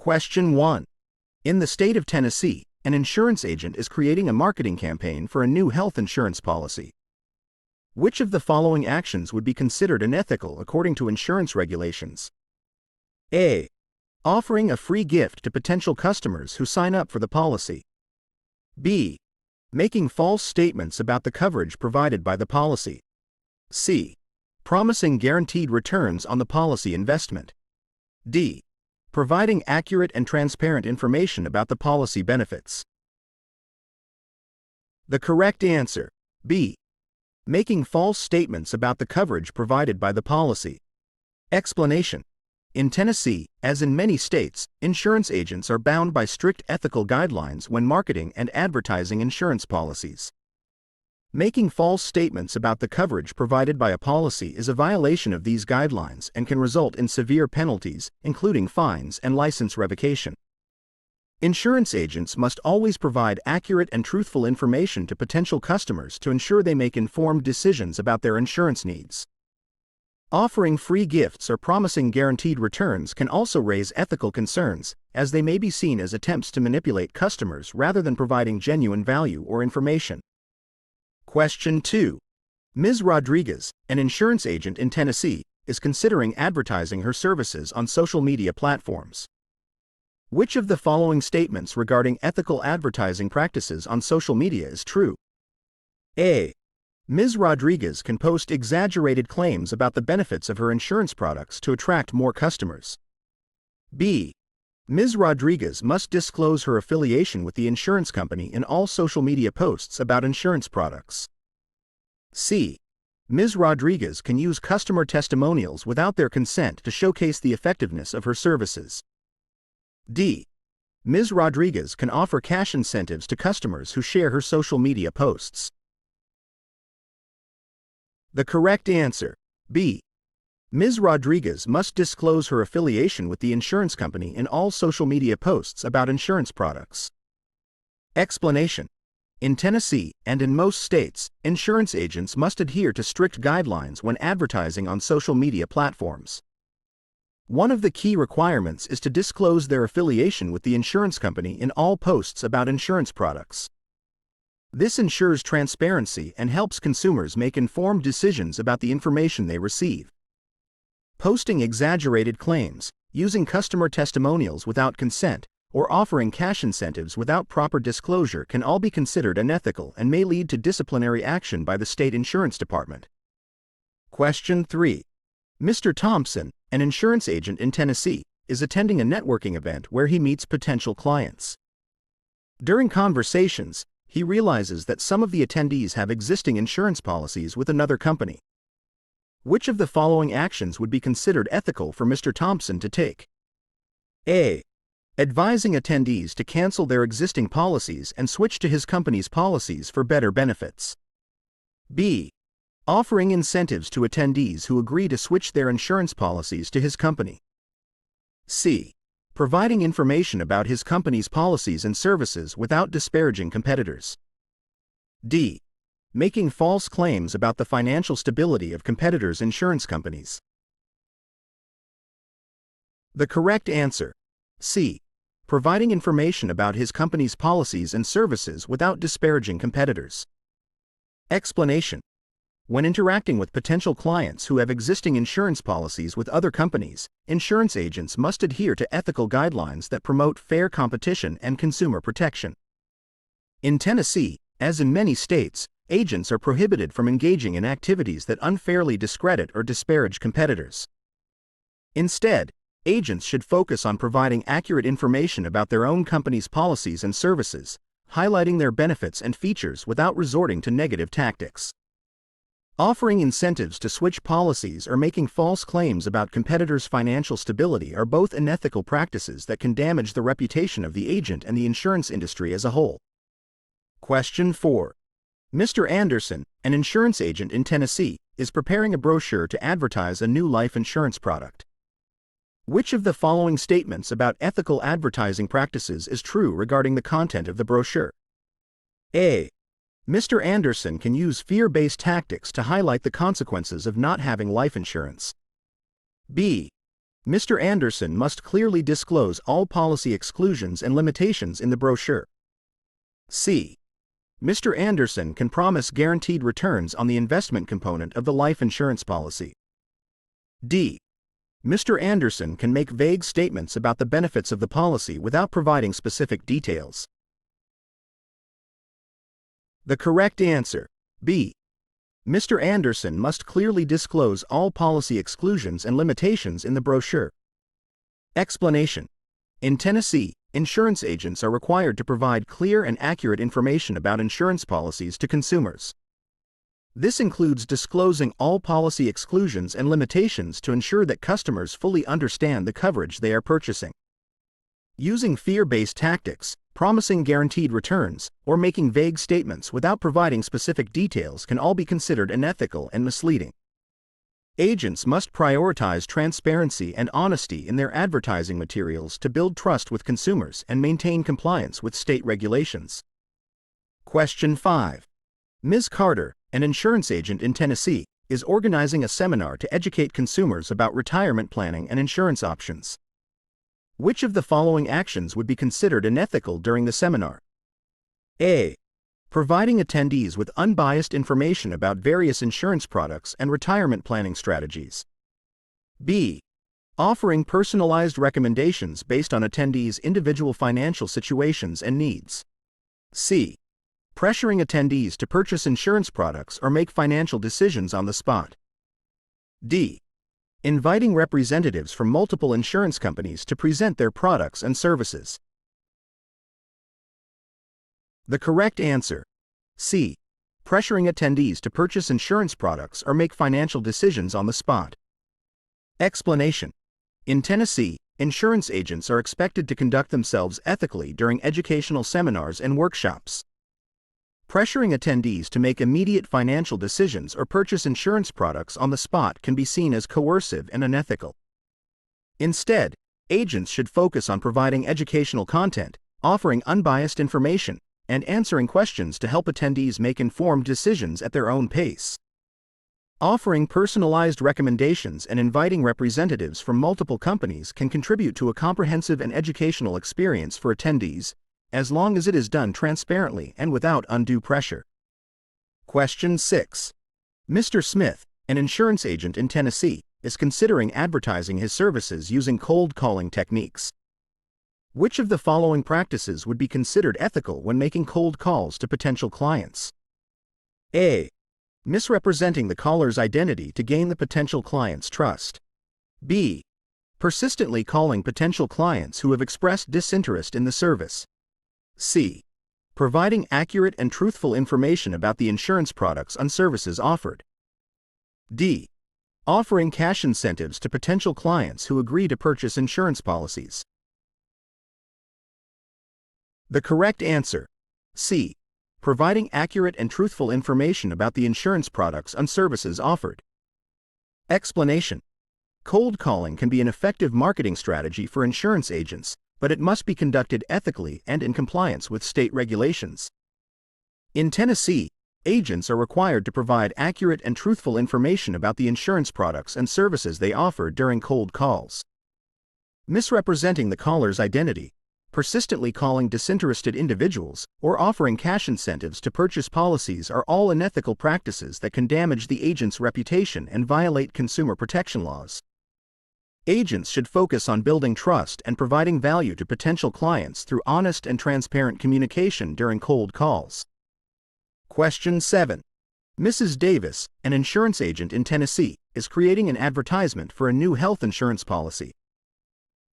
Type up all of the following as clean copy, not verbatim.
Question 1. In the state of Tennessee, an insurance agent is creating a marketing campaign for a new health insurance policy. Which of the following actions would be considered unethical according to insurance regulations? A. Offering a free gift to potential customers who sign up for the policy. B. Making false statements about the coverage provided by the policy. C. Promising guaranteed returns on the policy investment. D. Providing accurate and transparent information about the policy benefits. The correct answer, B. Making false statements about the coverage provided by the policy. Explanation. In Tennessee, as in many states, insurance agents are bound by strict ethical guidelines when marketing and advertising insurance policies. Making false statements about the coverage provided by a policy is a violation of these guidelines and can result in severe penalties, including fines and license revocation. Insurance agents must always provide accurate and truthful information to potential customers to ensure they make informed decisions about their insurance needs. Offering free gifts or promising guaranteed returns can also raise ethical concerns, as they may be seen as attempts to manipulate customers rather than providing genuine value or information. Question 2. Ms. Rodriguez, an insurance agent in Tennessee, is considering advertising her services on social media platforms. Which of the following statements regarding ethical advertising practices on social media is true? A. Ms. Rodriguez can post exaggerated claims about the benefits of her insurance products to attract more customers. B. Ms. Rodriguez must disclose her affiliation with the insurance company in all social media posts about insurance products. C. Ms. Rodriguez can use customer testimonials without their consent to showcase the effectiveness of her services. D. Ms. Rodriguez can offer cash incentives to customers who share her social media posts. The correct answer, B. Ms. Rodriguez must disclose her affiliation with the insurance company in all social media posts about insurance products. Explanation. In Tennessee and in most states, insurance agents must adhere to strict guidelines when advertising on social media platforms. One of the key requirements is to disclose their affiliation with the insurance company in all posts about insurance products. This ensures transparency and helps consumers make informed decisions about the information they receive. Posting exaggerated claims, using customer testimonials without consent, or offering cash incentives without proper disclosure can all be considered unethical and may lead to disciplinary action by the state insurance department. Question 3. Mr. Thompson, an insurance agent in Tennessee, is attending a networking event where he meets potential clients. During conversations, he realizes that some of the attendees have existing insurance policies with another company. Which of the following actions would be considered ethical for Mr. Thompson to take? A. Advising attendees to cancel their existing policies and switch to his company's policies for better benefits. B. Offering incentives to attendees who agree to switch their insurance policies to his company. C. Providing information about his company's policies and services without disparaging competitors. D. Making false claims about the financial stability of competitors' insurance companies. The correct answer, C. Providing information about his company's policies and services without disparaging competitors. Explanation. When interacting with potential clients who have existing insurance policies with other companies, insurance agents must adhere to ethical guidelines that promote fair competition and consumer protection. In Tennessee, as in many states, agents are prohibited from engaging in activities that unfairly discredit or disparage competitors. Instead, agents should focus on providing accurate information about their own company's policies and services, highlighting their benefits and features without resorting to negative tactics. Offering incentives to switch policies or making false claims about competitors' financial stability are both unethical practices that can damage the reputation of the agent and the insurance industry as a whole. Question 4. Mr. Anderson, an insurance agent in Tennessee, is preparing a brochure to advertise a new life insurance product. Which of the following statements about ethical advertising practices is true regarding the content of the brochure? A. Mr. Anderson can use fear-based tactics to highlight the consequences of not having life insurance. B. Mr. Anderson must clearly disclose all policy exclusions and limitations in the brochure. C. Mr. Anderson can promise guaranteed returns on the investment component of the life insurance policy. D. Mr. Anderson can make vague statements about the benefits of the policy without providing specific details. The correct answer, B. Mr. Anderson must clearly disclose all policy exclusions and limitations in the brochure. Explanation. In Tennessee, insurance agents are required to provide clear and accurate information about insurance policies to consumers. This includes disclosing all policy exclusions and limitations to ensure that customers fully understand the coverage they are purchasing. Using fear-based tactics, promising guaranteed returns, or making vague statements without providing specific details can all be considered unethical and misleading. Agents must prioritize transparency and honesty in their advertising materials to build trust with consumers and maintain compliance with state regulations. Question 5. Ms. Carter, an insurance agent in Tennessee, is organizing a seminar to educate consumers about retirement planning and insurance options. Which of the following actions would be considered unethical during the seminar? A. Providing attendees with unbiased information about various insurance products and retirement planning strategies. B. Offering personalized recommendations based on attendees' individual financial situations and needs. C. Pressuring attendees to purchase insurance products or make financial decisions on the spot. D. Inviting representatives from multiple insurance companies to present their products and services. The correct answer, C. Pressuring attendees to purchase insurance products or make financial decisions on the spot. Explanation. In Tennessee, insurance agents are expected to conduct themselves ethically during educational seminars and workshops. Pressuring attendees to make immediate financial decisions or purchase insurance products on the spot can be seen as coercive and unethical. Instead, agents should focus on providing educational content, offering unbiased information, and answering questions to help attendees make informed decisions at their own pace. Offering personalized recommendations and inviting representatives from multiple companies can contribute to a comprehensive and educational experience for attendees, as long as it is done transparently and without undue pressure. Question 6. Mr. Smith, an insurance agent in Tennessee, is considering advertising his services using cold calling techniques. Which of the following practices would be considered ethical when making cold calls to potential clients? A. Misrepresenting the caller's identity to gain the potential client's trust. B. Persistently calling potential clients who have expressed disinterest in the service. C. Providing accurate and truthful information about the insurance products and services offered. D. Offering cash incentives to potential clients who agree to purchase insurance policies. The correct answer, C. Providing accurate and truthful information about the insurance products and services offered. Explanation. Cold calling can be an effective marketing strategy for insurance agents, but it must be conducted ethically and in compliance with state regulations. In Tennessee, agents are required to provide accurate and truthful information about the insurance products and services they offer during cold calls. Misrepresenting the caller's identity, persistently calling disinterested individuals, or offering cash incentives to purchase policies are all unethical practices that can damage the agent's reputation and violate consumer protection laws. Agents should focus on building trust and providing value to potential clients through honest and transparent communication during cold calls. Question 7. Mrs. Davis, an insurance agent in Tennessee, is creating an advertisement for a new health insurance policy.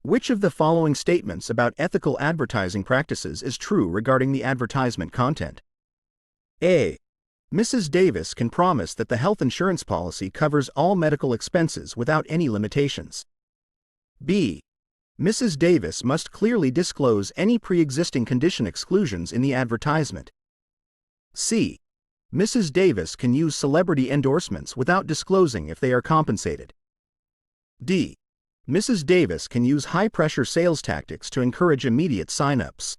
Which of the following statements about ethical advertising practices is true regarding the advertisement content? A. Mrs. Davis can promise that the health insurance policy covers all medical expenses without any limitations. B. Mrs. Davis must clearly disclose any pre-existing condition exclusions in the advertisement. C. Mrs. Davis can use celebrity endorsements without disclosing if they are compensated. D. Mrs. Davis can use high-pressure sales tactics to encourage immediate sign-ups.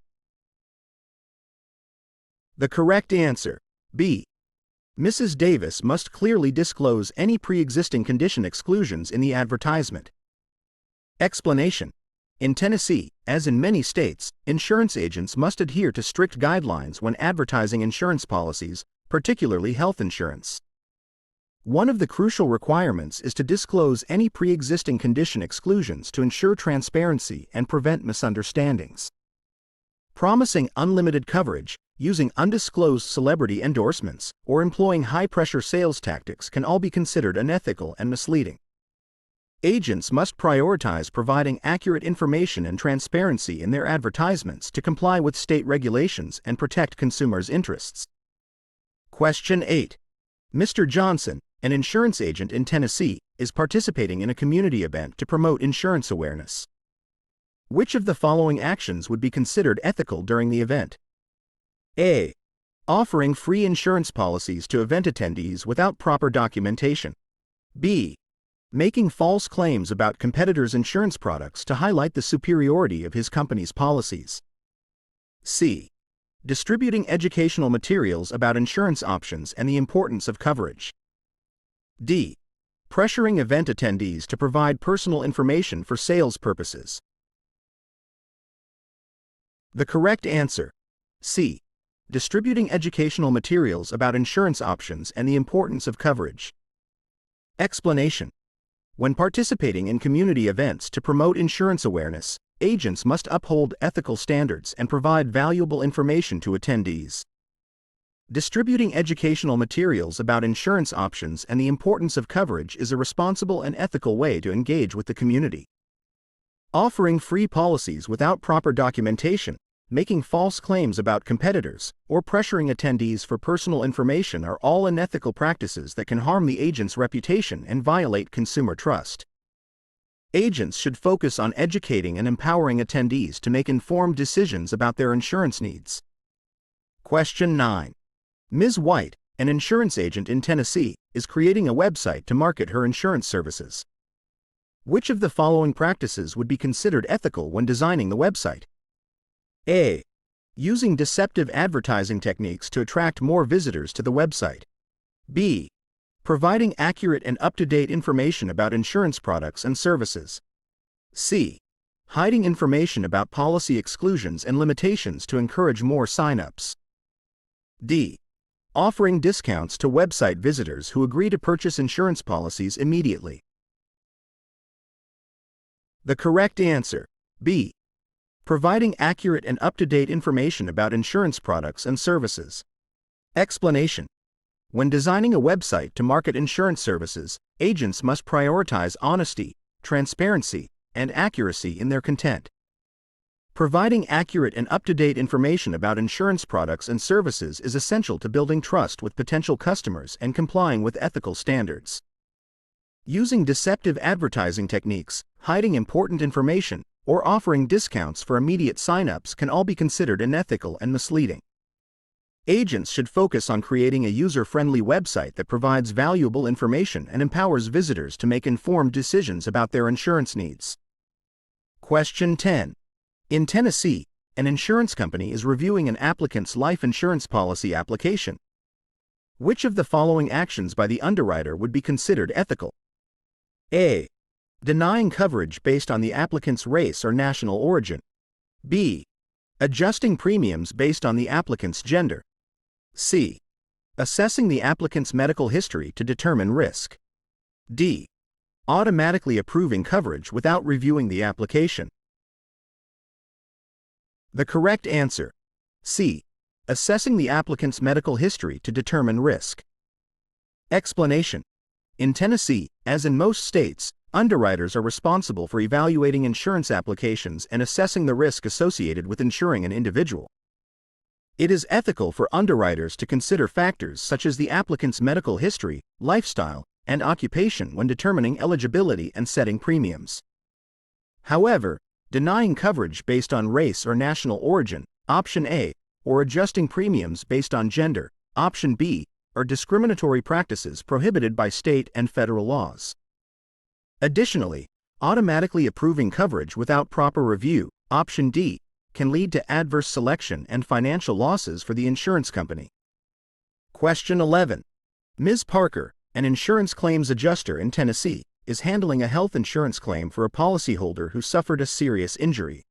The correct answer, B. Mrs. Davis must clearly disclose any pre-existing condition exclusions in the advertisement. Explanation. In Tennessee, as in many states, insurance agents must adhere to strict guidelines when advertising insurance policies, particularly health insurance. One of the crucial requirements is to disclose any pre-existing condition exclusions to ensure transparency and prevent misunderstandings. Promising unlimited coverage, using undisclosed celebrity endorsements, or employing high-pressure sales tactics can all be considered unethical and misleading. Agents must prioritize providing accurate information and transparency in their advertisements to comply with state regulations and protect consumers' interests. Question 8. Mr. Johnson, an insurance agent in Tennessee, is participating in a community event to promote insurance awareness. Which of the following actions would be considered ethical during the event? A. Offering free insurance policies to event attendees without proper documentation. B. Making false claims about competitors' insurance products to highlight the superiority of his company's policies. C. Distributing educational materials about insurance options and the importance of coverage. D. Pressuring event attendees to provide personal information for sales purposes. The correct answer: C. Distributing educational materials about insurance options and the importance of coverage. Explanation. When participating in community events to promote insurance awareness, agents must uphold ethical standards and provide valuable information to attendees. Distributing educational materials about insurance options and the importance of coverage is a responsible and ethical way to engage with the community. Offering free policies without proper documentation, making false claims about competitors, or pressuring attendees for personal information are all unethical practices that can harm the agent's reputation and violate consumer trust. Agents should focus on educating and empowering attendees to make informed decisions about their insurance needs. Question 9. Ms. White, an insurance agent in Tennessee, is creating a website to market her insurance services. Which of the following practices would be considered ethical when designing the website? A. Using deceptive advertising techniques to attract more visitors to the website. B. Providing accurate and up-to-date information about insurance products and services. C. Hiding information about policy exclusions and limitations to encourage more sign-ups. D. Offering discounts to website visitors who agree to purchase insurance policies immediately. The correct answer: B. Providing accurate and up-to-date information about insurance products and services. Explanation. When designing a website to market insurance services, agents must prioritize honesty, transparency, and accuracy in their content. Providing accurate and up-to-date information about insurance products and services is essential to building trust with potential customers and complying with ethical standards. Using deceptive advertising techniques, hiding important information, or offering discounts for immediate sign-ups can all be considered unethical and misleading. Agents should focus on creating a user-friendly website that provides valuable information and empowers visitors to make informed decisions about their insurance needs. Question 10. In Tennessee, an insurance company is reviewing an applicant's life insurance policy application. Which of the following actions by the underwriter would be considered ethical? A. Denying coverage based on the applicant's race or national origin. B. Adjusting premiums based on the applicant's gender. C. Assessing the applicant's medical history to determine risk. D. Automatically approving coverage without reviewing the application. The correct answer: C. Assessing the applicant's medical history to determine risk. Explanation. In Tennessee, as in most states, underwriters are responsible for evaluating insurance applications and assessing the risk associated with insuring an individual. It is ethical for underwriters to consider factors such as the applicant's medical history, lifestyle, and occupation when determining eligibility and setting premiums. However, denying coverage based on race or national origin, option A, or adjusting premiums based on gender, option B, are discriminatory practices prohibited by state and federal laws. Additionally, automatically approving coverage without proper review, option D, can lead to adverse selection and financial losses for the insurance company. Question 11. Ms. Parker, an insurance claims adjuster in Tennessee, is handling a health insurance claim for a policyholder who suffered a serious injury.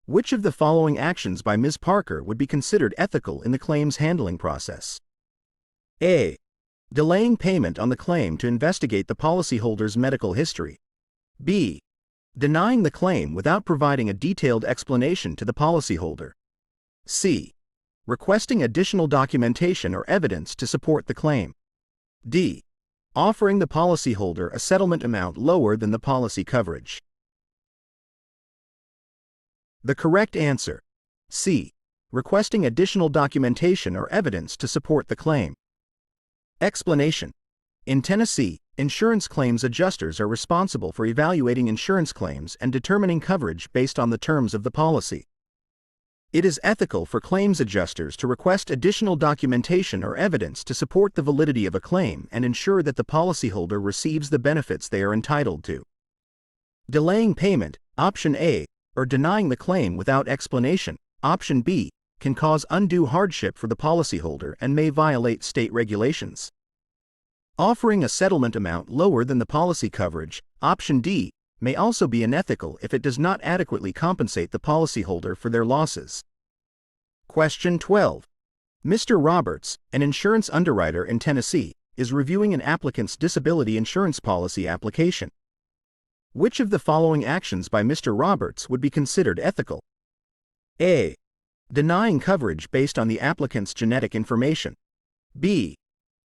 Which of the following actions by Ms. Parker would be considered ethical in the claims handling process? A. Delaying payment on the claim to investigate the policyholder's medical history. B. Denying the claim without providing a detailed explanation to the policyholder. C. Requesting additional documentation or evidence to support the claim. D. Offering the policyholder a settlement amount lower than the policy coverage. The correct answer: C. Requesting additional documentation or evidence to support the claim. Explanation: in Tennessee, insurance claims adjusters are responsible for evaluating insurance claims and determining coverage based on the terms of the policy. It is ethical for claims adjusters to request additional documentation or evidence to support the validity of a claim and ensure that the policyholder receives the benefits they are entitled to. Delaying payment, option A, or denying the claim without explanation, option B, can cause undue hardship for the policyholder and may violate state regulations. Offering a settlement amount lower than the policy coverage, option D, may also be unethical if it does not adequately compensate the policyholder for their losses. Question 12. Mr. Roberts, an insurance underwriter in Tennessee, is reviewing an applicant's disability insurance policy application. Which of the following actions by Mr. Roberts would be considered ethical? A. Denying coverage based on the applicant's genetic information. B.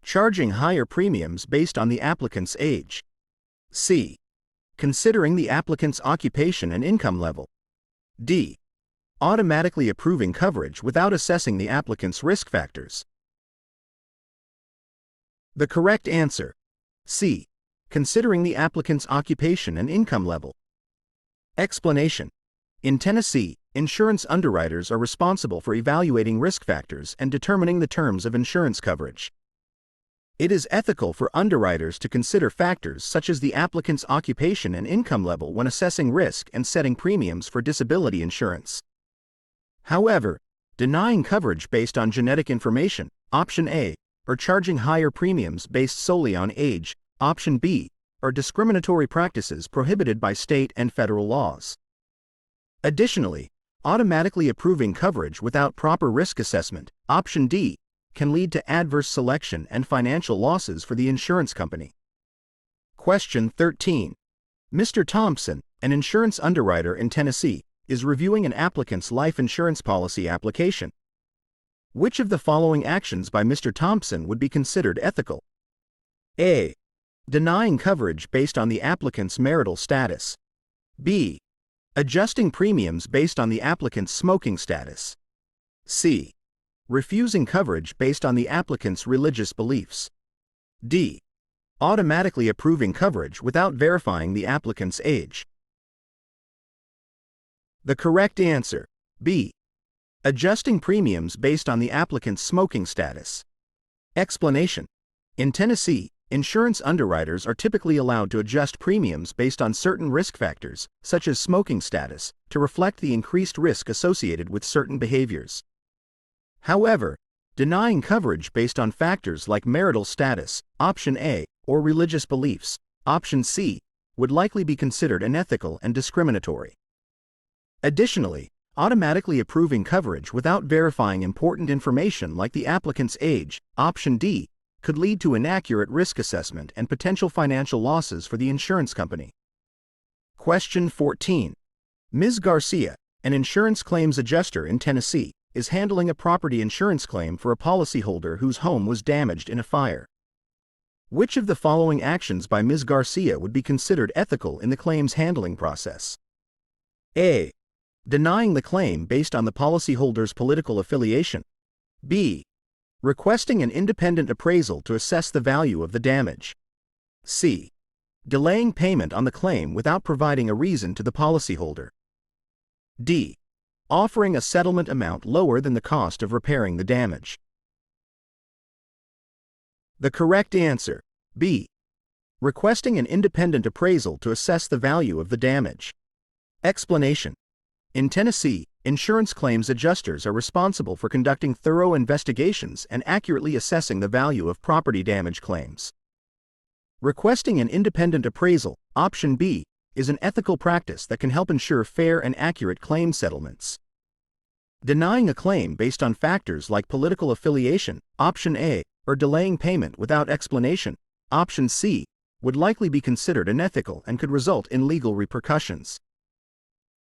Charging higher premiums based on the applicant's age. C. Considering the applicant's occupation and income level. D. Automatically approving coverage without assessing the applicant's risk factors. The correct answer: C. Considering the applicant's occupation and income level. Explanation: in Tennessee, insurance underwriters are responsible for evaluating risk factors and determining the terms of insurance coverage. It is ethical for underwriters to consider factors such as the applicant's occupation and income level when assessing risk and setting premiums for disability insurance. However, denying coverage based on genetic information, option A, or charging higher premiums based solely on age, option B, are discriminatory practices prohibited by state and federal laws. Additionally, automatically approving coverage without proper risk assessment, option D, can lead to adverse selection and financial losses for the insurance company. Question 13. Mr. Thompson, an insurance underwriter in Tennessee, is reviewing an applicant's life insurance policy application. Which of the following actions by Mr. Thompson would be considered ethical? A. Denying coverage based on the applicant's marital status. B. Adjusting premiums based on the applicant's smoking status. C. Refusing coverage based on the applicant's religious beliefs. D. Automatically approving coverage without verifying the applicant's age. The correct answer: B. Adjusting premiums based on the applicant's smoking status. Explanation: in Tennessee, insurance underwriters are typically allowed to adjust premiums based on certain risk factors, such as smoking status, to reflect the increased risk associated with certain behaviors. However, denying coverage based on factors like marital status, option A, or religious beliefs, option C, would likely be considered unethical and discriminatory. Additionally, automatically approving coverage without verifying important information like the applicant's age, option D, could lead to inaccurate risk assessment and potential financial losses for the insurance company. Question 14. Ms. Garcia, an insurance claims adjuster in Tennessee, is handling a property insurance claim for a policyholder whose home was damaged in a fire. Which of the following actions by Ms. Garcia would be considered ethical in the claims handling process? A. Denying the claim based on the policyholder's political affiliation. B. Requesting an independent appraisal to assess the value of the damage. C. Delaying payment on the claim without providing a reason to the policyholder. D. Offering a settlement amount lower than the cost of repairing the damage. The correct answer: B. Requesting an independent appraisal to assess the value of the damage. Explanation: in Tennessee, insurance claims adjusters are responsible for conducting thorough investigations and accurately assessing the value of property damage claims. Requesting an independent appraisal, option B, is an ethical practice that can help ensure fair and accurate claim settlements. Denying a claim based on factors like political affiliation, option A, or delaying payment without explanation, option C, would likely be considered unethical and could result in legal repercussions.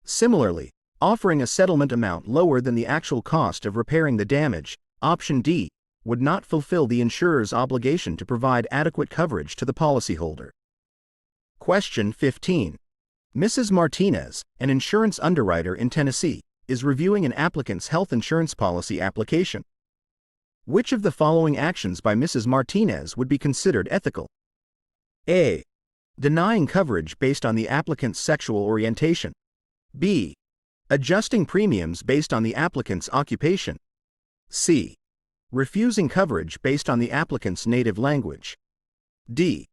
Similarly, offering a settlement amount lower than the actual cost of repairing the damage, option D, would not fulfill the insurer's obligation to provide adequate coverage to the policyholder. Question 15. Mrs. Martinez, an insurance underwriter in Tennessee, is reviewing an applicant's health insurance policy application. Which of the following actions by Mrs. Martinez would be considered ethical? A. Denying coverage based on the applicant's sexual orientation. B. Adjusting premiums based on the applicant's occupation. C. Refusing coverage based on the applicant's native language. D.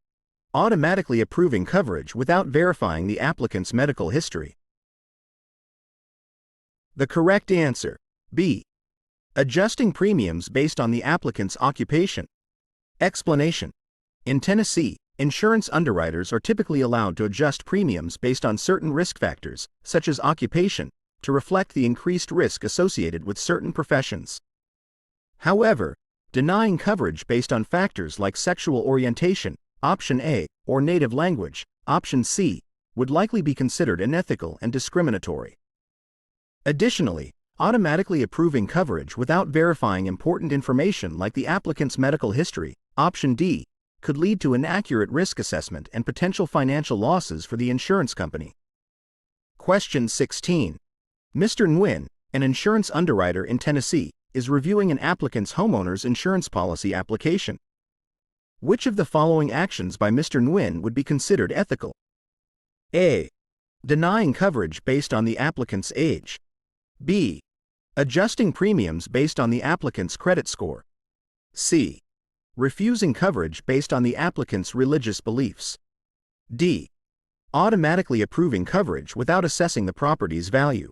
Automatically approving coverage without verifying the applicant's medical history. The correct answer, B. Adjusting premiums based on the applicant's occupation. Explanation. In Tennessee, insurance underwriters are typically allowed to adjust premiums based on certain risk factors, such as occupation, to reflect the increased risk associated with certain professions. However, denying coverage based on factors like sexual orientation, option A, or native language, option C, would likely be considered unethical and discriminatory. Additionally, automatically approving coverage without verifying important information like the applicant's medical history, option D, could lead to inaccurate risk assessment and potential financial losses for the insurance company. Question 16. Mr. Nguyen, an insurance underwriter in Tennessee, is reviewing an applicant's homeowner's insurance policy application. Which of the following actions by Mr. Nguyen would be considered ethical? A. Denying coverage based on the applicant's age. B. Adjusting premiums based on the applicant's credit score. C. Refusing coverage based on the applicant's religious beliefs. D. Automatically approving coverage without assessing the property's value.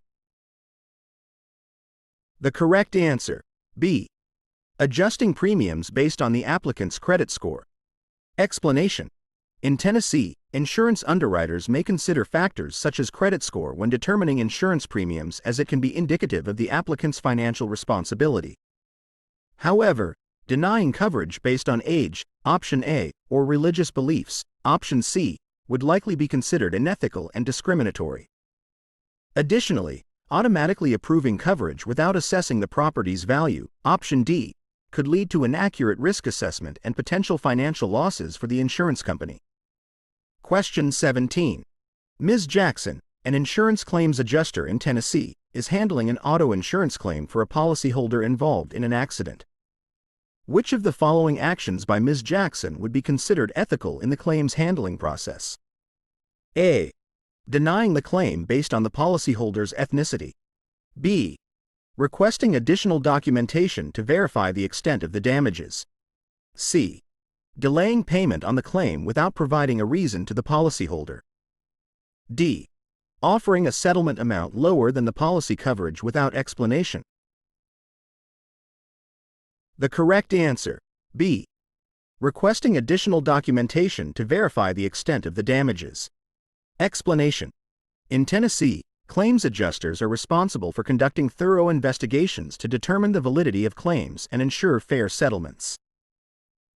The correct answer, B. Adjusting premiums based on the applicant's credit score. Explanation. In Tennessee, insurance underwriters may consider factors such as credit score when determining insurance premiums, as it can be indicative of the applicant's financial responsibility. However, denying coverage based on age, option A, or religious beliefs, option C, would likely be considered unethical and discriminatory. Additionally, automatically approving coverage without assessing the property's value, option D, could lead to inaccurate risk assessment and potential financial losses for the insurance company. Question 17. Ms. Jackson, an insurance claims adjuster in Tennessee, is handling an auto insurance claim for a policyholder involved in an accident. Which of the following actions by Ms. Jackson would be considered ethical in the claims handling process? A. Denying the claim based on the policyholder's ethnicity. B. Requesting additional documentation to verify the extent of the damages. C. Delaying payment on the claim without providing a reason to the policyholder. D. Offering a settlement amount lower than the policy coverage without explanation. The correct answer, B. Requesting additional documentation to verify the extent of the damages. Explanation. In Tennessee, claims adjusters are responsible for conducting thorough investigations to determine the validity of claims and ensure fair settlements.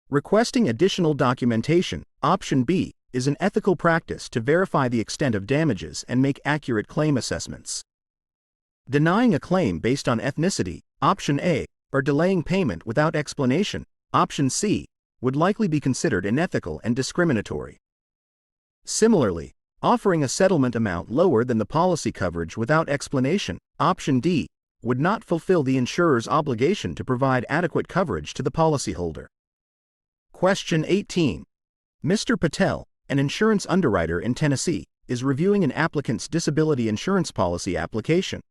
Requesting additional documentation, option B, is an ethical practice to verify the extent of damages and make accurate claim assessments. Denying a claim based on ethnicity, option A, or delaying payment without explanation, option C, would likely be considered unethical and discriminatory. Similarly, offering a settlement amount lower than the policy coverage without explanation, option D, would not fulfill the insurer's obligation to provide adequate coverage to the policyholder. Question 18. Mr. Patel, an insurance underwriter in Tennessee, is reviewing an applicant's disability insurance policy application.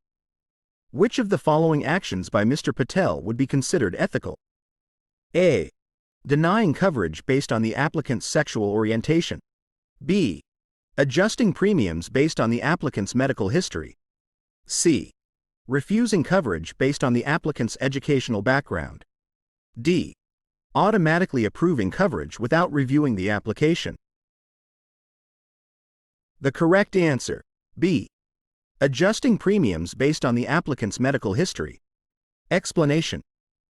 Which of the following actions by Mr. Patel would be considered ethical? A. Denying coverage based on the applicant's sexual orientation. B. Adjusting premiums based on the applicant's medical history. C. Refusing coverage based on the applicant's educational background. D. Automatically approving coverage without reviewing the application. The correct answer, B. Adjusting premiums based on the applicant's medical history. Explanation.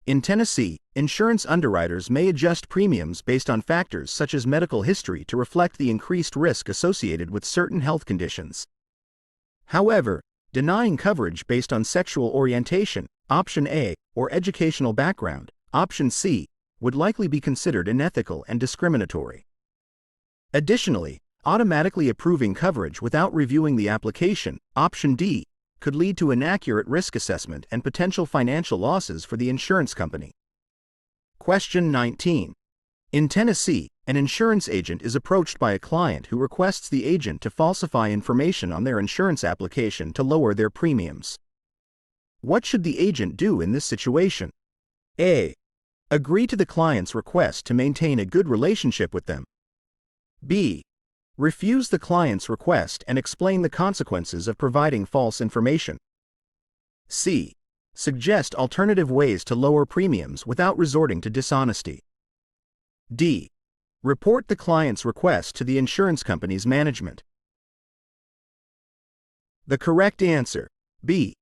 In Tennessee, insurance underwriters may adjust premiums based on factors such as medical history to reflect the increased risk associated with certain health conditions. However, denying coverage based on sexual orientation, option A, or educational background, option C, would likely be considered unethical and discriminatory. Additionally, automatically approving coverage without reviewing the application, option D, could lead to inaccurate risk assessment and potential financial losses for the insurance company. Question 19. In Tennessee, an insurance agent is approached by a client who requests the agent to falsify information on their insurance application to lower their premiums. What should the agent do in this situation? A. Agree to the client's request to maintain a good relationship with them. B. Refuse the client's request and explain the consequences of providing false information. C. Suggest alternative ways to lower premiums without resorting to dishonesty. D. Report the client's request to the insurance company's management. The correct answer, B.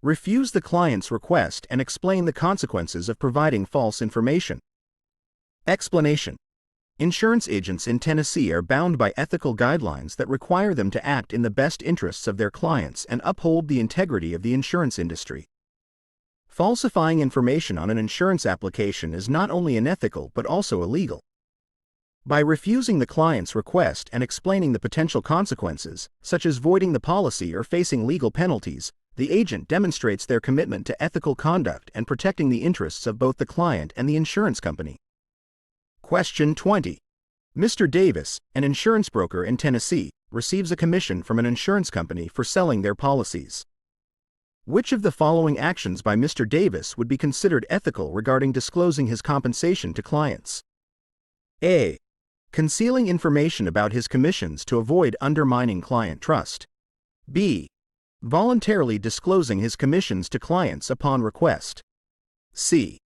Refuse the client's request and explain the consequences of providing false information. Explanation. Insurance agents in Tennessee are bound by ethical guidelines that require them to act in the best interests of their clients and uphold the integrity of the insurance industry. Falsifying information on an insurance application is not only unethical but also illegal. By refusing the client's request and explaining the potential consequences, such as voiding the policy or facing legal penalties, the agent demonstrates their commitment to ethical conduct and protecting the interests of both the client and the insurance company. Question 20. Mr. Davis, an insurance broker in Tennessee, receives a commission from an insurance company for selling their policies. Which of the following actions by Mr. Davis would be considered ethical regarding disclosing his compensation to clients? A. Concealing information about his commissions to avoid undermining client trust. B. Voluntarily disclosing his commissions to clients upon request. C.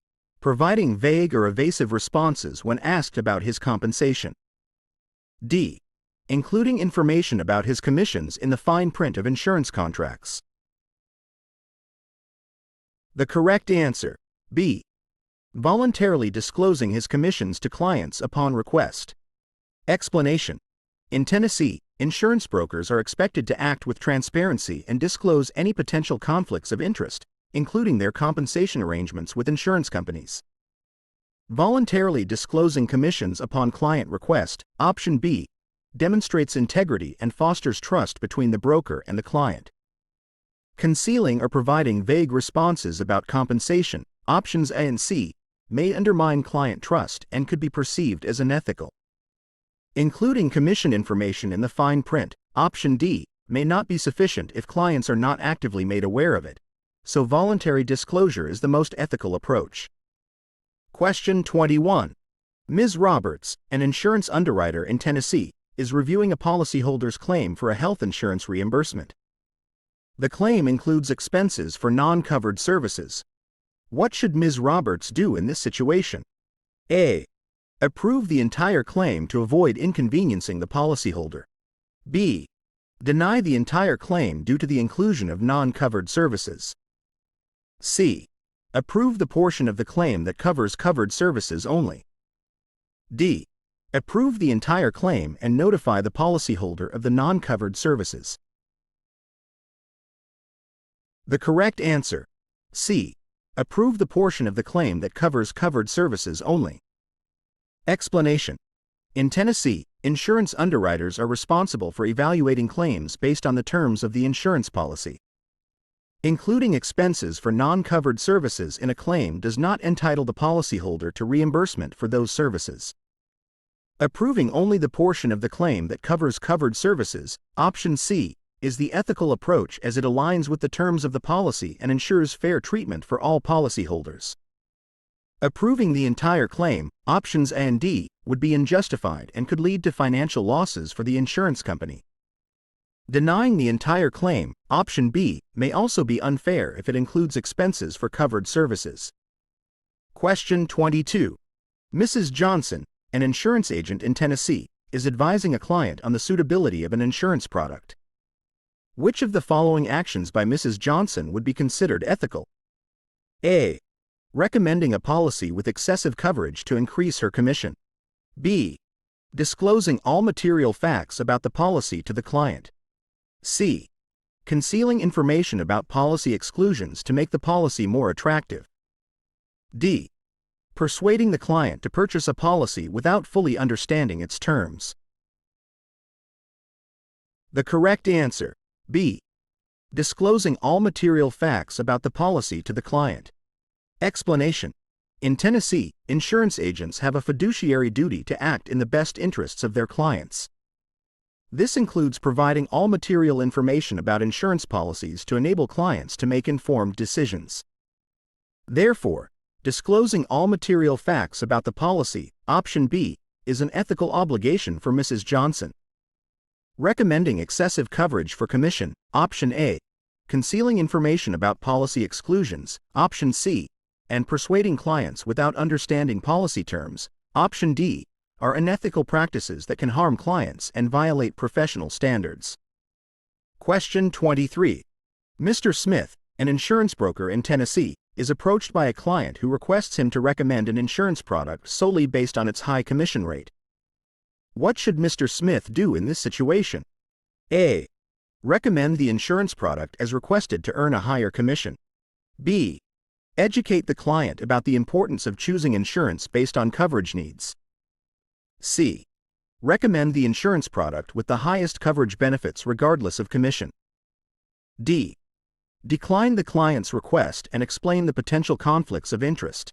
Providing vague or evasive responses when asked about his compensation. D. Including information about his commissions in the fine print of insurance contracts. The correct answer, B. Voluntarily disclosing his commissions to clients upon request. Explanation. In Tennessee, insurance brokers are expected to act with transparency and disclose any potential conflicts of interest, including their compensation arrangements with insurance companies. Voluntarily disclosing commissions upon client request, option B, demonstrates integrity and fosters trust between the broker and the client. Concealing or providing vague responses about compensation, options A and C, may undermine client trust and could be perceived as unethical. Including commission information in the fine print, option D, may not be sufficient if clients are not actively made aware of it, so voluntary disclosure is the most ethical approach. Question 21. Ms. Roberts, an insurance underwriter in Tennessee, is reviewing a policyholder's claim for a health insurance reimbursement. The claim includes expenses for non-covered services. What should Ms. Roberts do in this situation? A. Approve the entire claim to avoid inconveniencing the policyholder. B. Deny the entire claim due to the inclusion of non-covered services. C. Approve the portion of the claim that covers covered services only. D. Approve the entire claim and notify the policyholder of the non-covered services. The correct answer, C. Approve the portion of the claim that covers covered services only. Explanation. In Tennessee, insurance underwriters are responsible for evaluating claims based on the terms of the insurance policy. Including expenses for non-covered services in a claim does not entitle the policyholder to reimbursement for those services. Approving only the portion of the claim that covers covered services, option C, is the ethical approach as it aligns with the terms of the policy and ensures fair treatment for all policyholders. Approving the entire claim, options A and D, would be unjustified and could lead to financial losses for the insurance company. Denying the entire claim, option B, may also be unfair if it includes expenses for covered services. Question 22. Mrs. Johnson, an insurance agent in Tennessee, is advising a client on the suitability of an insurance product. Which of the following actions by Mrs. Johnson would be considered ethical? A. Recommending a policy with excessive coverage to increase her commission. B. Disclosing all material facts about the policy to the client. C. Concealing information about policy exclusions to make the policy more attractive. D. Persuading the client to purchase a policy without fully understanding its terms. The correct answer, B. Disclosing all material facts about the policy to the client. Explanation. In Tennessee, insurance agents have a fiduciary duty to act in the best interests of their clients. This includes providing all material information about insurance policies to enable clients to make informed decisions. Therefore, disclosing all material facts about the policy, option B, is an ethical obligation for Mrs. Johnson. Recommending excessive coverage for commission, option A, concealing information about policy exclusions, option C, and persuading clients without understanding policy terms, option D, are unethical practices that can harm clients and violate professional standards. Question 23. Mr. Smith, an insurance broker in Tennessee, is approached by a client who requests him to recommend an insurance product solely based on its high commission rate. What should Mr. Smith do in this situation? A. Recommend the insurance product as requested to earn a higher commission. B. Educate the client about the importance of choosing insurance based on coverage needs. C. Recommend the insurance product with the highest coverage benefits regardless of commission. D. Decline the client's request and explain the potential conflicts of interest.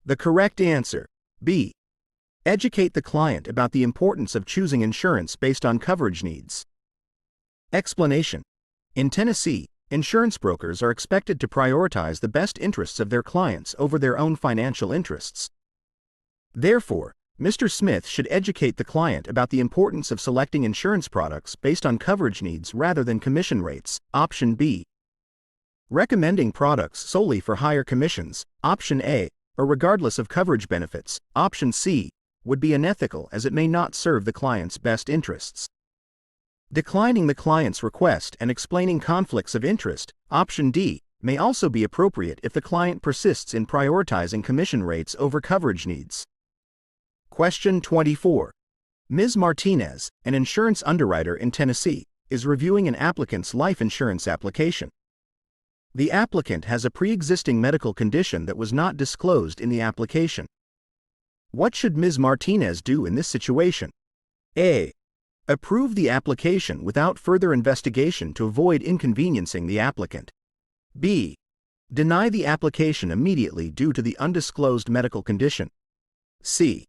The correct answer, B. Educate the client about the importance of choosing insurance based on coverage needs. Explanation. In Tennessee, insurance brokers are expected to prioritize the best interests of their clients over their own financial interests. Therefore, Mr. Smith should educate the client about the importance of selecting insurance products based on coverage needs rather than commission rates, option B. Recommending products solely for higher commissions, option A, or regardless of coverage benefits, option C, would be unethical as it may not serve the client's best interests. Declining the client's request and explaining conflicts of interest, option D, may also be appropriate if the client persists in prioritizing commission rates over coverage needs. Question 24. Ms. Martinez, an insurance underwriter in Tennessee, is reviewing an applicant's life insurance application. The applicant has a pre-existing medical condition that was not disclosed in the application. What should Ms. Martinez do in this situation? A. Approve the application without further investigation to avoid inconveniencing the applicant. B. Deny the application immediately due to the undisclosed medical condition. C.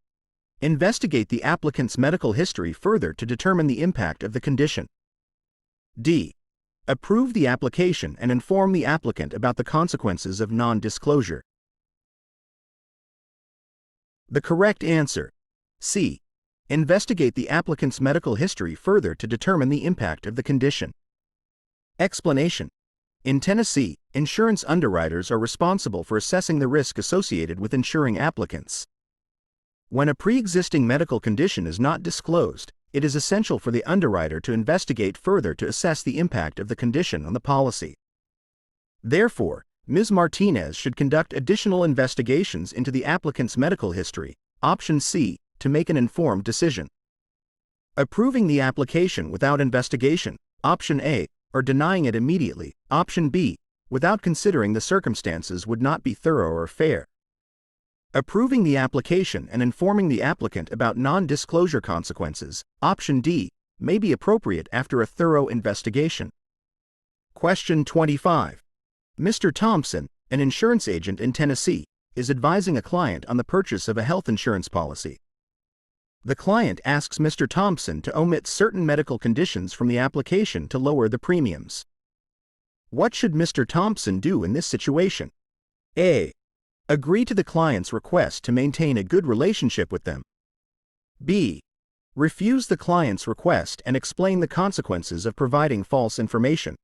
Investigate the applicant's medical history further to determine the impact of the condition. D. Approve the application and inform the applicant about the consequences of non-disclosure. The correct answer, C. Investigate the applicant's medical history further to determine the impact of the condition. Explanation. In Tennessee, insurance underwriters are responsible for assessing the risk associated with insuring applicants. When a pre-existing medical condition is not disclosed, it is essential for the underwriter to investigate further to assess the impact of the condition on the policy. Therefore, Ms. Martinez should conduct additional investigations into the applicant's medical history, option C, to make an informed decision. Approving the application without investigation, option A, or denying it immediately, option B, without considering the circumstances would not be thorough or fair. Approving the application and informing the applicant about non-disclosure consequences, option D, may be appropriate after a thorough investigation. Question 25. Mr. Thompson, an insurance agent in Tennessee, is advising a client on the purchase of a health insurance policy. The client asks Mr. Thompson to omit certain medical conditions from the application to lower the premiums. What should Mr. Thompson do in this situation? A. Agree to the client's request to maintain a good relationship with them. B. Refuse the client's request and explain the consequences of providing false information.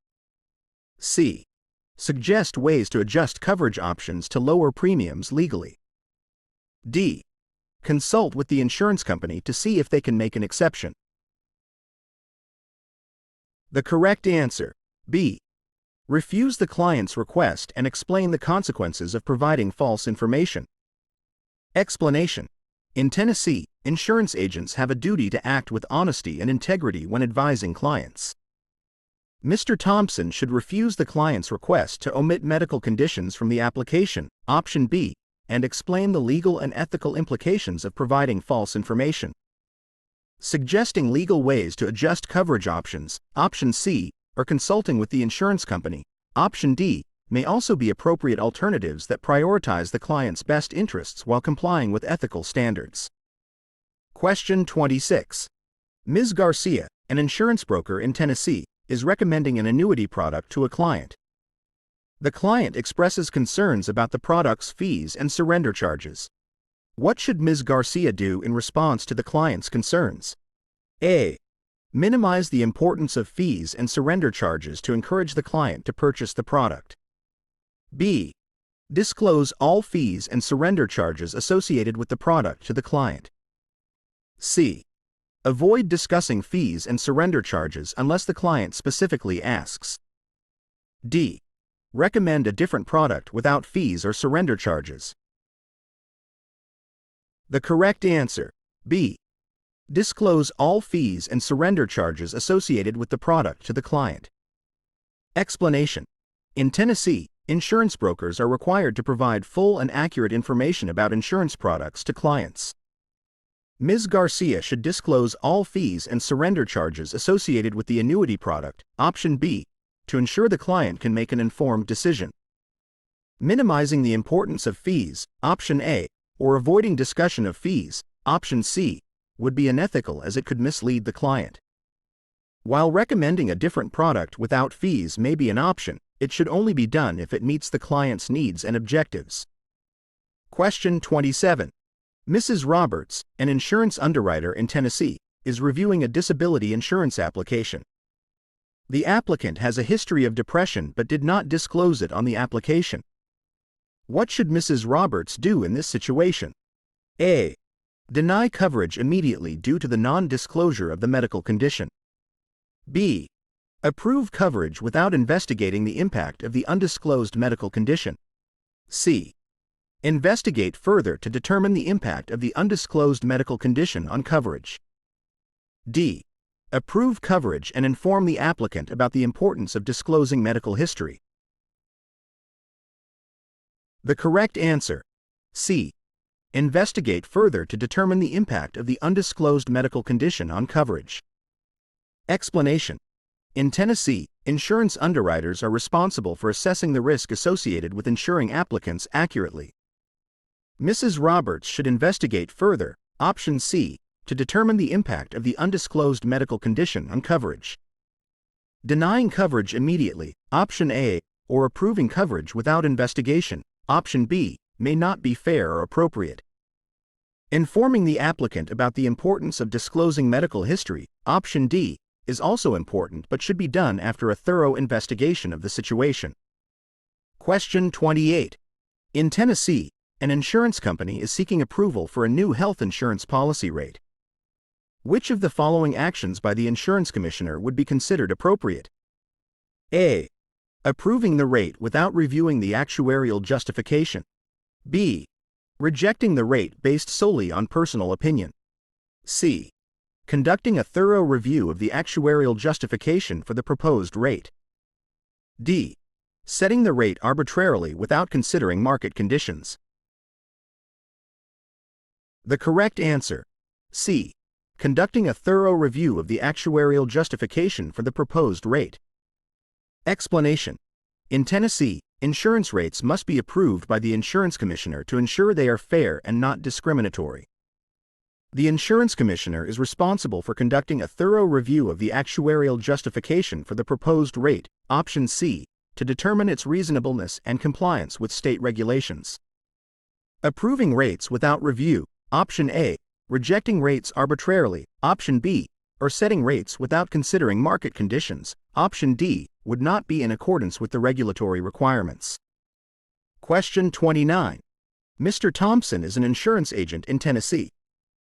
C. Suggest ways to adjust coverage options to lower premiums legally. D. Consult with the insurance company to see if they can make an exception. The correct answer, B. Refuse the client's request and explain the consequences of providing false information. Explanation. In Tennessee, insurance agents have a duty to act with honesty and integrity when advising clients. Mr. Thompson should refuse the client's request to omit medical conditions from the application, option B, and explain the legal and ethical implications of providing false information. Suggesting legal ways to adjust coverage options, option C, or consulting with the insurance company, option D, may also be appropriate alternatives that prioritize the client's best interests while complying with ethical standards. Question 26. Ms. Garcia, an insurance broker in Tennessee, is recommending an annuity product to a client. The client expresses concerns about the product's fees and surrender charges. What should Ms. Garcia do in response to the client's concerns? A. Minimize the importance of fees and surrender charges to encourage the client to purchase the product. B. Disclose all fees and surrender charges associated with the product to the client. C. Avoid discussing fees and surrender charges unless the client specifically asks. D. Recommend a different product without fees or surrender charges. The correct answer, B. Disclose all fees and surrender charges associated with the product to the client. Explanation. In Tennessee, insurance brokers are required to provide full and accurate information about insurance products to clients. Ms. Garcia should disclose all fees and surrender charges associated with the annuity product, option B, to ensure the client can make an informed decision. Minimizing the importance of fees, option A, or avoiding discussion of fees, option C, would be unethical as it could mislead the client. While recommending a different product without fees may be an option, it should only be done if it meets the client's needs and objectives. Question 27. Mrs. Roberts, an insurance underwriter in Tennessee, is reviewing a disability insurance application. The applicant has a history of depression but did not disclose it on the application. What should Mrs. Roberts do in this situation? A. Deny coverage immediately due to the non-disclosure of the medical condition. B. Approve coverage without investigating the impact of the undisclosed medical condition. C. Investigate further to determine the impact of the undisclosed medical condition on coverage. D. Approve coverage and inform the applicant about the importance of disclosing medical history. The correct answer, C. Investigate further to determine the impact of the undisclosed medical condition on coverage. Explanation. In Tennessee, insurance underwriters are responsible for assessing the risk associated with insuring applicants accurately. Mrs. Roberts should investigate further, option C, to determine the impact of the undisclosed medical condition on coverage. Denying coverage immediately, option A, or approving coverage without investigation, option B, may not be fair or appropriate. Informing the applicant about the importance of disclosing medical history, option D, is also important but should be done after a thorough investigation of the situation. Question 28. In Tennessee, an insurance company is seeking approval for a new health insurance policy rate. Which of the following actions by the insurance commissioner would be considered appropriate? A. Approving the rate without reviewing the actuarial justification. B. Rejecting the rate based solely on personal opinion. C. Conducting a thorough review of the actuarial justification for the proposed rate. D. Setting the rate arbitrarily without considering market conditions. The correct answer, C. Conducting a thorough review of the actuarial justification for the proposed rate. Explanation. In Tennessee, insurance rates must be approved by the insurance commissioner to ensure they are fair and not discriminatory. The insurance commissioner is responsible for conducting a thorough review of the actuarial justification for the proposed rate, option C, to determine its reasonableness and compliance with state regulations. Approving rates without review, option A, rejecting rates arbitrarily, option B, or setting rates without considering market conditions, option D, would not be in accordance with the regulatory requirements. Question 29. Mr. Thompson is an insurance agent in Tennessee.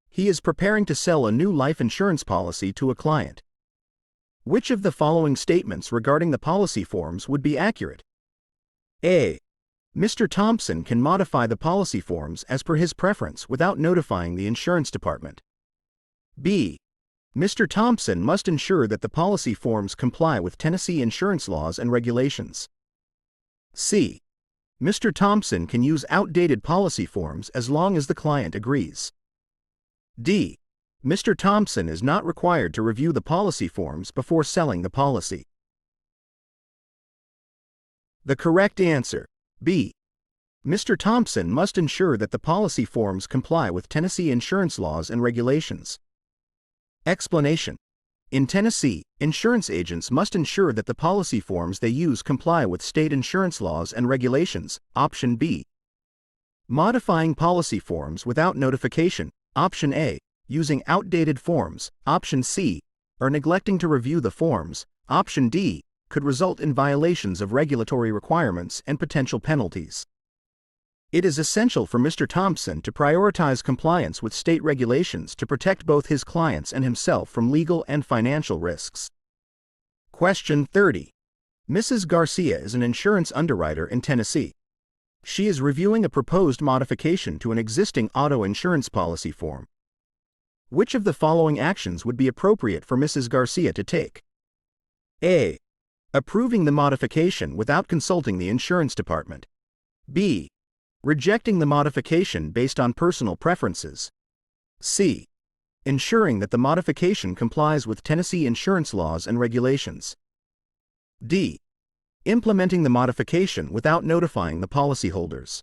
He is preparing to sell a new life insurance policy to a client. Which of the following statements regarding the policy forms would be accurate? A. Mr. Thompson can modify the policy forms as per his preference without notifying the insurance department. B. Mr. Thompson must ensure that the policy forms comply with Tennessee insurance laws and regulations. C. Mr. Thompson can use outdated policy forms as long as the client agrees. D. Mr. Thompson is not required to review the policy forms before selling the policy. The correct answer, B. Mr. Thompson must ensure that the policy forms comply with Tennessee insurance laws and regulations. Explanation. In Tennessee, insurance agents must ensure that the policy forms they use comply with state insurance laws and regulations. Option B. Modifying policy forms without notification. Option A. Using outdated forms. Option C. Or neglecting to review the forms. Option D. Could result in violations of regulatory requirements and potential penalties. It is essential for Mr. Thompson to prioritize compliance with state regulations to protect both his clients and himself from legal and financial risks. Question 30. Mrs. Garcia is an insurance underwriter in Tennessee. She is reviewing a proposed modification to an existing auto insurance policy form. Which of the following actions would be appropriate for Mrs. Garcia to take? A. Approving the modification without consulting the insurance department. B. Rejecting the modification based on personal preferences. C. Ensuring that the modification complies with Tennessee insurance laws and regulations. D. Implementing the modification without notifying the policyholders.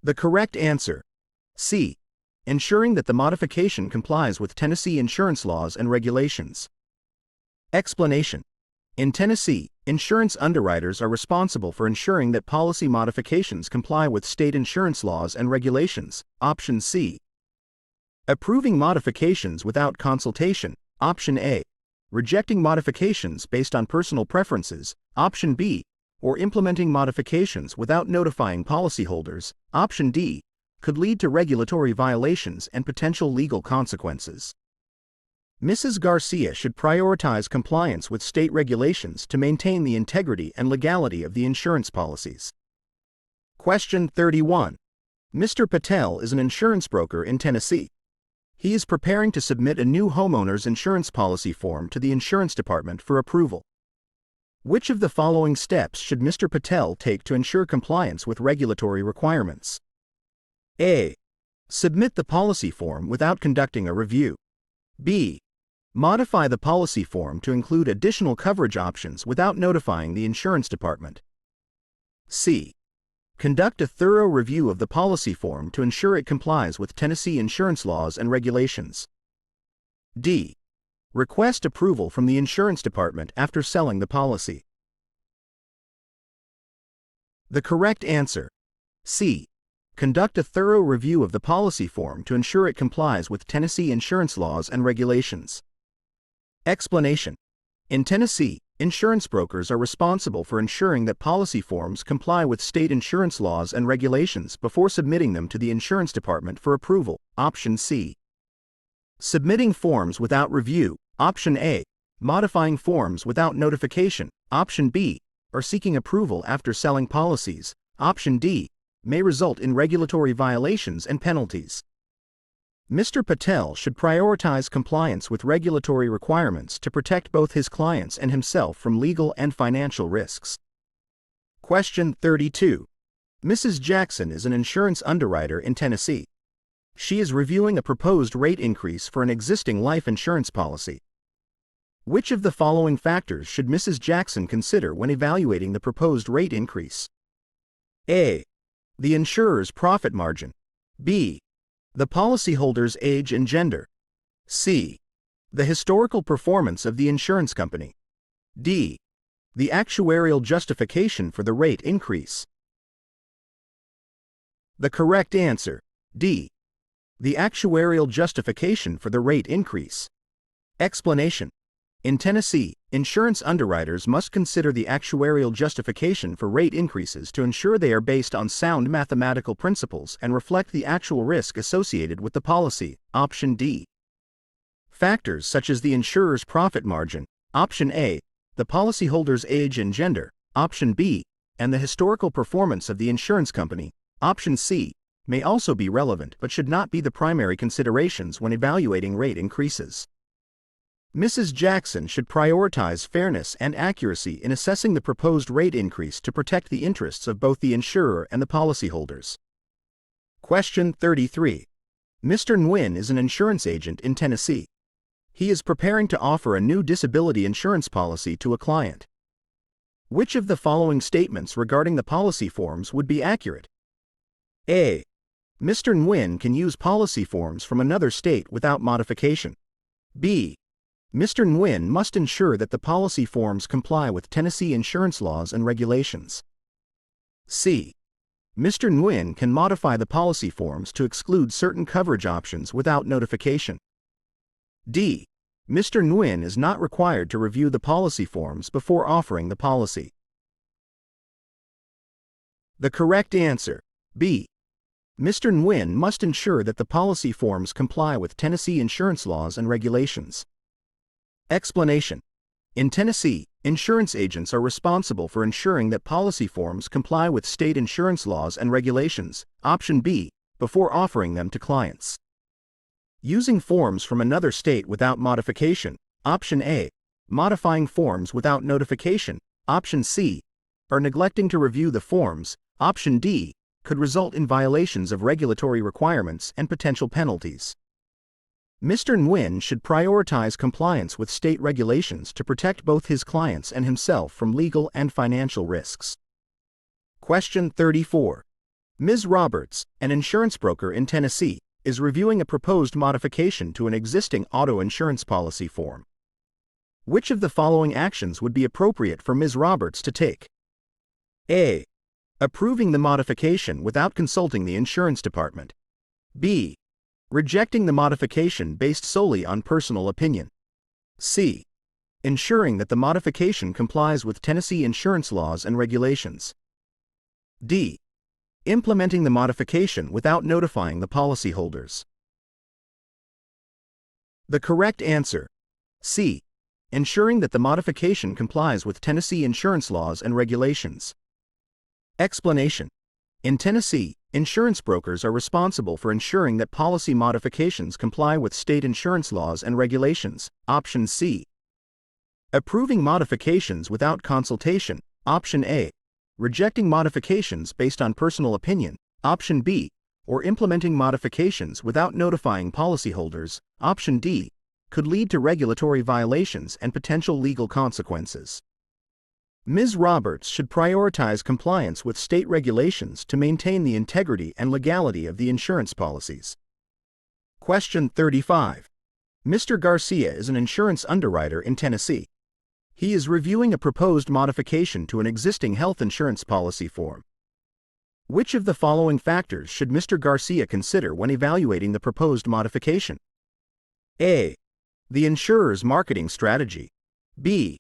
The correct answer, C. Ensuring that the modification complies with Tennessee insurance laws and regulations. Explanation. In Tennessee, insurance underwriters are responsible for ensuring that policy modifications comply with state insurance laws and regulations. Option C. Approving modifications without consultation. Option A. Rejecting modifications based on personal preferences. Option B. Or implementing modifications without notifying policyholders. Option D. Could lead to regulatory violations and potential legal consequences. Mrs. Garcia should prioritize compliance with state regulations to maintain the integrity and legality of the insurance policies. Question 31. Mr. Patel is an insurance broker in Tennessee. He is preparing to submit a new homeowner's insurance policy form to the insurance department for approval. Which of the following steps should Mr. Patel take to ensure compliance with regulatory requirements? A. Submit the policy form without conducting a review. B. Modify the policy form to include additional coverage options without notifying the insurance department. C. Conduct a thorough review of the policy form to ensure it complies with Tennessee insurance laws and regulations. D. Request approval from the insurance department after selling the policy. The correct answer, C. Conduct a thorough review of the policy form to ensure it complies with Tennessee insurance laws and regulations. Explanation. In Tennessee, insurance brokers are responsible for ensuring that policy forms comply with state insurance laws and regulations before submitting them to the insurance department for approval. Option C. Submitting forms without review. Option A. Modifying forms without notification. Option B. Or seeking approval after selling policies. Option D. May result in regulatory violations and penalties. Mr. Patel should prioritize compliance with regulatory requirements to protect both his clients and himself from legal and financial risks. Question 32. Mrs. Jackson is an insurance underwriter in Tennessee. She is reviewing a proposed rate increase for an existing life insurance policy. Which of the following factors should Mrs. Jackson consider when evaluating the proposed rate increase? A. The insurer's profit margin. B. The policyholder's age and gender. C. The historical performance of the insurance company. D. The actuarial justification for the rate increase. The correct answer, D. The actuarial justification for the rate increase. Explanation. In Tennessee, insurance underwriters must consider the actuarial justification for rate increases to ensure they are based on sound mathematical principles and reflect the actual risk associated with the policy. Option D. Factors such as the insurer's profit margin, Option A, the policyholder's age and gender, Option B, and the historical performance of the insurance company, Option C, may also be relevant but should not be the primary considerations when evaluating rate increases. Mrs. Jackson should prioritize fairness and accuracy in assessing the proposed rate increase to protect the interests of both the insurer and the policyholders. Question 33. Mr. Nguyen is an insurance agent in Tennessee. He is preparing to offer a new disability insurance policy to a client. Which of the following statements regarding the policy forms would be accurate? A. Mr. Nguyen can use policy forms from another state without modification. B. Mr. Nguyen must ensure that the policy forms comply with Tennessee insurance laws and regulations. C. Mr. Nguyen can modify the policy forms to exclude certain coverage options without notification. D. Mr. Nguyen is not required to review the policy forms before offering the policy. The correct answer, B. Mr. Nguyen must ensure that the policy forms comply with Tennessee insurance laws and regulations. Explanation. In Tennessee, insurance agents are responsible for ensuring that policy forms comply with state insurance laws and regulations, Option B, before offering them to clients. Using forms from another state without modification, Option A, modifying forms without notification, Option C, or neglecting to review the forms, Option D, could result in violations of regulatory requirements and potential penalties. Mr. Nguyen should prioritize compliance with state regulations to protect both his clients and himself from legal and financial risks. Question 34. Ms. Roberts, an insurance broker in Tennessee, is reviewing a proposed modification to an existing auto insurance policy form. Which of the following actions would be appropriate for Ms. Roberts to take? A. Approving the modification without consulting the insurance department. B. Rejecting the modification based solely on personal opinion. C. Ensuring that the modification complies with Tennessee insurance laws and regulations. D. Implementing the modification without notifying the policyholders. The correct answer, C. Ensuring that the modification complies with Tennessee insurance laws and regulations. Explanation. In Tennessee, insurance brokers are responsible for ensuring that policy modifications comply with state insurance laws and regulations, Option C. Approving modifications without consultation, Option A. Rejecting modifications based on personal opinion, Option B. Or implementing modifications without notifying policyholders, Option D, could lead to regulatory violations and potential legal consequences. Ms. Roberts should prioritize compliance with state regulations to maintain the integrity and legality of the insurance policies. Question 35. Mr. Garcia is an insurance underwriter in Tennessee. He is reviewing a proposed modification to an existing health insurance policy form. Which of the following factors should Mr. Garcia consider when evaluating the proposed modification? A. The insurer's marketing strategy. B.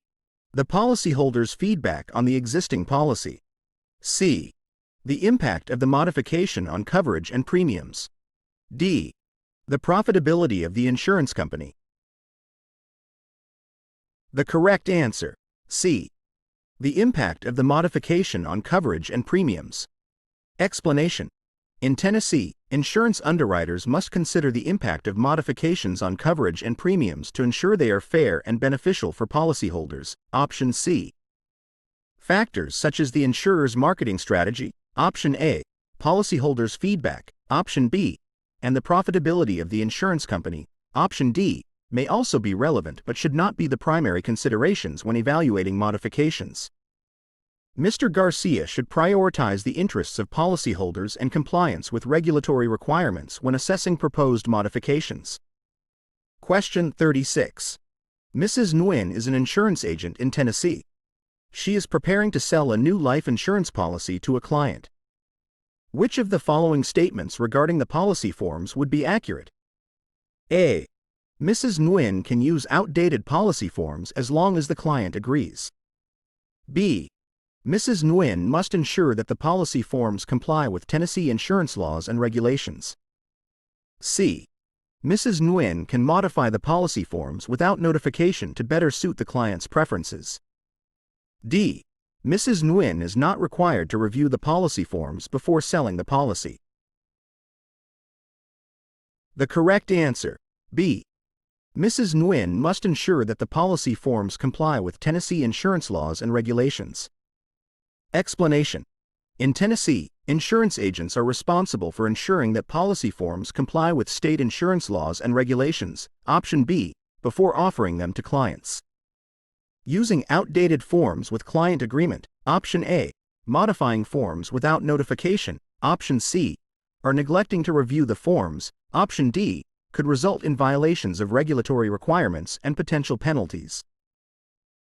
The policyholder's feedback on the existing policy. C. The impact of the modification on coverage and premiums. D. The profitability of the insurance company. The correct answer, C. The impact of the modification on coverage and premiums. Explanation. In Tennessee, insurance underwriters must consider the impact of modifications on coverage and premiums to ensure they are fair and beneficial for policyholders, Option C. Factors such as the insurer's marketing strategy, Option A, policyholders' feedback, Option B, and the profitability of the insurance company, Option D, may also be relevant but should not be the primary considerations when evaluating modifications. Mr. Garcia should prioritize the interests of policyholders and compliance with regulatory requirements when assessing proposed modifications. Question 36. Mrs. Nguyen is an insurance agent in Tennessee. She is preparing to sell a new life insurance policy to a client. Which of the following statements regarding the policy forms would be accurate? A. Mrs. Nguyen can use outdated policy forms as long as the client agrees. B. Mrs. Nguyen must ensure that the policy forms comply with Tennessee insurance laws and regulations. C. Mrs. Nguyen can modify the policy forms without notification to better suit the client's preferences. D. Mrs. Nguyen is not required to review the policy forms before selling the policy. The correct answer, B. Mrs. Nguyen must ensure that the policy forms comply with Tennessee insurance laws and regulations. Explanation. In Tennessee, insurance agents are responsible for ensuring that policy forms comply with state insurance laws and regulations, option B, before offering them to clients. Using outdated forms with client agreement, option A, modifying forms without notification, option C, or neglecting to review the forms, option D, could result in violations of regulatory requirements and potential penalties.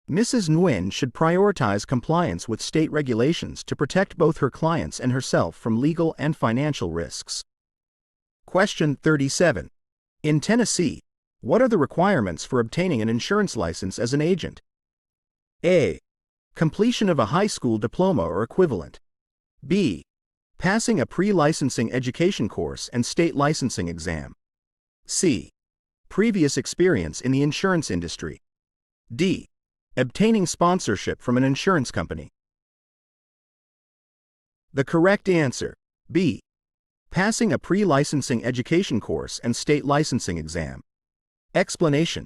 Mrs. Nguyen should prioritize compliance with state regulations to protect both her clients and herself from legal and financial risks. Question 37. In Tennessee, what are the requirements for obtaining an insurance license as an agent? A. Completion of a high school diploma or equivalent. B. Passing a pre-licensing education course and state licensing exam. C. Previous experience in the insurance industry. D. Obtaining sponsorship from an insurance company. The correct answer, B. Passing a pre-licensing education course and state licensing exam. Explanation.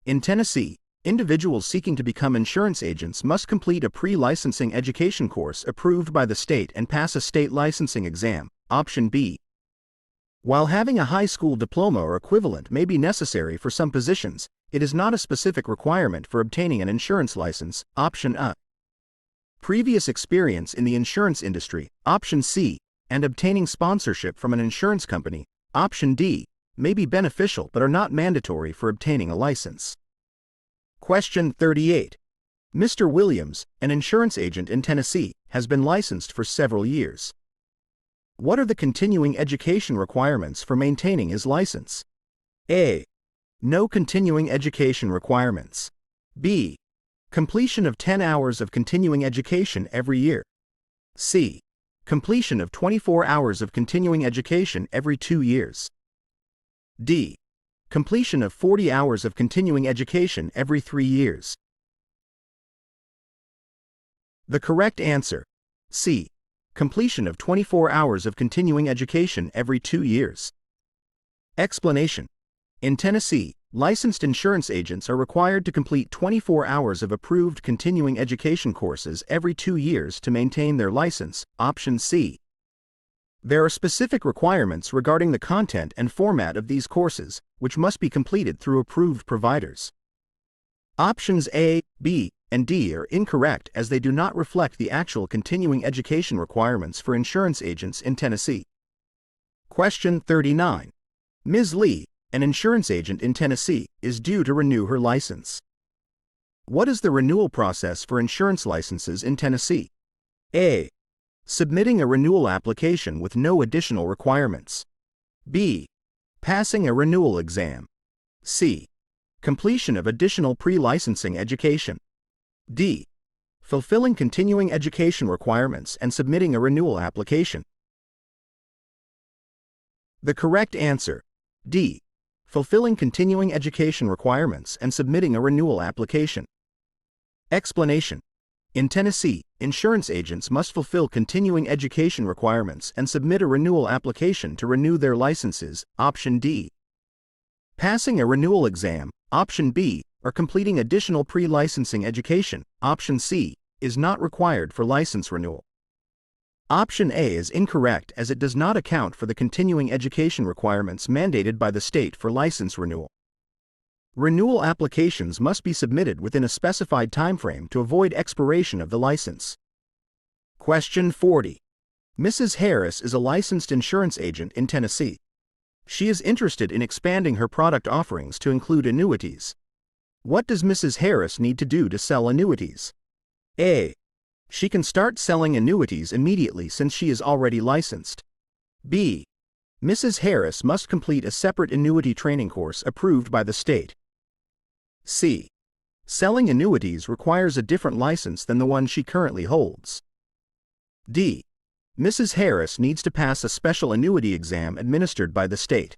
In Tennessee, individuals seeking to become insurance agents must complete a pre-licensing education course approved by the state and pass a state licensing exam, option B. While having a high school diploma or equivalent may be necessary for some positions, it is not a specific requirement for obtaining an insurance license, option A. Previous experience in the insurance industry, option C, and obtaining sponsorship from an insurance company, option D, may be beneficial but are not mandatory for obtaining a license. Question 38. Mr. Williams, an insurance agent in Tennessee, has been licensed for several years. What are the continuing education requirements for maintaining his license? A. No continuing education requirements. B. Completion of 10 hours of continuing education every year. C. Completion of 24 hours of continuing education every 2 years. D. Completion of 40 hours of continuing education every 3 years. The correct answer, C. Completion of 24 hours of continuing education every 2 years. Explanation. In Tennessee, licensed insurance agents are required to complete 24 hours of approved continuing education courses every 2 years to maintain their license, option C. There are specific requirements regarding the content and format of these courses, which must be completed through approved providers. Options A, B, and D are incorrect as they do not reflect the actual continuing education requirements for insurance agents in Tennessee. Question 39. Ms. Lee, an insurance agent in Tennessee, is due to renew her license. What is the renewal process for insurance licenses in Tennessee? A. Submitting a renewal application with no additional requirements. B. Passing a renewal exam. C. Completion of additional pre-licensing education. D. Fulfilling continuing education requirements and submitting a renewal application. The correct answer, D. Fulfilling continuing education requirements and submitting a renewal application. Explanation. In Tennessee, insurance agents must fulfill continuing education requirements and submit a renewal application to renew their licenses, option D. Passing a renewal exam, option B, or completing additional pre-licensing education, option C, is not required for license renewal. Option A is incorrect as it does not account for the continuing education requirements mandated by the state for license renewal. Renewal applications must be submitted within a specified timeframe to avoid expiration of the license. Question 40. Mrs. Harris is a licensed insurance agent in Tennessee. She is interested in expanding her product offerings to include annuities. What does Mrs. Harris need to do to sell annuities? A. She can start selling annuities immediately since she is already licensed. B. Mrs. Harris must complete a separate annuity training course approved by the state. C. Selling annuities requires a different license than the one she currently holds. D. Mrs. Harris needs to pass a special annuity exam administered by the state.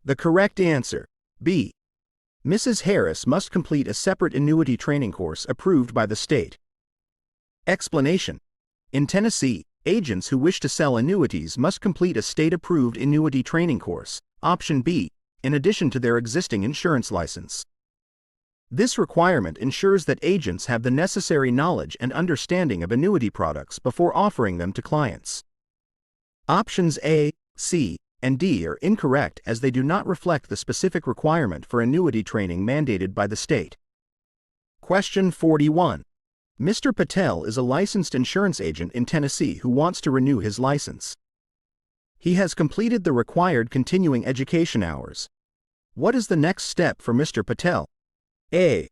The correct answer, B. Mrs. Harris must complete a separate annuity training course approved by the state. Explanation. In Tennessee, agents who wish to sell annuities must complete a state-approved annuity training course, option B, in addition to their existing insurance license. This requirement ensures that agents have the necessary knowledge and understanding of annuity products before offering them to clients. Options A, C, and D are incorrect as they do not reflect the specific requirement for annuity training mandated by the state. Question 41. Mr. Patel is a licensed insurance agent in Tennessee who wants to renew his license. He has completed the required continuing education hours. What is the next step for Mr. Patel? A.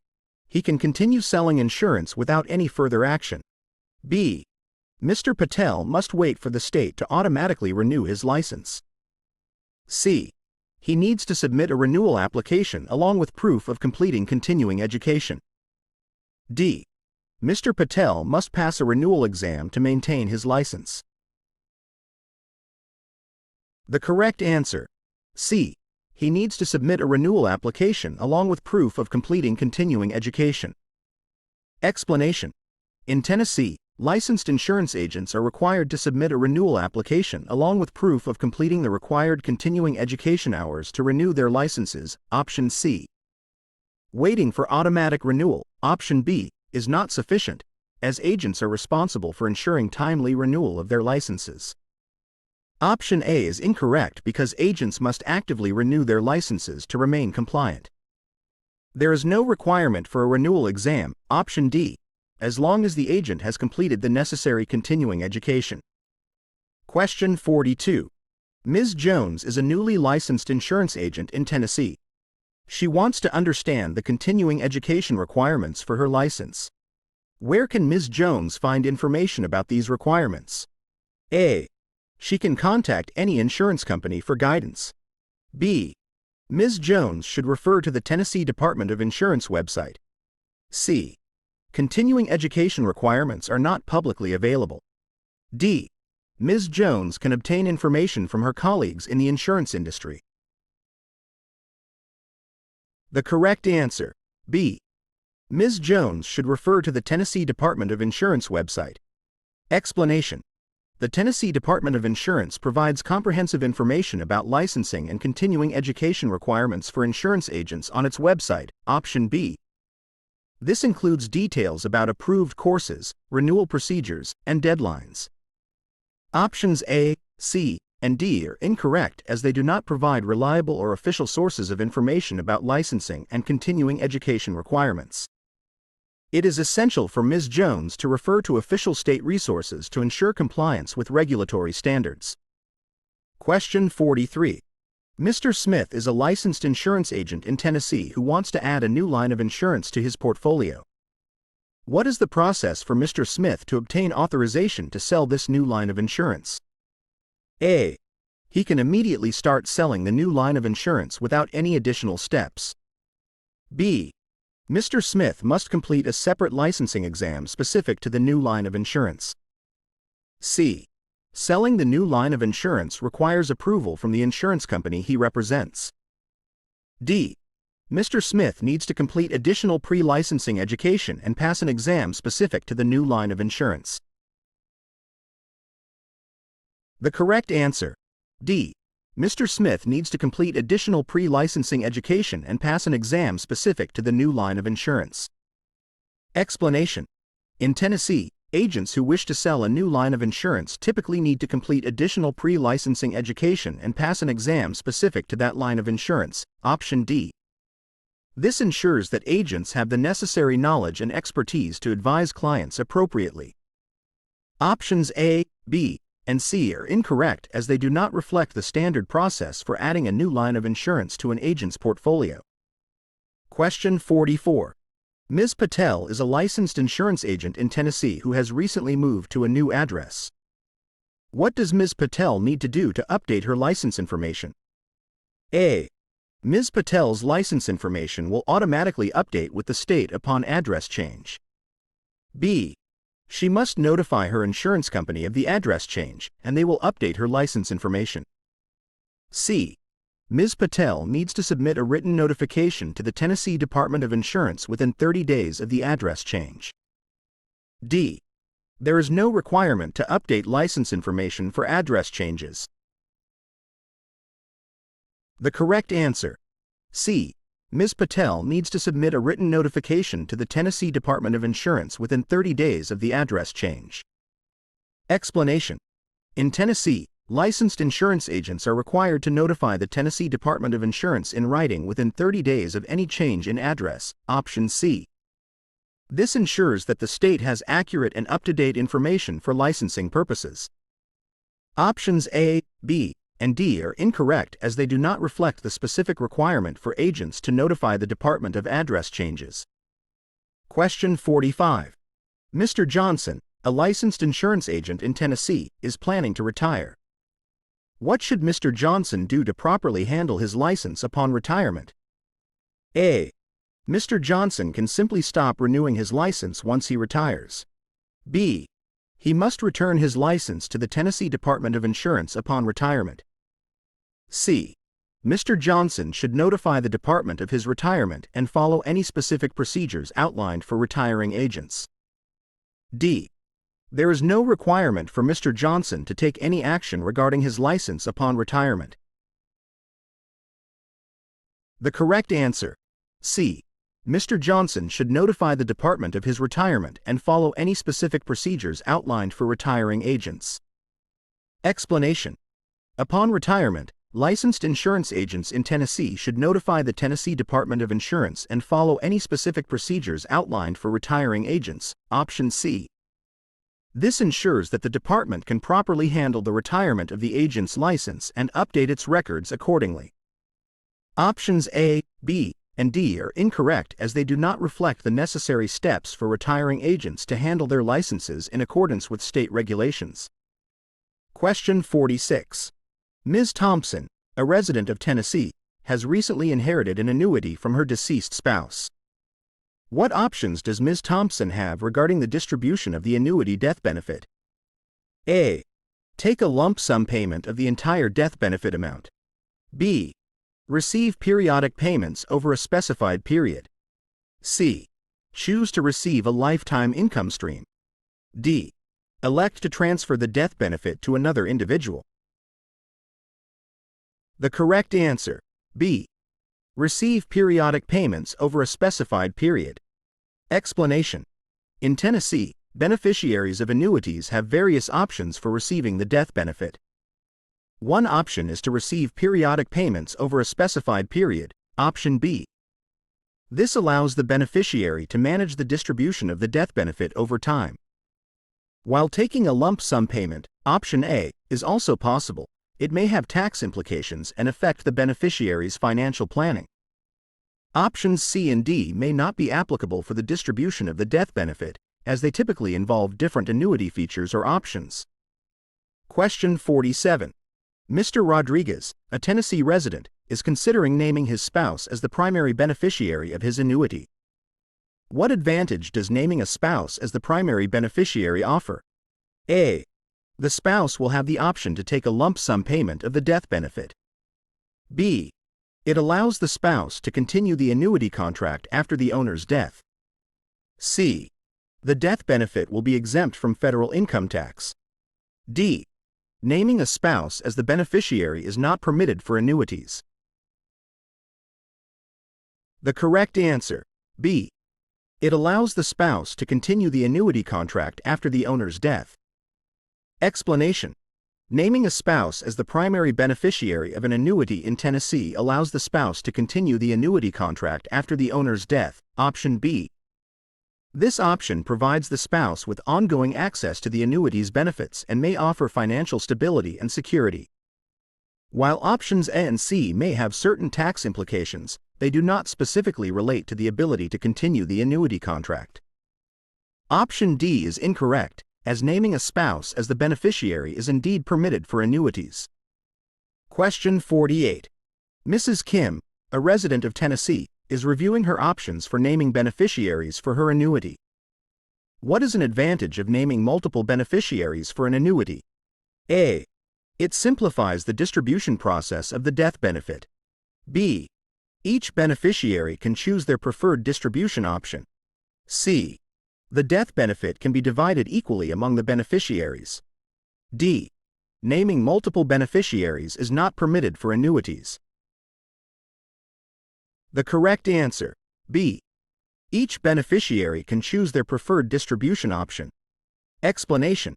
He can continue selling insurance without any further action. B. Mr. Patel must wait for the state to automatically renew his license. C. He needs to submit a renewal application along with proof of completing continuing education. D. Mr. Patel must pass a renewal exam to maintain his license. The correct answer, C. He needs to submit a renewal application along with proof of completing continuing education. Explanation. In Tennessee, licensed insurance agents are required to submit a renewal application along with proof of completing the required continuing education hours to renew their licenses, option C. Waiting for automatic renewal, option B, is not sufficient, as agents are responsible for ensuring timely renewal of their licenses. Option A is incorrect because agents must actively renew their licenses to remain compliant. There is no requirement for a renewal exam, option D, as long as the agent has completed the necessary continuing education. Question 42. Ms. Jones is a newly licensed insurance agent in Tennessee. She wants to understand the continuing education requirements for her license. Where can Ms. Jones find information about these requirements? A. She can contact any insurance company for guidance. B. Ms. Jones should refer to the Tennessee Department of Insurance website. C. Continuing education requirements are not publicly available. D. Ms. Jones can obtain information from her colleagues in the insurance industry. The correct answer, B. Ms. Jones should refer to the Tennessee Department of Insurance website. Explanation. The Tennessee Department of Insurance provides comprehensive information about licensing and continuing education requirements for insurance agents on its website, option B. This includes details about approved courses, renewal procedures, and deadlines. Options A, C, and D are incorrect as they do not provide reliable or official sources of information about licensing and continuing education requirements. It is essential for Ms. Jones to refer to official state resources to ensure compliance with regulatory standards. Question 43. Mr. Smith is a licensed insurance agent in Tennessee who wants to add a new line of insurance to his portfolio. What is the process for Mr. Smith to obtain authorization to sell this new line of insurance? A. He can immediately start selling the new line of insurance without any additional steps. B. Mr. Smith must complete a separate licensing exam specific to the new line of insurance. C. Selling the new line of insurance requires approval from the insurance company he represents. D. Mr. Smith needs to complete additional pre-licensing education and pass an exam specific to the new line of insurance. The correct answer, D. Mr. Smith needs to complete additional pre-licensing education and pass an exam specific to the new line of insurance. Explanation. In Tennessee, agents who wish to sell a new line of insurance typically need to complete additional pre-licensing education and pass an exam specific to that line of insurance, option D. This ensures that agents have the necessary knowledge and expertise to advise clients appropriately. Options A, B, and C are incorrect as they do not reflect the standard process for adding a new line of insurance to an agent's portfolio. Question 44. Ms. Patel is a licensed insurance agent in Tennessee who has recently moved to a new address. What does Ms. Patel need to do to update her license information? A. Ms. Patel's license information will automatically update with the state upon address change. B. She must notify her insurance company of the address change, and they will update her license information. C. Ms. Patel needs to submit a written notification to the Tennessee Department of Insurance within 30 days of the address change. D. There is no requirement to update license information for address changes. The correct answer, C. Ms. Patel needs to submit a written notification to the Tennessee Department of Insurance within 30 days of the address change. Explanation. In Tennessee, licensed insurance agents are required to notify the Tennessee Department of Insurance in writing within 30 days of any change in address, option C. This ensures that the state has accurate and up-to-date information for licensing purposes. Options A, B, and D are incorrect as they do not reflect the specific requirement for agents to notify the Department of address changes. Question 45. Mr. Johnson, a licensed insurance agent in Tennessee, is planning to retire. What should Mr. Johnson do to properly handle his license upon retirement? A. Mr. Johnson can simply stop renewing his license once he retires. B. He must return his license to the Tennessee Department of Insurance upon retirement. C. Mr. Johnson should notify the department of his retirement and follow any specific procedures outlined for retiring agents. D. There is no requirement for Mr. Johnson to take any action regarding his license upon retirement. The correct answer, C. Mr. Johnson should notify the department of his retirement and follow any specific procedures outlined for retiring agents. Explanation. Upon retirement, licensed insurance agents in Tennessee should notify the Tennessee Department of Insurance and follow any specific procedures outlined for retiring agents, option C. This ensures that the department can properly handle the retirement of the agent's license and update its records accordingly. Options A, B, and D are incorrect as they do not reflect the necessary steps for retiring agents to handle their licenses in accordance with state regulations. Question 46. Ms. Thompson, a resident of Tennessee, has recently inherited an annuity from her deceased spouse. What options does Ms. Thompson have regarding the distribution of the annuity death benefit? A. Take a lump sum payment of the entire death benefit amount. B. Receive periodic payments over a specified period. C. Choose to receive a lifetime income stream. D. Elect to transfer the death benefit to another individual. The correct answer, B. Receive periodic payments over a specified period. Explanation. In Tennessee, beneficiaries of annuities have various options for receiving the death benefit. One option is to receive periodic payments over a specified period, option B. This allows the beneficiary to manage the distribution of the death benefit over time. While taking a lump sum payment, option A, is also possible, it may have tax implications and affect the beneficiary's financial planning. Options C and D may not be applicable for the distribution of the death benefit, as they typically involve different annuity features or options. Question 47. Mr. Rodriguez, a Tennessee resident, is considering naming his spouse as the primary beneficiary of his annuity. What advantage does naming a spouse as the primary beneficiary offer? A. The spouse will have the option to take a lump sum payment of the death benefit. B. It allows the spouse to continue the annuity contract after the owner's death. C. The death benefit will be exempt from federal income tax. D. Naming a spouse as the beneficiary is not permitted for annuities. The correct answer, B. It allows the spouse to continue the annuity contract after the owner's death. Explanation. Naming a spouse as the primary beneficiary of an annuity in Tennessee allows the spouse to continue the annuity contract after the owner's death, option B. This option provides the spouse with ongoing access to the annuity's benefits and may offer financial stability and security. While options A and C may have certain tax implications, they do not specifically relate to the ability to continue the annuity contract. Option D is incorrect, as naming a spouse as the beneficiary is indeed permitted for annuities. Question 48. Mrs. Kim, a resident of Tennessee, is reviewing her options for naming beneficiaries for her annuity. What is an advantage of naming multiple beneficiaries for an annuity? A. It simplifies the distribution process of the death benefit. B. Each beneficiary can choose their preferred distribution option. C. The death benefit can be divided equally among the beneficiaries. D. Naming multiple beneficiaries is not permitted for annuities. The correct answer, B. Each beneficiary can choose their preferred distribution option. Explanation: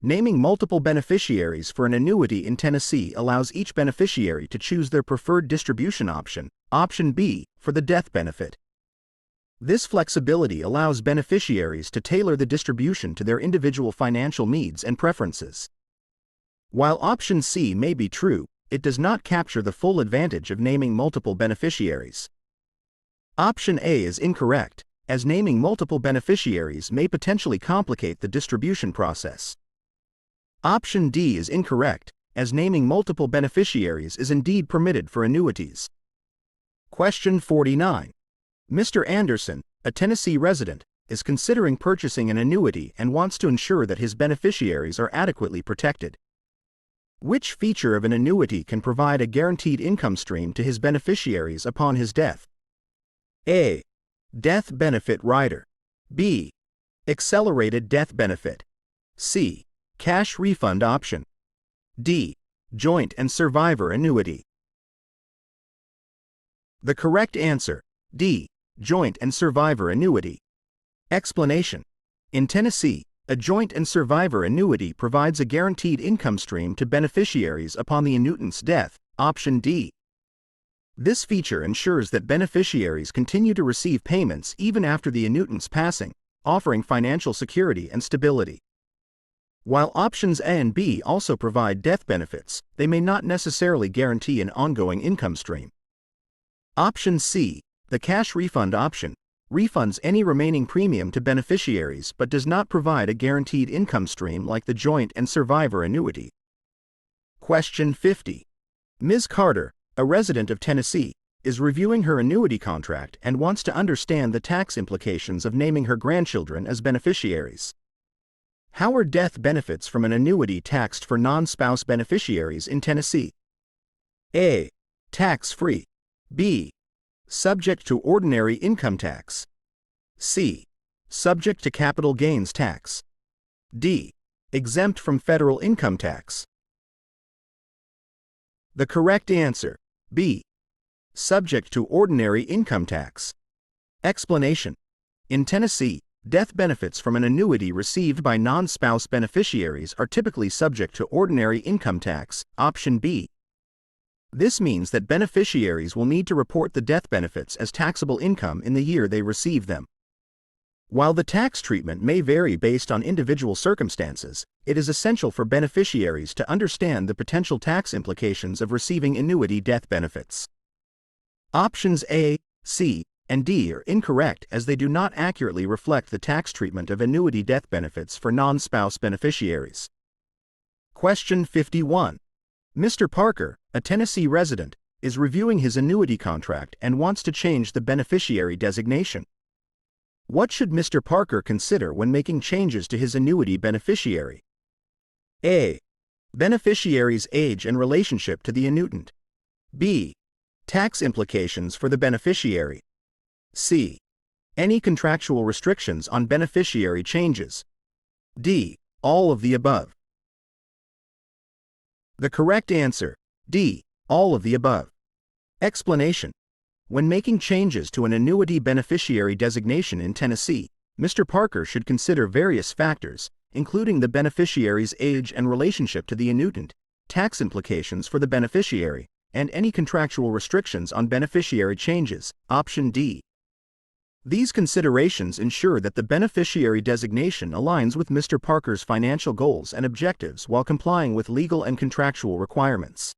naming multiple beneficiaries for an annuity in Tennessee allows each beneficiary to choose their preferred distribution option, option B, for the death benefit. This flexibility allows beneficiaries to tailor the distribution to their individual financial needs and preferences. While option C may be true, it does not capture the full advantage of naming multiple beneficiaries. Option A is incorrect, as naming multiple beneficiaries may potentially complicate the distribution process. Option D is incorrect, as naming multiple beneficiaries is indeed permitted for annuities. Question 49. Mr. Anderson, a Tennessee resident, is considering purchasing an annuity and wants to ensure that his beneficiaries are adequately protected. Which feature of an annuity can provide a guaranteed income stream to his beneficiaries upon his death? A. Death benefit rider. B. Accelerated death benefit. C. Cash refund option. D. Joint and survivor annuity. The correct answer, D. Joint and survivor annuity. Explanation: in Tennessee, a joint and survivor annuity provides a guaranteed income stream to beneficiaries upon the annuitant's death, option D. This feature ensures that beneficiaries continue to receive payments even after the annuitant's passing, offering financial security and stability. While options A and B also provide death benefits, they may not necessarily guarantee an ongoing income stream. Option C, the cash refund option, refunds any remaining premium to beneficiaries but does not provide a guaranteed income stream like the joint and survivor annuity. Question 50. Ms. Carter, a resident of Tennessee, is reviewing her annuity contract and wants to understand the tax implications of naming her grandchildren as beneficiaries. How are death benefits from an annuity taxed for non-spouse beneficiaries in Tennessee? A. Tax-free. B. Subject to ordinary income tax. C. Subject to capital gains tax. D. Exempt from federal income tax. The correct answer, B. Subject to ordinary income tax. Explanation: in Tennessee, death benefits from an annuity received by non-spouse beneficiaries are typically subject to ordinary income tax, option B. This means that beneficiaries will need to report the death benefits as taxable income in the year they receive them. While the tax treatment may vary based on individual circumstances, it is essential for beneficiaries to understand the potential tax implications of receiving annuity death benefits. Options A, C, and D are incorrect as they do not accurately reflect the tax treatment of annuity death benefits for non-spouse beneficiaries. Question 51. Mr. Parker, a Tennessee resident, is reviewing his annuity contract and wants to change the beneficiary designation. What should Mr. Parker consider when making changes to his annuity beneficiary? A. Beneficiary's age and relationship to the annuitant. B. Tax implications for the beneficiary. C. Any contractual restrictions on beneficiary changes. D. All of the above. The correct answer, D. All of the above. Explanation: when making changes to an annuity beneficiary designation in Tennessee, Mr. Parker should consider various factors, including the beneficiary's age and relationship to the annuitant, tax implications for the beneficiary, and any contractual restrictions on beneficiary changes, option D. These considerations ensure that the beneficiary designation aligns with Mr. Parker's financial goals and objectives while complying with legal and contractual requirements.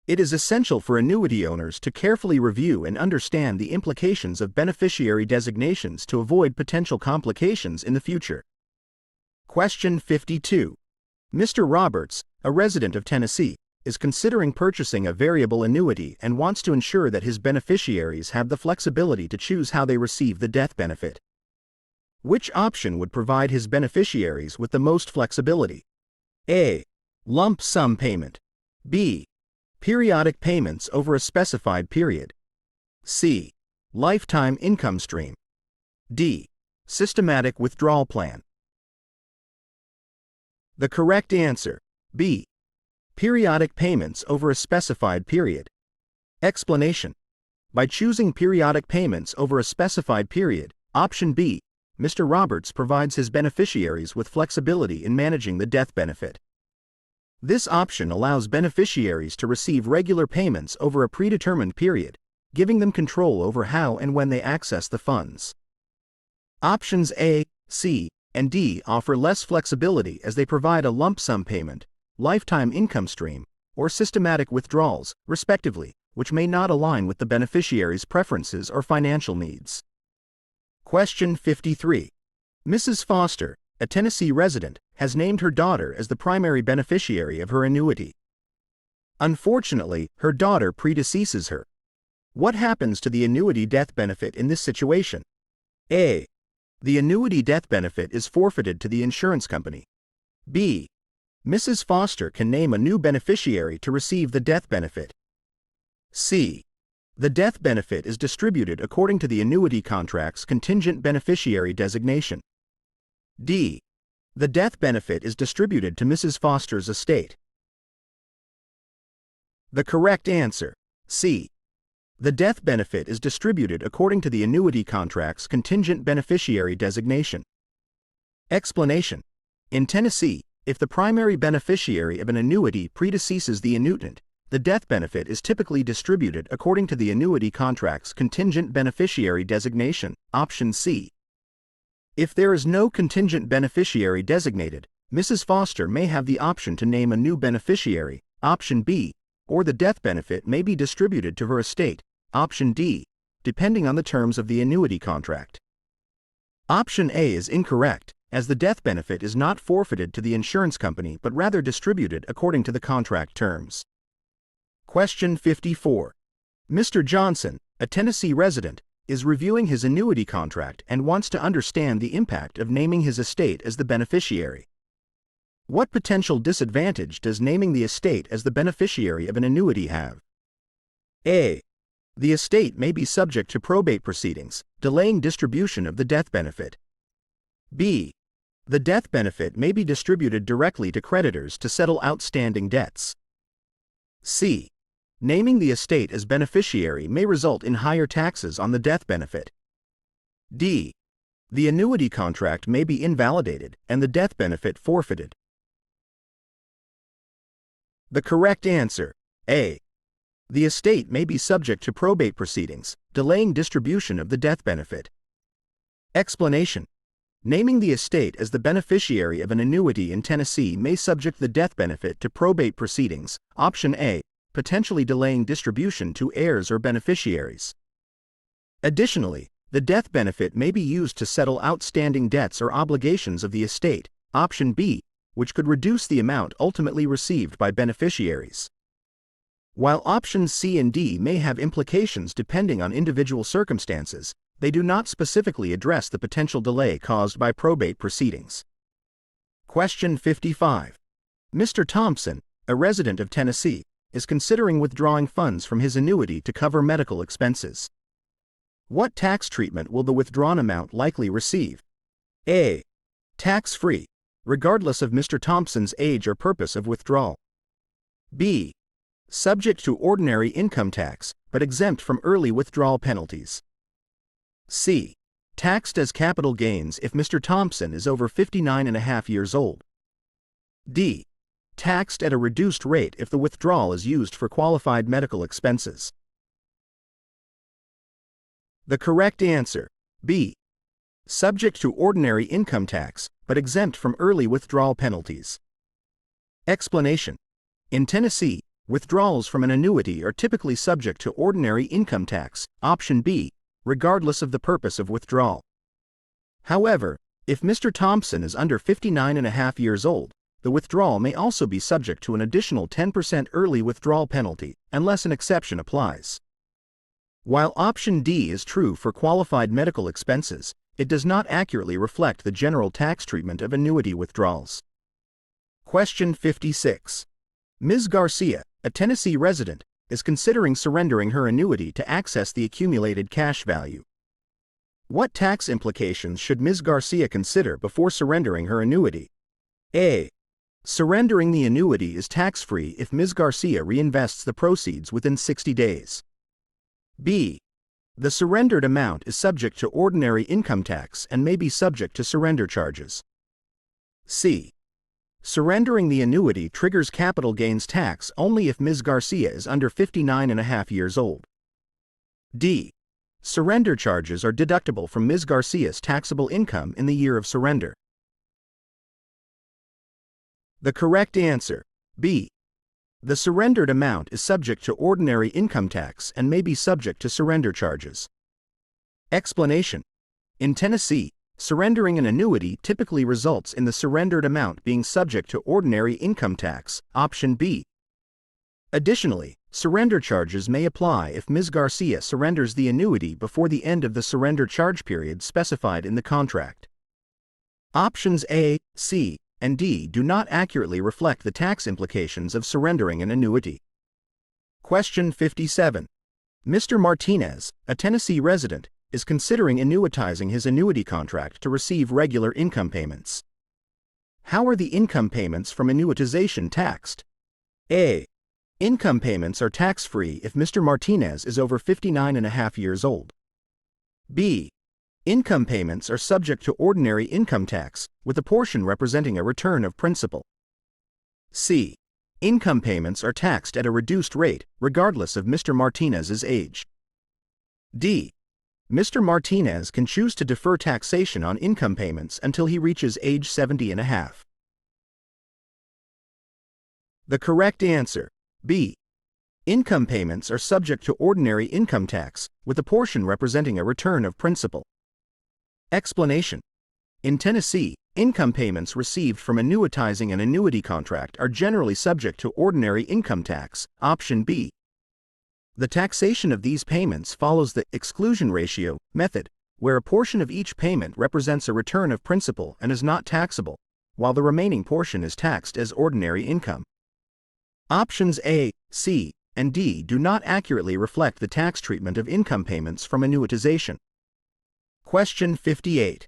It is essential for annuity owners to carefully review and understand the implications of beneficiary designations to avoid potential complications in the future. Question 52. Mr. Roberts, a resident of Tennessee, is considering purchasing a variable annuity and wants to ensure that his beneficiaries have the flexibility to choose how they receive the death benefit. Which option would provide his beneficiaries with the most flexibility? A. Lump sum payment. B. Periodic payments over a specified period. C. Lifetime income stream. D. Systematic withdrawal plan. The correct answer, B. Periodic payments over a specified period. Explanation. By choosing periodic payments over a specified period, option B, Mr. Roberts provides his beneficiaries with flexibility in managing the death benefit. This option allows beneficiaries to receive regular payments over a predetermined period, giving them control over how and when they access the funds. Options A, C, and D offer less flexibility as they provide a lump sum payment, lifetime income stream, or systematic withdrawals, respectively, which may not align with the beneficiary's preferences or financial needs. Question 53. Mrs. Foster, a Tennessee resident, has named her daughter as the primary beneficiary of her annuity. Unfortunately, her daughter predeceases her. What happens to the annuity death benefit in this situation? A. The annuity death benefit is forfeited to the insurance company. B. Mrs. Foster can name a new beneficiary to receive the death benefit. C. The death benefit is distributed according to the annuity contract's contingent beneficiary designation. D. The death benefit is distributed to Mrs. Foster's estate. The correct answer, C. The death benefit is distributed according to the annuity contract's contingent beneficiary designation. Explanation. In Tennessee, if the primary beneficiary of an annuity predeceases the annuitant, the death benefit is typically distributed according to the annuity contract's contingent beneficiary designation, option C. If there is no contingent beneficiary designated, Mrs. Foster may have the option to name a new beneficiary, option B, or the death benefit may be distributed to her estate, option D, depending on the terms of the annuity contract. Option A is incorrect, as the death benefit is not forfeited to the insurance company but rather distributed according to the contract terms. Question 54. Mr. Johnson, a Tennessee resident, is reviewing his annuity contract and wants to understand the impact of naming his estate as the beneficiary. What potential disadvantage does naming the estate as the beneficiary of an annuity have? A. The estate may be subject to probate proceedings, delaying distribution of the death benefit. B. The death benefit may be distributed directly to creditors to settle outstanding debts. C. Naming the estate as beneficiary may result in higher taxes on the death benefit. D. The annuity contract may be invalidated and the death benefit forfeited. The correct answer, A. The estate may be subject to probate proceedings, delaying distribution of the death benefit. Explanation. Naming the estate as the beneficiary of an annuity in Tennessee may subject the death benefit to probate proceedings, option A, potentially delaying distribution to heirs or beneficiaries. Additionally, the death benefit may be used to settle outstanding debts or obligations of the estate, option B, which could reduce the amount ultimately received by beneficiaries. While options C and D may have implications depending on individual circumstances, they do not specifically address the potential delay caused by probate proceedings. Question 55. Mr. Thompson, a resident of Tennessee, is considering withdrawing funds from his annuity to cover medical expenses. What tax treatment will the withdrawn amount likely receive? A. Tax-free, regardless of Mr. Thompson's age or purpose of withdrawal. B. Subject to ordinary income tax, but exempt from early withdrawal penalties. C. Taxed as capital gains if Mr. Thompson is over 59.5 years old. D. Taxed at a reduced rate if the withdrawal is used for qualified medical expenses. The correct answer, B. Subject to ordinary income tax, but exempt from early withdrawal penalties. Explanation. In Tennessee, withdrawals from an annuity are typically subject to ordinary income tax, option B, regardless of the purpose of withdrawal. However, If Mr. Thompson is under 59.5 years old, the withdrawal may also be subject to an additional 10% early withdrawal penalty, unless an exception applies. While option D is true for qualified medical expenses, it does not accurately reflect the general tax treatment of annuity withdrawals. Question 56. Ms. Garcia, a Tennessee resident, is considering surrendering her annuity to access the accumulated cash value. What tax implications should Ms. Garcia consider before surrendering her annuity? A. Surrendering the annuity is tax-free if Ms. Garcia reinvests the proceeds within 60 days. B. The surrendered amount is subject to ordinary income tax and may be subject to surrender charges. C. Surrendering the annuity triggers capital gains tax only if Ms. Garcia is under 59.5 years old. D. Surrender charges are deductible from Ms. Garcia's taxable income in the year of surrender. The correct answer, B. The surrendered amount is subject to ordinary income tax and may be subject to surrender charges. Explanation. In Tennessee, surrendering an annuity typically results in the surrendered amount being subject to ordinary income tax, option B. Additionally, surrender charges may apply if Ms. Garcia surrenders the annuity before the end of the surrender charge period specified in the contract. Options A, C, and D do not accurately reflect the tax implications of surrendering an annuity. Question 57. Mr. Martinez, a Tennessee resident, is considering annuitizing his annuity contract to receive regular income payments. How are the income payments from annuitization taxed? A. Income payments are tax-free if Mr. Martinez is over 59.5 years old. B. Income payments are subject to ordinary income tax, with a portion representing a return of principal. C. Income payments are taxed at a reduced rate, regardless of Mr. Martinez's age. D. Mr. Martinez can choose to defer taxation on income payments until he reaches age 70.5. The correct answer, B. Income payments are subject to ordinary income tax, with a portion representing a return of principal. Explanation. In Tennessee, income payments received from annuitizing an annuity contract are generally subject to ordinary income tax, option B. The taxation of these payments follows the exclusion ratio method, where a portion of each payment represents a return of principal and is not taxable, while the remaining portion is taxed as ordinary income. Options A, C, and D do not accurately reflect the tax treatment of income payments from annuitization. Question 58.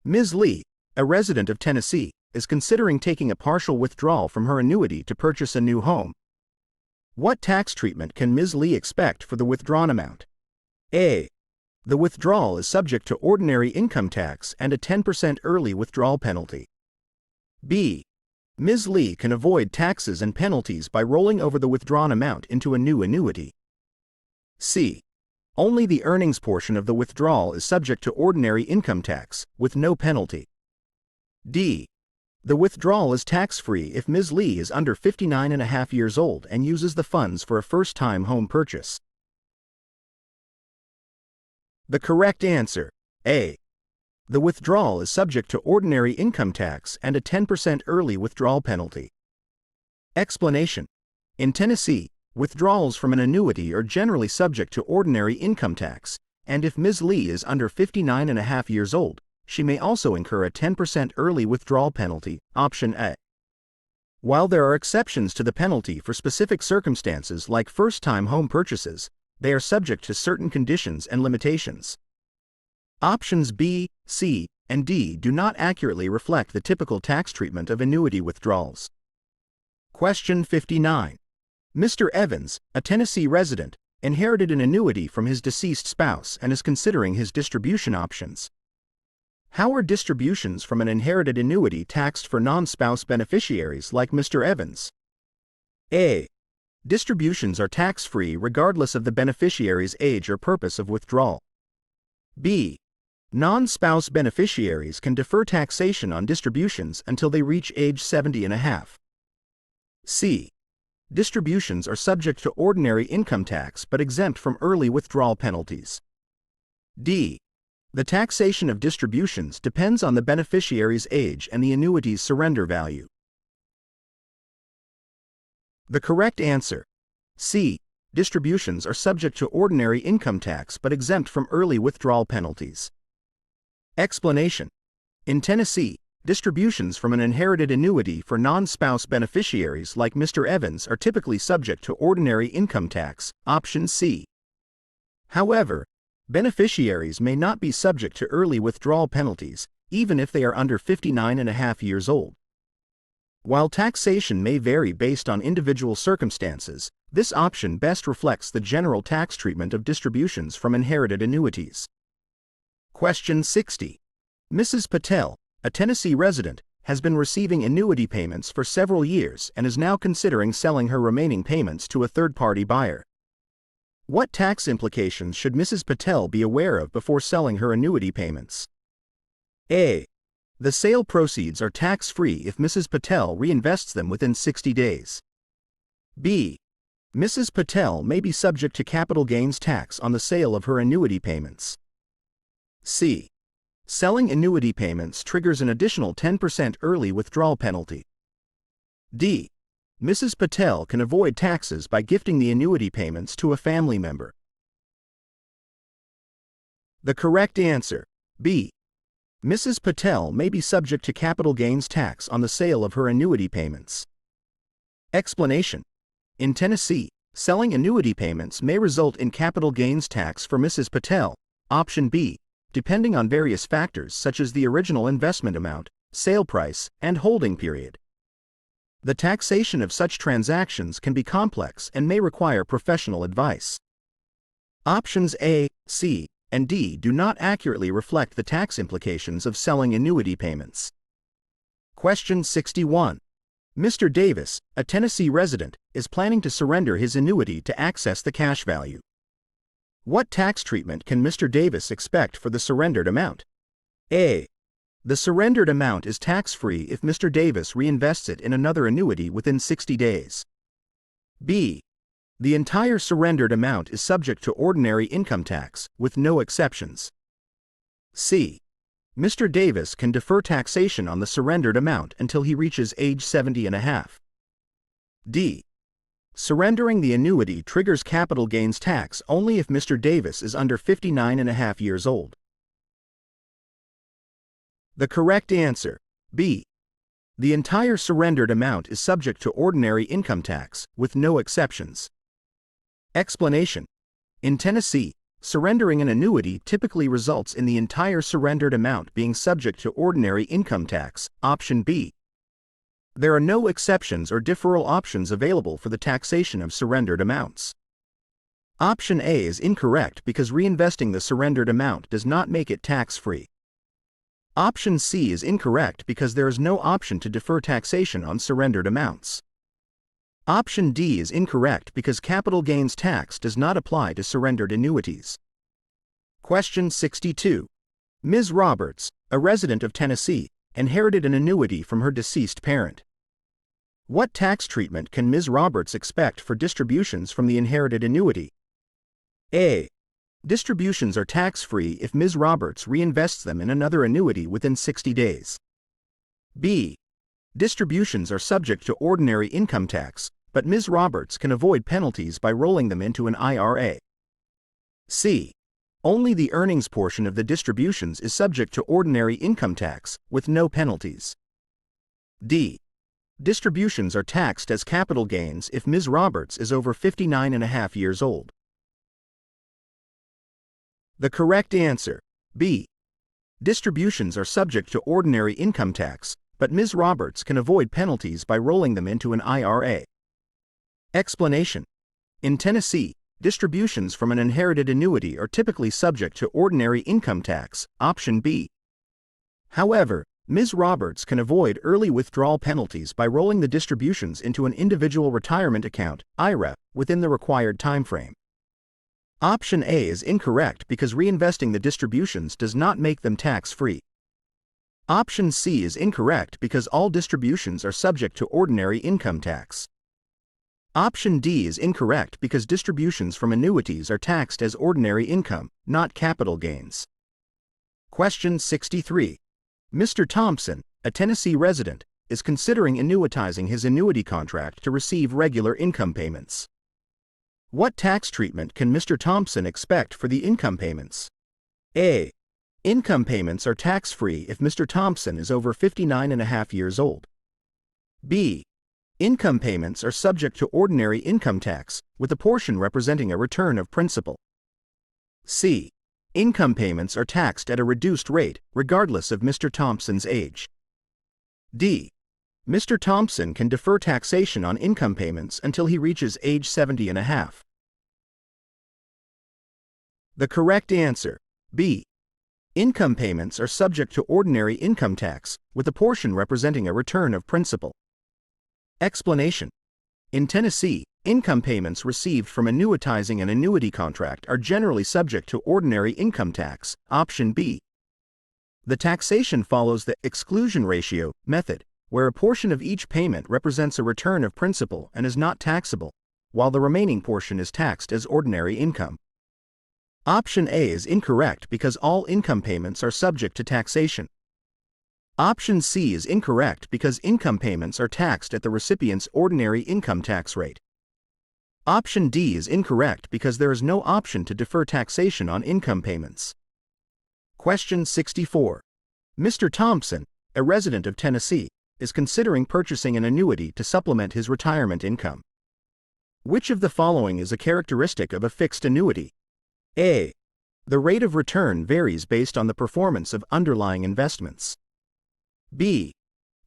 Ms. Lee, a resident of Tennessee, is considering taking a partial withdrawal from her annuity to purchase a new home. What tax treatment can Ms. Lee expect for the withdrawn amount? A. The withdrawal is subject to ordinary income tax and a 10% early withdrawal penalty. B. Ms. Lee can avoid taxes and penalties by rolling over the withdrawn amount into a new annuity. C. Only the earnings portion of the withdrawal is subject to ordinary income tax, with no penalty. D. The withdrawal is tax-free if Ms. Lee is under 59.5 years old and uses the funds for a first-time home purchase. The correct answer, A. The withdrawal is subject to ordinary income tax and a 10% early withdrawal penalty. Explanation. In Tennessee, withdrawals from an annuity are generally subject to ordinary income tax, and if Ms. Lee is under 59.5 years old, she may also incur a 10% early withdrawal penalty, option A. While there are exceptions to the penalty for specific circumstances like first-time home purchases, they are subject to certain conditions and limitations. Options B, C, and D do not accurately reflect the typical tax treatment of annuity withdrawals. Question 59. Mr. Evans, a Tennessee resident, inherited an annuity from his deceased spouse and is considering his distribution options. How are distributions from an inherited annuity taxed for non-spouse beneficiaries like Mr. Evans? A. Distributions are tax-free regardless of the beneficiary's age or purpose of withdrawal. B. Non-spouse beneficiaries can defer taxation on distributions until they reach age 70.5. C. Distributions are subject to ordinary income tax but exempt from early withdrawal penalties. D. The taxation of distributions depends on the beneficiary's age and the annuity's surrender value. The correct answer, C. Distributions are subject to ordinary income tax but exempt from early withdrawal penalties. Explanation. In Tennessee, distributions from an inherited annuity for non-spouse beneficiaries like Mr. Evans are typically subject to ordinary income tax, option C. However, beneficiaries may not be subject to early withdrawal penalties, even if they are under 59.5 years old. While taxation may vary based on individual circumstances, this option best reflects the general tax treatment of distributions from inherited annuities. Question 60. Mrs. Patel, a Tennessee resident, has been receiving annuity payments for several years and is now considering selling her remaining payments to a third-party buyer. What tax implications should Mrs. Patel be aware of before selling her annuity payments? A. The sale proceeds are tax-free if Mrs. Patel reinvests them within 60 days. B. Mrs. Patel may be subject to capital gains tax on the sale of her annuity payments. C. Selling annuity payments triggers an additional 10% early withdrawal penalty. D. Mrs. Patel can avoid taxes by gifting the annuity payments to a family member. The correct answer, B. Mrs. Patel may be subject to capital gains tax on the sale of her annuity payments. Explanation. In Tennessee, selling annuity payments may result in capital gains tax for Mrs. Patel, option B, depending on various factors such as the original investment amount, sale price, and holding period. The taxation of such transactions can be complex and may require professional advice. Options A, C, and D do not accurately reflect the tax implications of selling annuity payments. Question 61. Mr. Davis, a Tennessee resident, is planning to surrender his annuity to access the cash value. What tax treatment can Mr. Davis expect for the surrendered amount? A. The surrendered amount is tax-free if Mr. Davis reinvests it in another annuity within 60 days. B. The entire surrendered amount is subject to ordinary income tax, with no exceptions. C. Mr. Davis can defer taxation on the surrendered amount until he reaches age 70.5. D. Surrendering the annuity triggers capital gains tax only if Mr. Davis is under 59.5 years old. The correct answer, B. The entire surrendered amount is subject to ordinary income tax, with no exceptions. Explanation. In Tennessee, surrendering an annuity typically results in the entire surrendered amount being subject to ordinary income tax, option B. There are no exceptions or deferral options available for the taxation of surrendered amounts. Option A is incorrect because reinvesting the surrendered amount does not make it tax-free. Option C is incorrect because there is no option to defer taxation on surrendered amounts. Option D is incorrect because capital gains tax does not apply to surrendered annuities. Question 62. Ms. Roberts, a resident of Tennessee, inherited an annuity from her deceased parent. What tax treatment can Ms. Roberts expect for distributions from the inherited annuity? A. Distributions are tax-free if Ms. Roberts reinvests them in another annuity within 60 days. B. Distributions are subject to ordinary income tax, but Ms. Roberts can avoid penalties by rolling them into an IRA. C. Only the earnings portion of the distributions is subject to ordinary income tax, with no penalties. D. Distributions are taxed as capital gains if Ms. Roberts is over 59.5 years old. The correct answer, B. Distributions are subject to ordinary income tax, but Ms. Roberts can avoid penalties by rolling them into an IRA. Explanation. In Tennessee, distributions from an inherited annuity are typically subject to ordinary income tax, option B. However, Ms. Roberts can avoid early withdrawal penalties by rolling the distributions into an individual retirement account, IRA, within the required timeframe. Option A is incorrect because reinvesting the distributions does not make them tax-free. Option C is incorrect because all distributions are subject to ordinary income tax. Option D is incorrect because distributions from annuities are taxed as ordinary income, not capital gains. Question 63. Mr. Thompson, a Tennessee resident, is considering annuitizing his annuity contract to receive regular income payments. What tax treatment can Mr. Thompson expect for the income payments? A. Income payments are tax-free if Mr. Thompson is over 59.5 years old. B. Income payments are subject to ordinary income tax, with a portion representing a return of principal. C. Income payments are taxed at a reduced rate, regardless of Mr. Thompson's age. D. Mr. Thompson can defer taxation on income payments until he reaches age 70.5. The correct answer, B. Income payments are subject to ordinary income tax, with a portion representing a return of principal. Explanation. In Tennessee, income payments received from annuitizing an annuity contract are generally subject to ordinary income tax, option B. The taxation follows the exclusion ratio method, where a portion of each payment represents a return of principal and is not taxable, while the remaining portion is taxed as ordinary income. Option A is incorrect because all income payments are subject to taxation. Option C is incorrect because income payments are taxed at the recipient's ordinary income tax rate. Option D is incorrect because there is no option to defer taxation on income payments. Question 64. Mr. Thompson, a resident of Tennessee, is considering purchasing an annuity to supplement his retirement income. Which of the following is a characteristic of a fixed annuity? A. The rate of return varies based on the performance of underlying investments. B.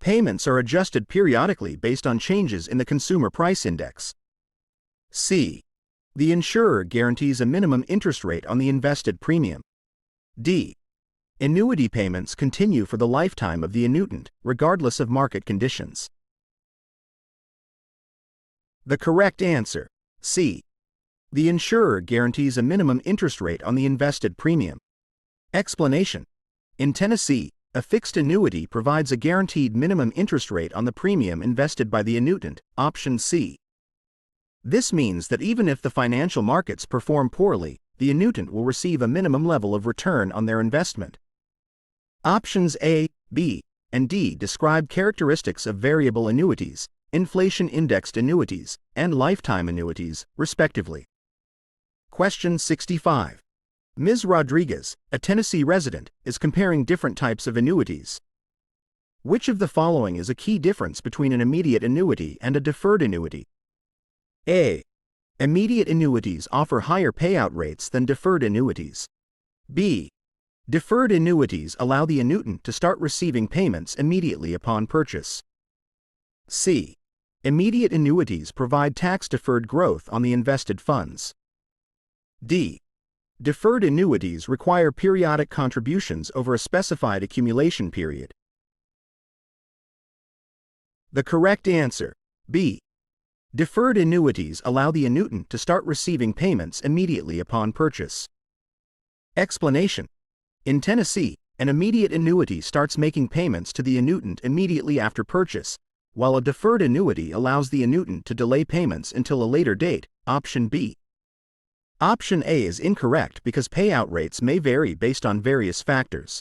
Payments are adjusted periodically based on changes in the Consumer Price Index. C. The insurer guarantees a minimum interest rate on the invested premium. D. Annuity payments continue for the lifetime of the annuitant, regardless of market conditions. The correct answer, C. The insurer guarantees a minimum interest rate on the invested premium. Explanation. In Tennessee, a fixed annuity provides a guaranteed minimum interest rate on the premium invested by the annuitant, option C. This means that even if the financial markets perform poorly, the annuitant will receive a minimum level of return on their investment. Options A, B, and D describe characteristics of variable annuities, inflation-indexed annuities, and lifetime annuities, respectively. Question 65. Ms. Rodriguez, a Tennessee resident, is comparing different types of annuities. Which of the following is a key difference between an immediate annuity and a deferred annuity? A. Immediate annuities offer higher payout rates than deferred annuities. B. Deferred annuities allow the annuitant to start receiving payments immediately upon purchase. C. Immediate annuities provide tax-deferred growth on the invested funds. D. Deferred annuities require periodic contributions over a specified accumulation period. The correct answer, B. Deferred annuities allow the annuitant to start receiving payments immediately upon purchase. Explanation. In Tennessee, an immediate annuity starts making payments to the annuitant immediately after purchase, while a deferred annuity allows the annuitant to delay payments until a later date, option B. Option A is incorrect because payout rates may vary based on various factors.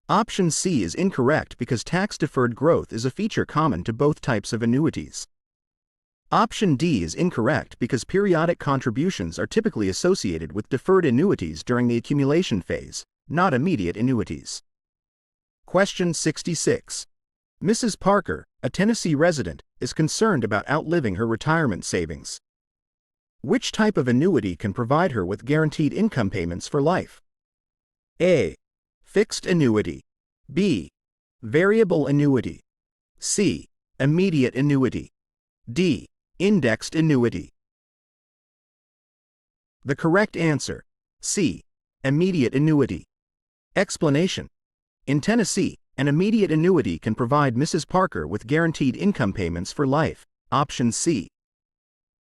Option C is incorrect because tax-deferred growth is a feature common to both types of annuities. Option D is incorrect because periodic contributions are typically associated with deferred annuities during the accumulation phase, not immediate annuities. Question 66. Mrs. Parker, a Tennessee resident, is concerned about outliving her retirement savings. Which type of annuity can provide her with guaranteed income payments for life? A. Fixed annuity. B. Variable annuity. C. Immediate annuity. D. Indexed annuity. The correct answer, C. Immediate annuity. Explanation. In Tennessee, an immediate annuity can provide Mrs. Parker with guaranteed income payments for life, option C.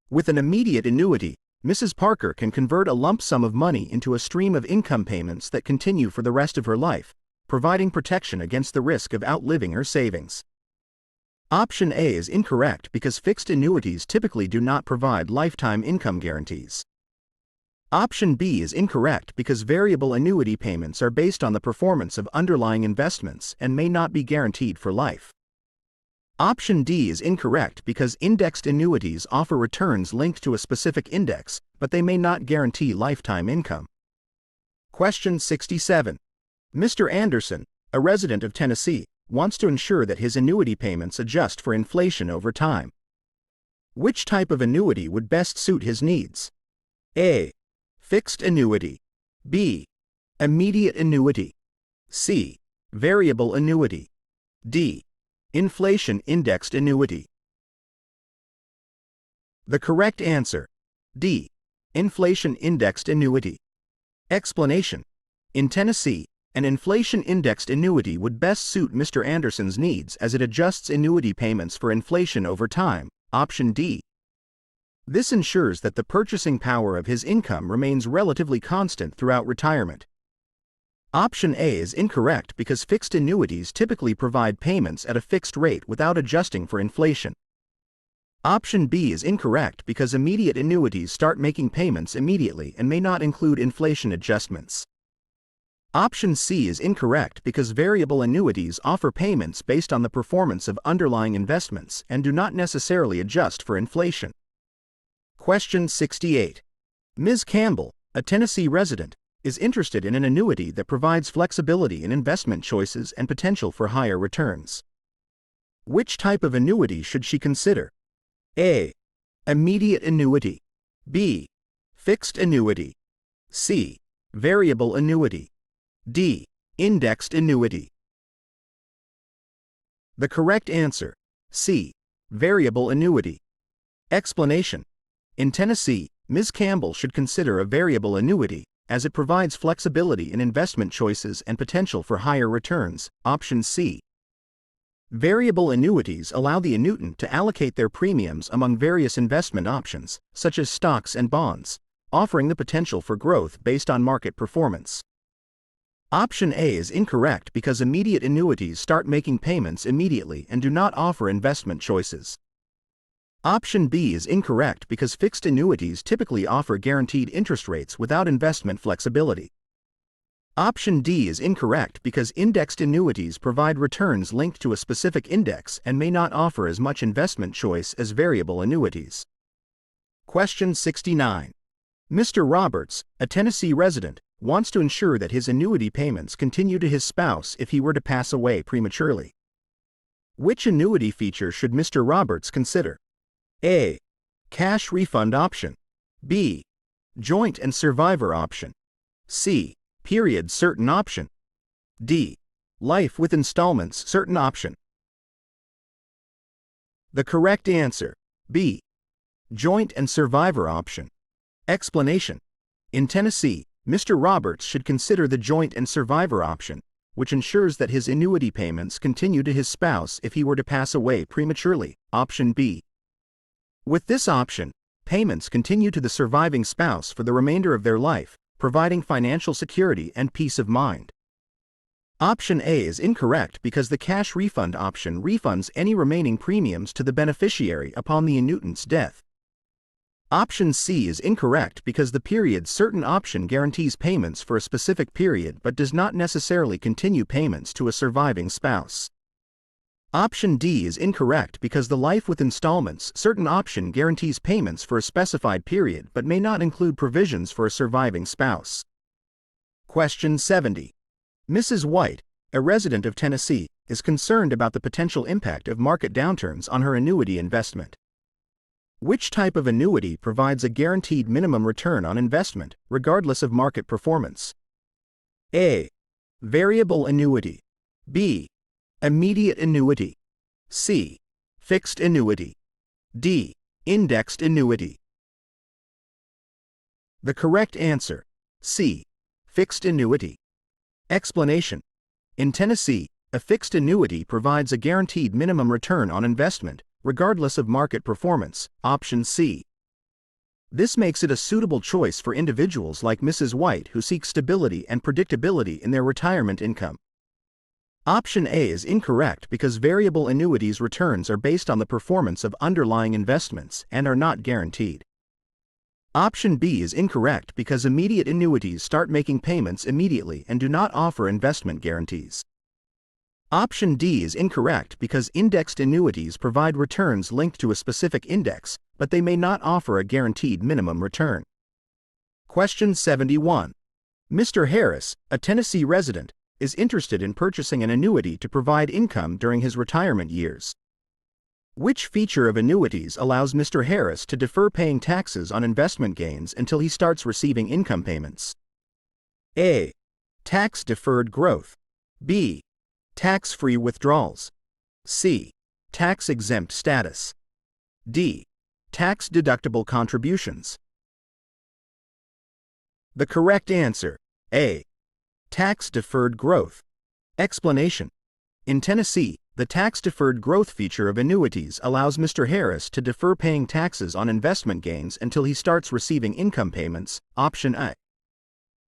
With an immediate annuity, Mrs. Parker can convert a lump sum of money into a stream of income payments that continue for the rest of her life, providing protection against the risk of outliving her savings. Option A is incorrect because fixed annuities typically do not provide lifetime income guarantees. Option B is incorrect because variable annuity payments are based on the performance of underlying investments and may not be guaranteed for life. Option D is incorrect because indexed annuities offer returns linked to a specific index, but they may not guarantee lifetime income. Question 67. Mr. Anderson, a resident of Tennessee, wants to ensure that his annuity payments adjust for inflation over time. Which type of annuity would best suit his needs? A. Fixed annuity. B. Immediate annuity. C. Variable annuity. D. Inflation-indexed annuity. The correct answer, D. Inflation-indexed annuity. Explanation. In Tennessee, an inflation-indexed annuity would best suit Mr. Anderson's needs as it adjusts annuity payments for inflation over time, option D. This ensures that the purchasing power of his income remains relatively constant throughout retirement. Option A is incorrect because fixed annuities typically provide payments at a fixed rate without adjusting for inflation. Option B is incorrect because immediate annuities start making payments immediately and may not include inflation adjustments. Option C is incorrect because variable annuities offer payments based on the performance of underlying investments and do not necessarily adjust for inflation. Question 68. Ms. Campbell, a Tennessee resident, is interested in an annuity that provides flexibility in investment choices and potential for higher returns. Which type of annuity should she consider? A. Immediate annuity. B. Fixed annuity. C. Variable annuity. D. Indexed annuity. The correct answer, C. Variable annuity. Explanation. In Tennessee, Ms. Campbell should consider a variable annuity, as it provides flexibility in investment choices and potential for higher returns, option C. Variable annuities allow the annuitant to allocate their premiums among various investment options, such as stocks and bonds, offering the potential for growth based on market performance. Option A is incorrect because immediate annuities start making payments immediately and do not offer investment choices. Option B is incorrect because fixed annuities typically offer guaranteed interest rates without investment flexibility. Option D is incorrect because indexed annuities provide returns linked to a specific index and may not offer as much investment choice as variable annuities. Question 69. Mr. Roberts, a Tennessee resident, wants to ensure that his annuity payments continue to his spouse if he were to pass away prematurely. Which annuity feature should Mr. Roberts consider? A. Cash refund option. B. Joint and survivor option. C. Period certain option. D. Life with installments certain option. The correct answer, B. Joint and survivor option. Explanation. In Tennessee, Mr. Roberts should consider the joint and survivor option, which ensures that his annuity payments continue to his spouse if he were to pass away prematurely, option B. With this option, payments continue to the surviving spouse for the remainder of their life, providing financial security and peace of mind. Option A is incorrect because the cash refund option refunds any remaining premiums to the beneficiary upon the annuitant's death. Option C is incorrect because the period certain option guarantees payments for a specific period but does not necessarily continue payments to a surviving spouse. Option D is incorrect because the life with installments certain option guarantees payments for a specified period but may not include provisions for a surviving spouse. Question 70. Mrs. White, a resident of Tennessee, is concerned about the potential impact of market downturns on her annuity investment. Which type of annuity provides a guaranteed minimum return on investment, regardless of market performance? A. Variable annuity. B. Immediate annuity. C. Fixed annuity. D. Indexed annuity. The correct answer, C. Fixed annuity. Explanation. In Tennessee, a fixed annuity provides a guaranteed minimum return on investment, regardless of market performance, option C. This makes it a suitable choice for individuals like Mrs. White who seek stability and predictability in their retirement income. Option A is incorrect because variable annuities returns are based on the performance of underlying investments and are not guaranteed. Option B is incorrect because immediate annuities start making payments immediately and do not offer investment guarantees. Option D is incorrect because indexed annuities provide returns linked to a specific index, but they may not offer a guaranteed minimum return. Question 71. Mr. Harris, a Tennessee resident, is interested in purchasing an annuity to provide income during his retirement years. Which feature of annuities allows Mr. Harris to defer paying taxes on investment gains until he starts receiving income payments? A. Tax-deferred growth. B. Tax-free withdrawals. C. Tax-exempt status. D. Tax-deductible contributions. The correct answer, A. Tax-deferred growth. Explanation. In Tennessee, the tax-deferred growth feature of annuities allows Mr. Harris to defer paying taxes on investment gains until he starts receiving income payments, option A.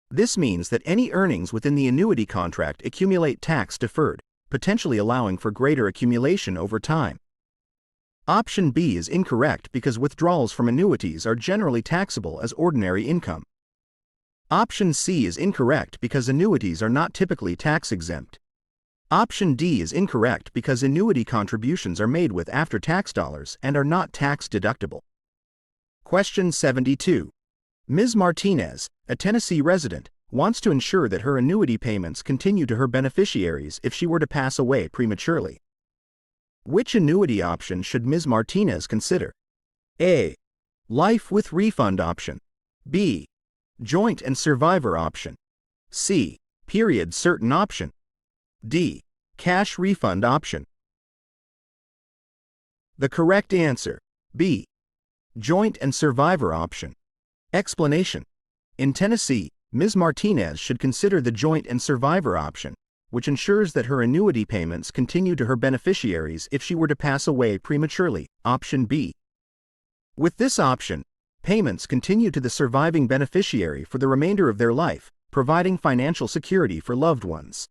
This means that any earnings within the annuity contract accumulate tax-deferred, potentially allowing for greater accumulation over time. Option B is incorrect because withdrawals from annuities are generally taxable as ordinary income. Option C is incorrect because annuities are not typically tax-exempt. Option D is incorrect because annuity contributions are made with after-tax dollars and are not tax-deductible. Question 72. Ms. Martinez, a Tennessee resident, wants to ensure that her annuity payments continue to her beneficiaries if she were to pass away prematurely. Which annuity option should Ms. Martinez consider? A. Life with refund option. B. Joint and survivor option. C. Period certain option. D. Cash refund option. The correct answer, B. Joint and survivor option. Explanation. In Tennessee, Ms. Martinez should consider the joint and survivor option, which ensures that her annuity payments continue to her beneficiaries if she were to pass away prematurely, option B. With this option, payments continue to the surviving beneficiary for the remainder of their life, providing financial security for loved ones.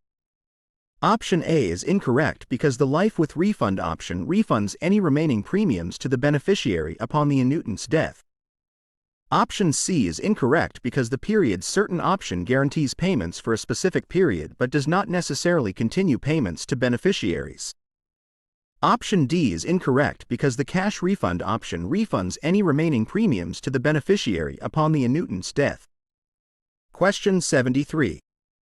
Option A is incorrect because the life with refund option refunds any remaining premiums to the beneficiary upon the annuitant's death. Option C is incorrect because the period certain option guarantees payments for a specific period but does not necessarily continue payments to beneficiaries. Option D is incorrect because the cash refund option refunds any remaining premiums to the beneficiary upon the annuitant's death. Question 73.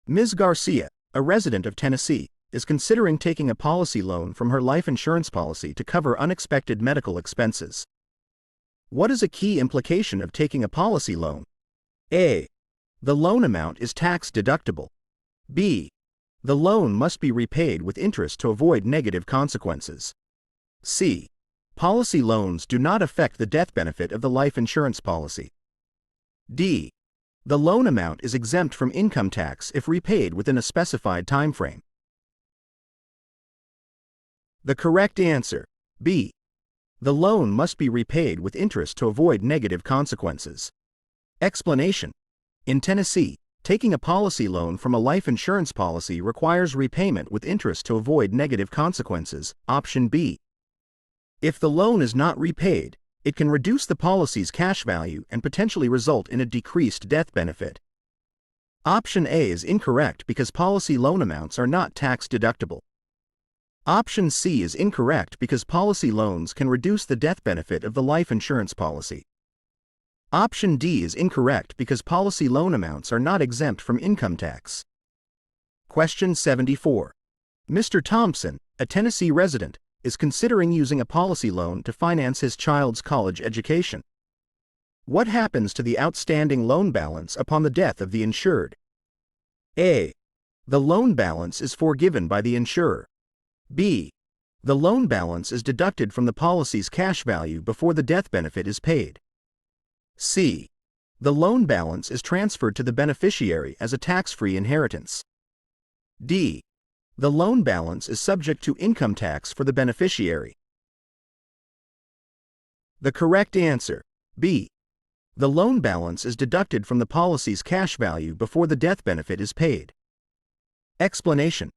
Ms. Garcia, a resident of Tennessee, is considering taking a policy loan from her life insurance policy to cover unexpected medical expenses. What is a key implication of taking a policy loan? A. The loan amount is tax deductible. B. The loan must be repaid with interest to avoid negative consequences. C. Policy loans do not affect the death benefit of the life insurance policy. D. The loan amount is exempt from income tax if repaid within a specified time frame. The correct answer, B. The loan must be repaid with interest to avoid negative consequences. Explanation. In Tennessee, taking a policy loan from a life insurance policy requires repayment with interest to avoid negative consequences, option B. If the loan is not repaid, it can reduce the policy's cash value and potentially result in a decreased death benefit. Option A is incorrect because policy loan amounts are not tax deductible. Option C is incorrect because policy loans can reduce the death benefit of the life insurance policy. Option D is incorrect because policy loan amounts are not exempt from income tax. Question 74. Mr. Thompson, a Tennessee resident, is considering using a policy loan to finance his child's college education. What happens to the outstanding loan balance upon the death of the insured? A. The loan balance is forgiven by the insurer. B. The loan balance is deducted from the policy's cash value before the death benefit is paid. C. The loan balance is transferred to the beneficiary as a tax-free inheritance. D. The loan balance is subject to income tax for the beneficiary. The correct answer, B. The loan balance is deducted from the policy's cash value before the death benefit is paid. Explanation.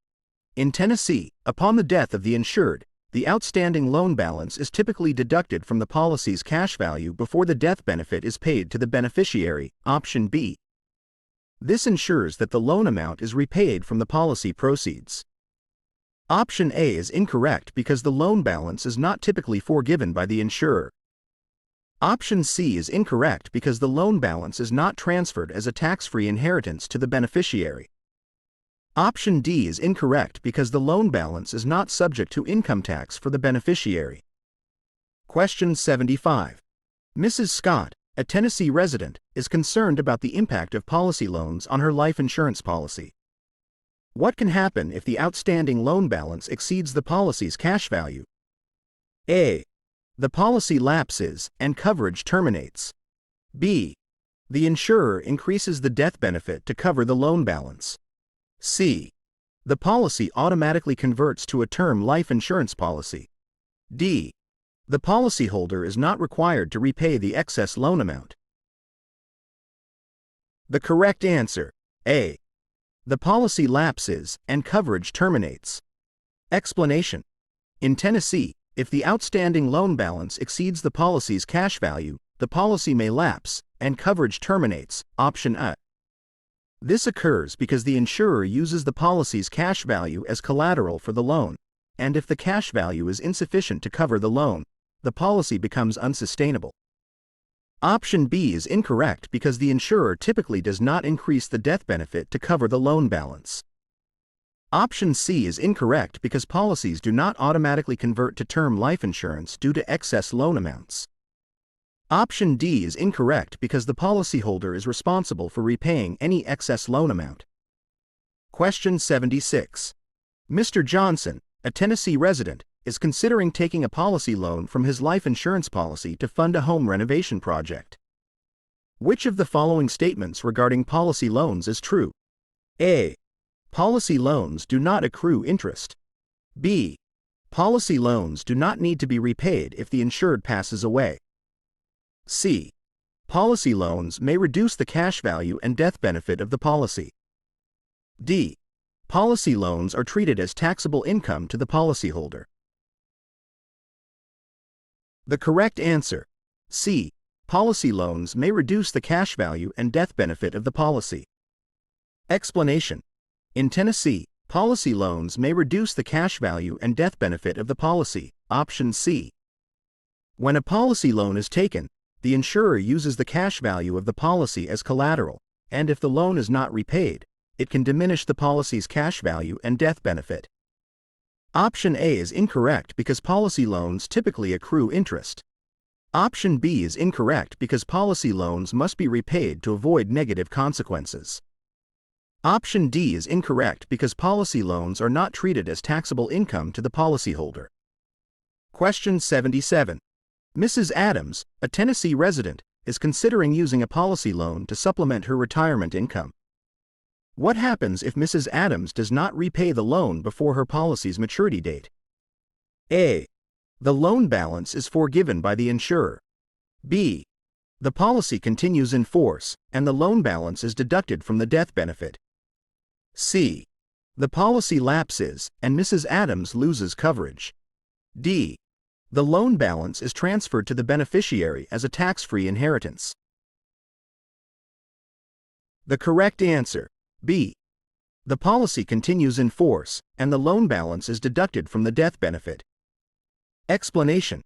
In Tennessee, upon the death of the insured, the outstanding loan balance is typically deducted from the policy's cash value before the death benefit is paid to the beneficiary, option B. This ensures that the loan amount is repaid from the policy proceeds. Option A is incorrect because the loan balance is not typically forgiven by the insurer. Option C is incorrect because the loan balance is not transferred as a tax-free inheritance to the beneficiary. Option D is incorrect because the loan balance is not subject to income tax for the beneficiary. Question 75. Mrs. Scott, a Tennessee resident, is concerned about the impact of policy loans on her life insurance policy. What can happen if the outstanding loan balance exceeds the policy's cash value? A. The policy lapses and coverage terminates. B. The insurer increases the death benefit to cover the loan balance. C. The policy automatically converts to a term life insurance policy. D. The policyholder is not required to repay the excess loan amount. The correct answer, A. The policy lapses and coverage terminates. Explanation. In Tennessee, if the outstanding loan balance exceeds the policy's cash value, the policy may lapse, and coverage terminates, option A. This occurs because the insurer uses the policy's cash value as collateral for the loan, and if the cash value is insufficient to cover the loan, the policy becomes unsustainable. Option B is incorrect because the insurer typically does not increase the death benefit to cover the loan balance. Option C is incorrect because policies do not automatically convert to term life insurance due to excess loan amounts. Option D is incorrect because the policyholder is responsible for repaying any excess loan amount. Question 76. Mr. Johnson, a Tennessee resident, is considering taking a policy loan from his life insurance policy to fund a home renovation project. Which of the following statements regarding policy loans is true? A. Policy loans do not accrue interest. B. Policy loans do not need to be repaid if the insured passes away. C. Policy loans may reduce the cash value and death benefit of the policy. D. Policy loans are treated as taxable income to the policyholder. The correct answer, C. Policy loans may reduce the cash value and death benefit of the policy. Explanation. In Tennessee, policy loans may reduce the cash value and death benefit of the policy, option C. When a policy loan is taken, the insurer uses the cash value of the policy as collateral, and if the loan is not repaid, it can diminish the policy's cash value and death benefit. Option A is incorrect because policy loans typically accrue interest. Option B is incorrect because policy loans must be repaid to avoid negative consequences. Option D is incorrect because policy loans are not treated as taxable income to the policyholder. Question 77. Mrs. Adams, a Tennessee resident, is considering using a policy loan to supplement her retirement income. What happens if Mrs. Adams does not repay the loan before her policy's maturity date? A. The loan balance is forgiven by the insurer. B. The policy continues in force, and the loan balance is deducted from the death benefit. C. The policy lapses, and Mrs. Adams loses coverage. D. The loan balance is transferred to the beneficiary as a tax-free inheritance. The correct answer, B. The policy continues in force, and the loan balance is deducted from the death benefit. Explanation.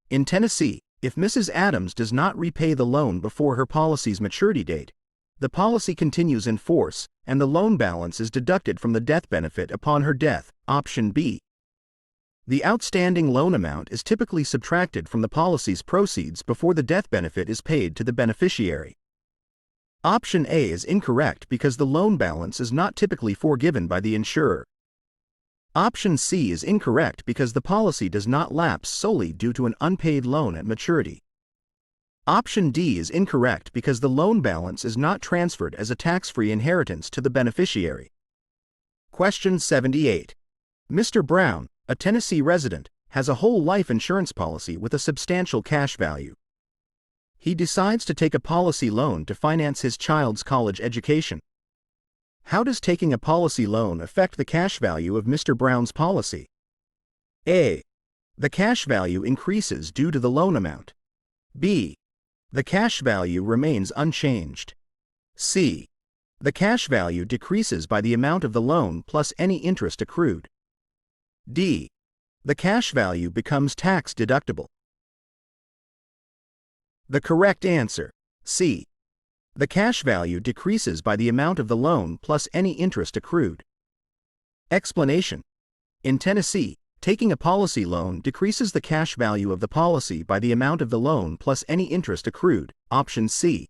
In Tennessee, if Mrs. Adams does not repay the loan before her policy's maturity date, the policy continues in force, and the loan balance is deducted from the death benefit upon her death, option B. The outstanding loan amount is typically subtracted from the policy's proceeds before the death benefit is paid to the beneficiary. Option A is incorrect because the loan balance is not typically forgiven by the insurer. Option C is incorrect because the policy does not lapse solely due to an unpaid loan at maturity. Option D is incorrect because the loan balance is not transferred as a tax-free inheritance to the beneficiary. Question 78. Mr. Brown, a Tennessee resident, has a whole life insurance policy with a substantial cash value. He decides to take a policy loan to finance his child's college education. How does taking a policy loan affect the cash value of Mr. Brown's policy? A. The cash value increases due to the loan amount. B. The cash value remains unchanged. C. The cash value decreases by the amount of the loan plus any interest accrued. D. The cash value becomes tax deductible. The correct answer, C. The cash value decreases by the amount of the loan plus any interest accrued. Explanation. In Tennessee, taking a policy loan decreases the cash value of the policy by the amount of the loan plus any interest accrued, option C.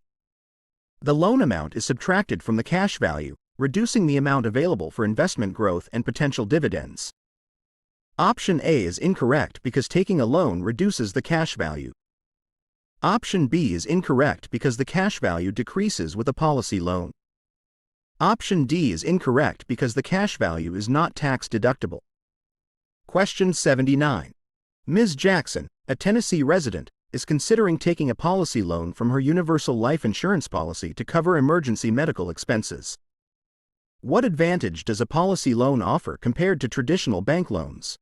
The loan amount is subtracted from the cash value, reducing the amount available for investment growth and potential dividends. Option A is incorrect because taking a loan reduces the cash value. Option B is incorrect because the cash value decreases with a policy loan. Option D is incorrect because the cash value is not tax deductible. Question 79. Ms. Jackson, a Tennessee resident, is considering taking a policy loan from her universal life insurance policy to cover emergency medical expenses. What advantage does a policy loan offer compared to traditional bank loans?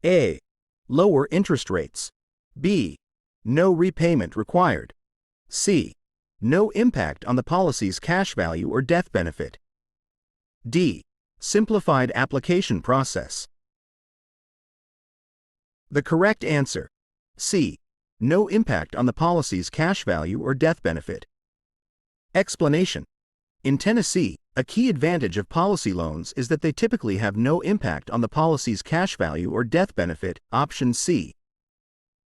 A. Lower interest rates. B. No repayment required. C. No impact on the policy's cash value or death benefit. D. Simplified application process. The correct answer, C. No impact on the policy's cash value or death benefit. Explanation. In Tennessee, a key advantage of policy loans is that they typically have no impact on the policy's cash value or death benefit, option C.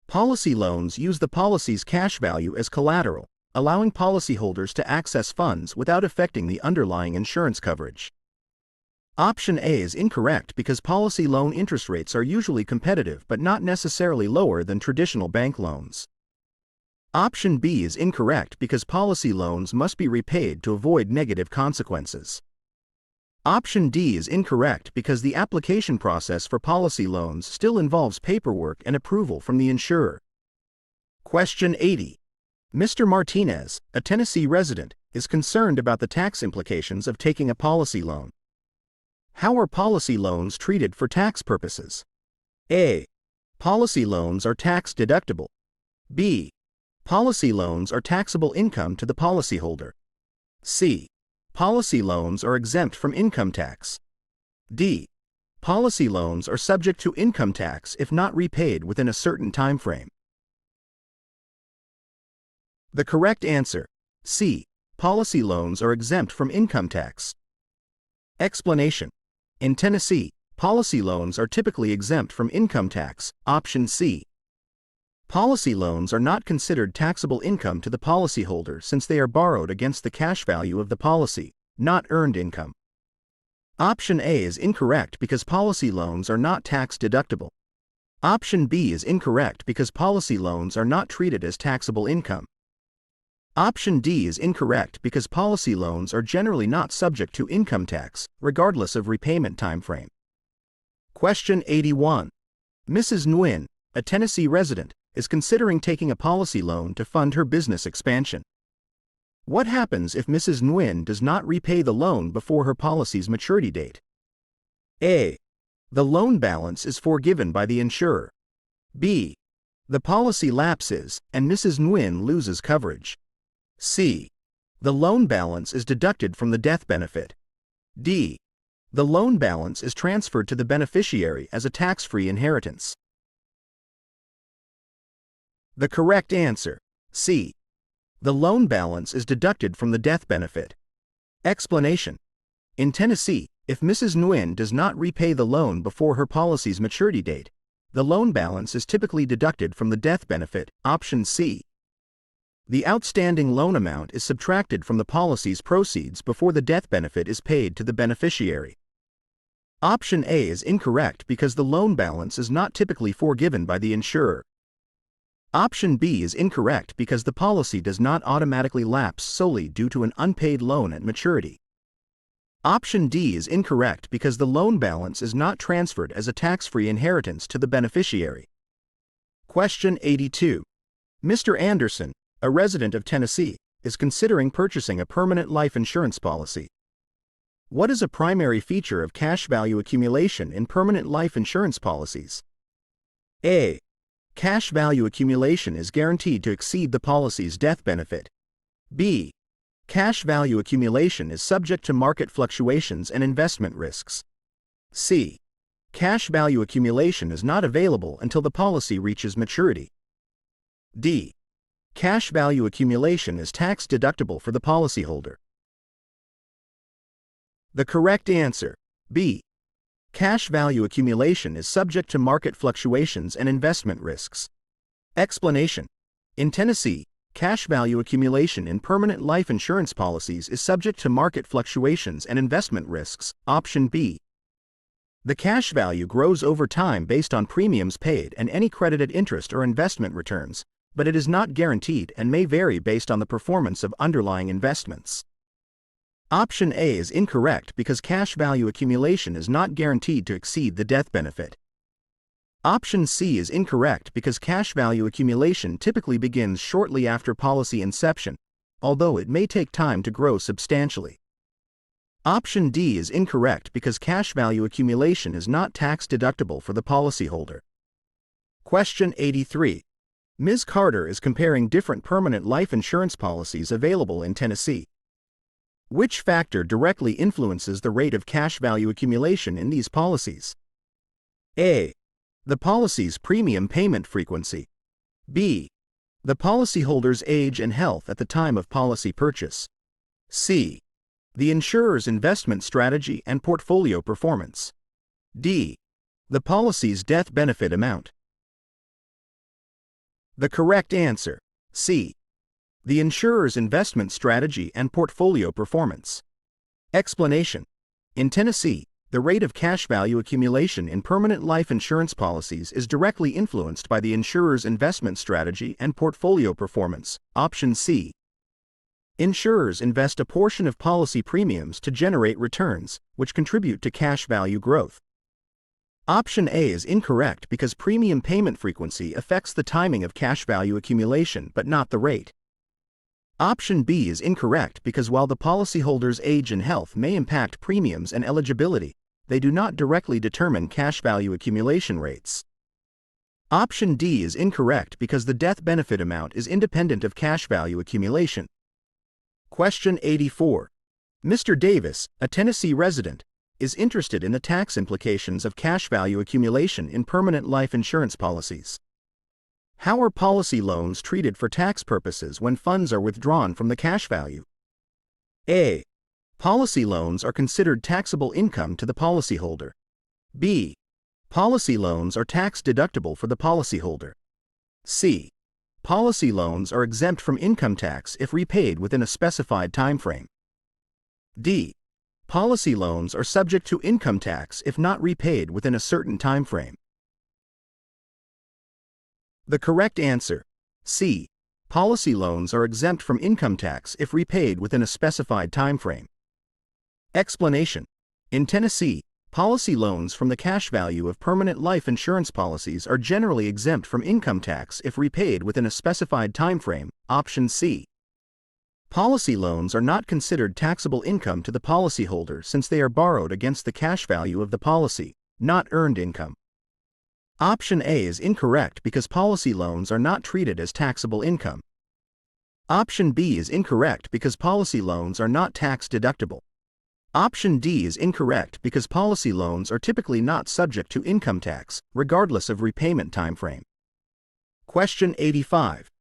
Policy loans use the policy's cash value as collateral, allowing policyholders to access funds without affecting the underlying insurance coverage. Option A is incorrect because policy loan interest rates are usually competitive but not necessarily lower than traditional bank loans. Option B is incorrect because policy loans must be repaid to avoid negative consequences. Option D is incorrect because the application process for policy loans still involves paperwork and approval from the insurer. Question 80. Mr. Martinez, a Tennessee resident, is concerned about the tax implications of taking a policy loan. How are policy loans treated for tax purposes? A. Policy loans are tax deductible. B. Policy loans are taxable income to the policyholder. C. Policy loans are exempt from income tax. D. Policy loans are subject to income tax if not repaid within a certain time frame. The correct answer, C. Policy loans are exempt from income tax. Explanation. In Tennessee, policy loans are typically exempt from income tax, option C. Policy loans are not considered taxable income to the policyholder since they are borrowed against the cash value of the policy, not earned income. Option A is incorrect because policy loans are not tax deductible. Option B is incorrect because policy loans are not treated as taxable income. Option D is incorrect because policy loans are generally not subject to income tax, regardless of repayment timeframe. Question 81. Mrs. Nguyen, a Tennessee resident, is considering taking a policy loan to fund her business expansion. What happens if Mrs. Nguyen does not repay the loan before her policy's maturity date? A. The loan balance is forgiven by the insurer. B. The policy lapses and Mrs. Nguyen loses coverage. C. The loan balance is deducted from the death benefit. D. The loan balance is transferred to the beneficiary as a tax-free inheritance. The correct answer, C. The loan balance is deducted from the death benefit. Explanation. In Tennessee, if Mrs. Nguyen does not repay the loan before her policy's maturity date, the loan balance is typically deducted from the death benefit, option C. The outstanding loan amount is subtracted from the policy's proceeds before the death benefit is paid to the beneficiary. Option A is incorrect because the loan balance is not typically forgiven by the insurer. Option B is incorrect because the policy does not automatically lapse solely due to an unpaid loan at maturity. Option D is incorrect because the loan balance is not transferred as a tax-free inheritance to the beneficiary. Question 82. Mr. Anderson, a resident of Tennessee, is considering purchasing a permanent life insurance policy. What is a primary feature of cash value accumulation in permanent life insurance policies? A. Cash value accumulation is guaranteed to exceed the policy's death benefit. B. Cash value accumulation is subject to market fluctuations and investment risks. C. Cash value accumulation is not available until the policy reaches maturity. D. Cash value accumulation is tax deductible for the policyholder. The correct answer, B. Cash value accumulation is subject to market fluctuations and investment risks. Explanation. In Tennessee, cash value accumulation in permanent life insurance policies is subject to market fluctuations and investment risks. Option B. The cash value grows over time based on premiums paid and any credited interest or investment returns, but it is not guaranteed and may vary based on the performance of underlying investments. Option A is incorrect because cash value accumulation is not guaranteed to exceed the death benefit. Option C is incorrect because cash value accumulation typically begins shortly after policy inception, although it may take time to grow substantially. Option D is incorrect because cash value accumulation is not tax deductible for the policyholder. Question 83. Ms. Carter is comparing different permanent life insurance policies available in Tennessee. Which factor directly influences the rate of cash value accumulation in these policies? A. The policy's premium payment frequency. B. The policyholder's age and health at the time of policy purchase. C. The insurer's investment strategy and portfolio performance. D. The policy's death benefit amount. The correct answer, C. The insurer's investment strategy and portfolio performance. Explanation. In Tennessee, the rate of cash value accumulation in permanent life insurance policies is directly influenced by the insurer's investment strategy and portfolio performance. Option C. Insurers invest a portion of policy premiums to generate returns, which contribute to cash value growth. Option A is incorrect because premium payment frequency affects the timing of cash value accumulation but not the rate. Option B is incorrect because while the policyholder's age and health may impact premiums and eligibility, they do not directly determine cash value accumulation rates. Option D is incorrect because the death benefit amount is independent of cash value accumulation. Question 84. Mr. Davis, a Tennessee resident, is interested in the tax implications of cash value accumulation in permanent life insurance policies. How are policy loans treated for tax purposes when funds are withdrawn from the cash value? A. Policy loans are considered taxable income to the policyholder. B. Policy loans are tax deductible for the policyholder. C. Policy loans are exempt from income tax if repaid within a specified time frame. D. Policy loans are subject to income tax if not repaid within a certain time frame. The correct answer, C. Policy loans are exempt from income tax if repaid within a specified time frame. Explanation. In Tennessee, policy loans from the cash value of permanent life insurance policies are generally exempt from income tax if repaid within a specified time frame. Option C. Policy loans are not considered taxable income to the policyholder since they are borrowed against the cash value of the policy, not earned income. Option A is incorrect because policy loans are not treated as taxable income. Option B is incorrect because policy loans are not tax deductible. Option D is incorrect because policy loans are typically not subject to income tax, regardless of repayment time frame. Question 85.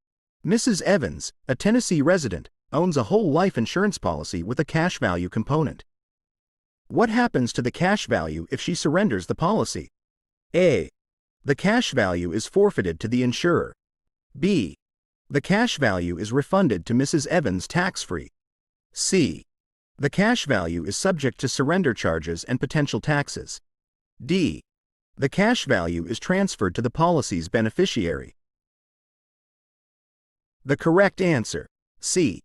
Mrs. Evans, a Tennessee resident, owns a whole life insurance policy with a cash value component. What happens to the cash value if she surrenders the policy? A. The cash value is forfeited to the insurer. B. The cash value is refunded to Mrs. Evans tax-free. C. The cash value is subject to surrender charges and potential taxes. D. The cash value is transferred to the policy's beneficiary. The correct answer, C.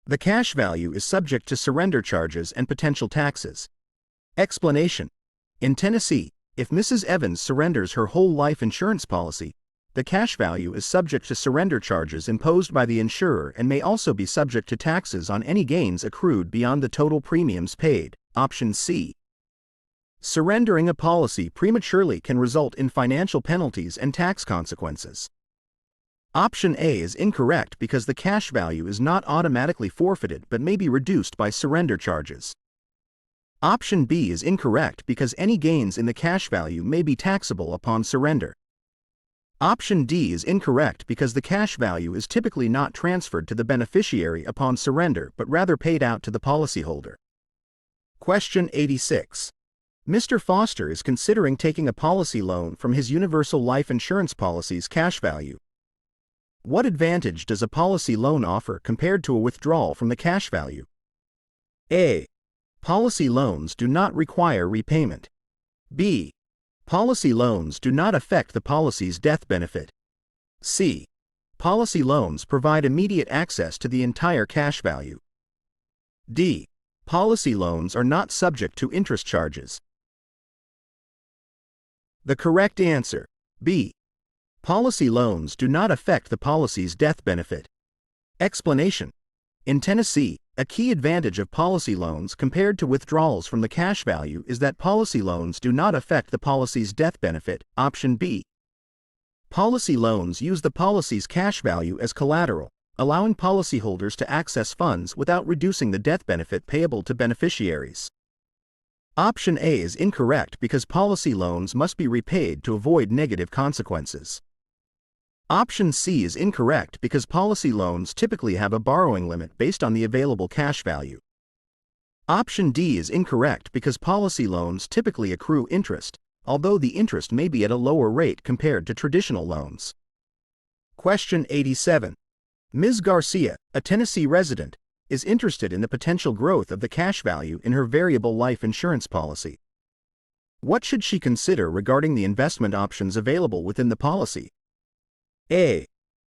The cash value is subject to surrender charges and potential taxes. Explanation. In Tennessee, if Mrs. Evans surrenders her whole life insurance policy, the cash value is subject to surrender charges imposed by the insurer and may also be subject to taxes on any gains accrued beyond the total premiums paid. Option C. Surrendering a policy prematurely can result in financial penalties and tax consequences. Option A is incorrect because the cash value is not automatically forfeited but may be reduced by surrender charges. Option B is incorrect because any gains in the cash value may be taxable upon surrender. Option D is incorrect because the cash value is typically not transferred to the beneficiary upon surrender but rather paid out to the policyholder. Question 86. Mr. Foster is considering taking a policy loan from his universal life insurance policy's cash value. What advantage does a policy loan offer compared to a withdrawal from the cash value? A. Policy loans do not require repayment. B. Policy loans do not affect the policy's death benefit. C. Policy loans provide immediate access to the entire cash value. D. Policy loans are not subject to interest charges. The correct answer, B. Policy loans do not affect the policy's death benefit. Explanation. In Tennessee, a key advantage of policy loans compared to withdrawals from the cash value is that policy loans do not affect the policy's death benefit. Option B. Policy loans use the policy's cash value as collateral, allowing policyholders to access funds without reducing the death benefit payable to beneficiaries. Option A is incorrect because policy loans must be repaid to avoid negative consequences. Option C is incorrect because policy loans typically have a borrowing limit based on the available cash value. Option D is incorrect because policy loans typically accrue interest, although the interest may be at a lower rate compared to traditional loans. Question 87. Ms. Garcia, a Tennessee resident, is interested in the potential growth of the cash value in her variable life insurance policy. What should she consider regarding the investment options available within the policy? A.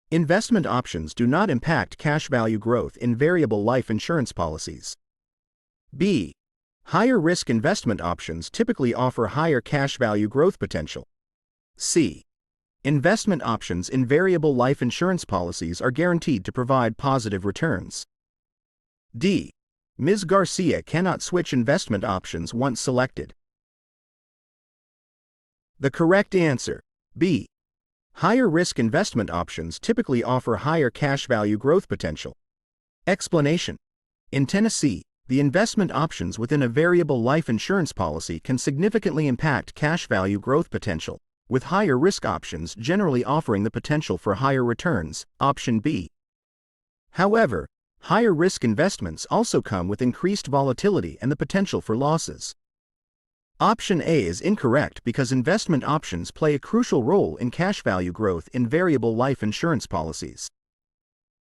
Investment options do not impact cash value growth in variable life insurance policies. B. Higher risk investment options typically offer higher cash value growth potential. C. Investment options in variable life insurance policies are guaranteed to provide positive returns. D. Ms. Garcia cannot switch investment options once selected. The correct answer, B. Higher risk investment options typically offer higher cash value growth potential. Explanation. In Tennessee, the investment options within a variable life insurance policy can significantly impact cash value growth potential, with higher risk options generally offering the potential for higher returns. Option B. However, higher risk investments also come with increased volatility and the potential for losses. Option A is incorrect because investment options play a crucial role in cash value growth in variable life insurance policies.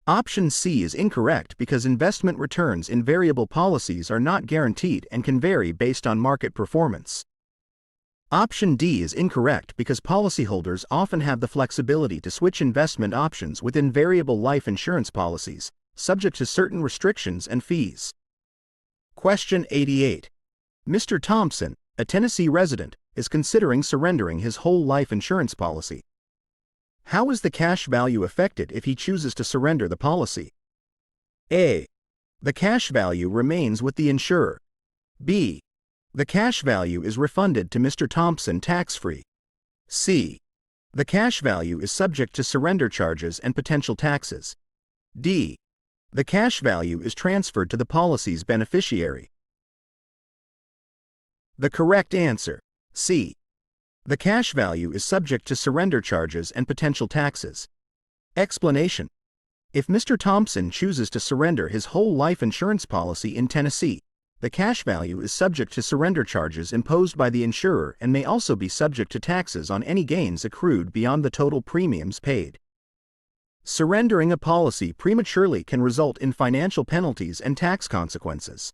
Option C is incorrect because investment returns in variable policies are not guaranteed and can vary based on market performance. Option D is incorrect because policyholders often have the flexibility to switch investment options within variable life insurance policies, subject to certain restrictions and fees. Question 88. Mr. Thompson, a Tennessee resident, is considering surrendering his whole life insurance policy. How is the cash value affected if he chooses to surrender the policy? A. The cash value remains with the insurer. B. The cash value is refunded to Mr. Thompson tax-free. C. The cash value is subject to surrender charges and potential taxes. D. The cash value is transferred to the policy's beneficiary. The correct answer, C. The cash value is subject to surrender charges and potential taxes. Explanation. If Mr. Thompson chooses to surrender his whole life insurance policy in Tennessee, the cash value is subject to surrender charges imposed by the insurer and may also be subject to taxes on any gains accrued beyond the total premiums paid. Surrendering a policy prematurely can result in financial penalties and tax consequences.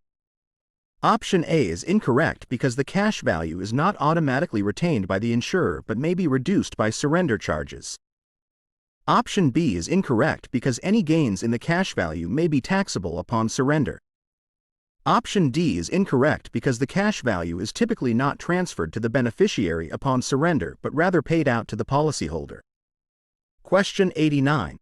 Option A is incorrect because the cash value is not automatically retained by the insurer but may be reduced by surrender charges. Option B is incorrect because any gains in the cash value may be taxable upon surrender. Option D is incorrect because the cash value is typically not transferred to the beneficiary upon surrender but rather paid out to the policyholder. Question 89.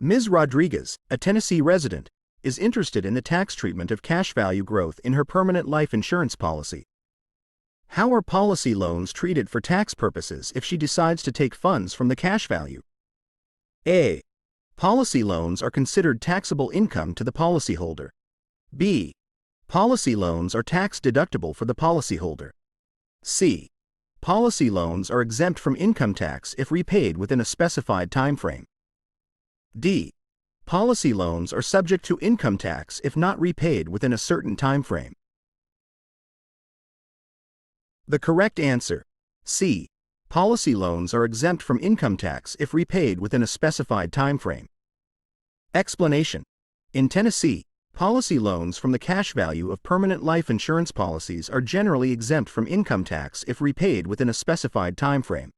Ms. Rodriguez, a Tennessee resident, is interested in the tax treatment of cash value growth in her permanent life insurance policy. How are policy loans treated for tax purposes if she decides to take funds from the cash value? A. Policy loans are considered taxable income to the policyholder. B. Policy loans are tax deductible for the policyholder. C. Policy loans are exempt from income tax if repaid within a specified time frame. D. Policy loans are subject to income tax if not repaid within a certain time frame. The correct answer, C. Policy loans are exempt from income tax if repaid within a specified time frame. Explanation. In Tennessee, policy loans from the cash value of permanent life insurance policies are generally exempt from income tax if repaid within a specified time frame.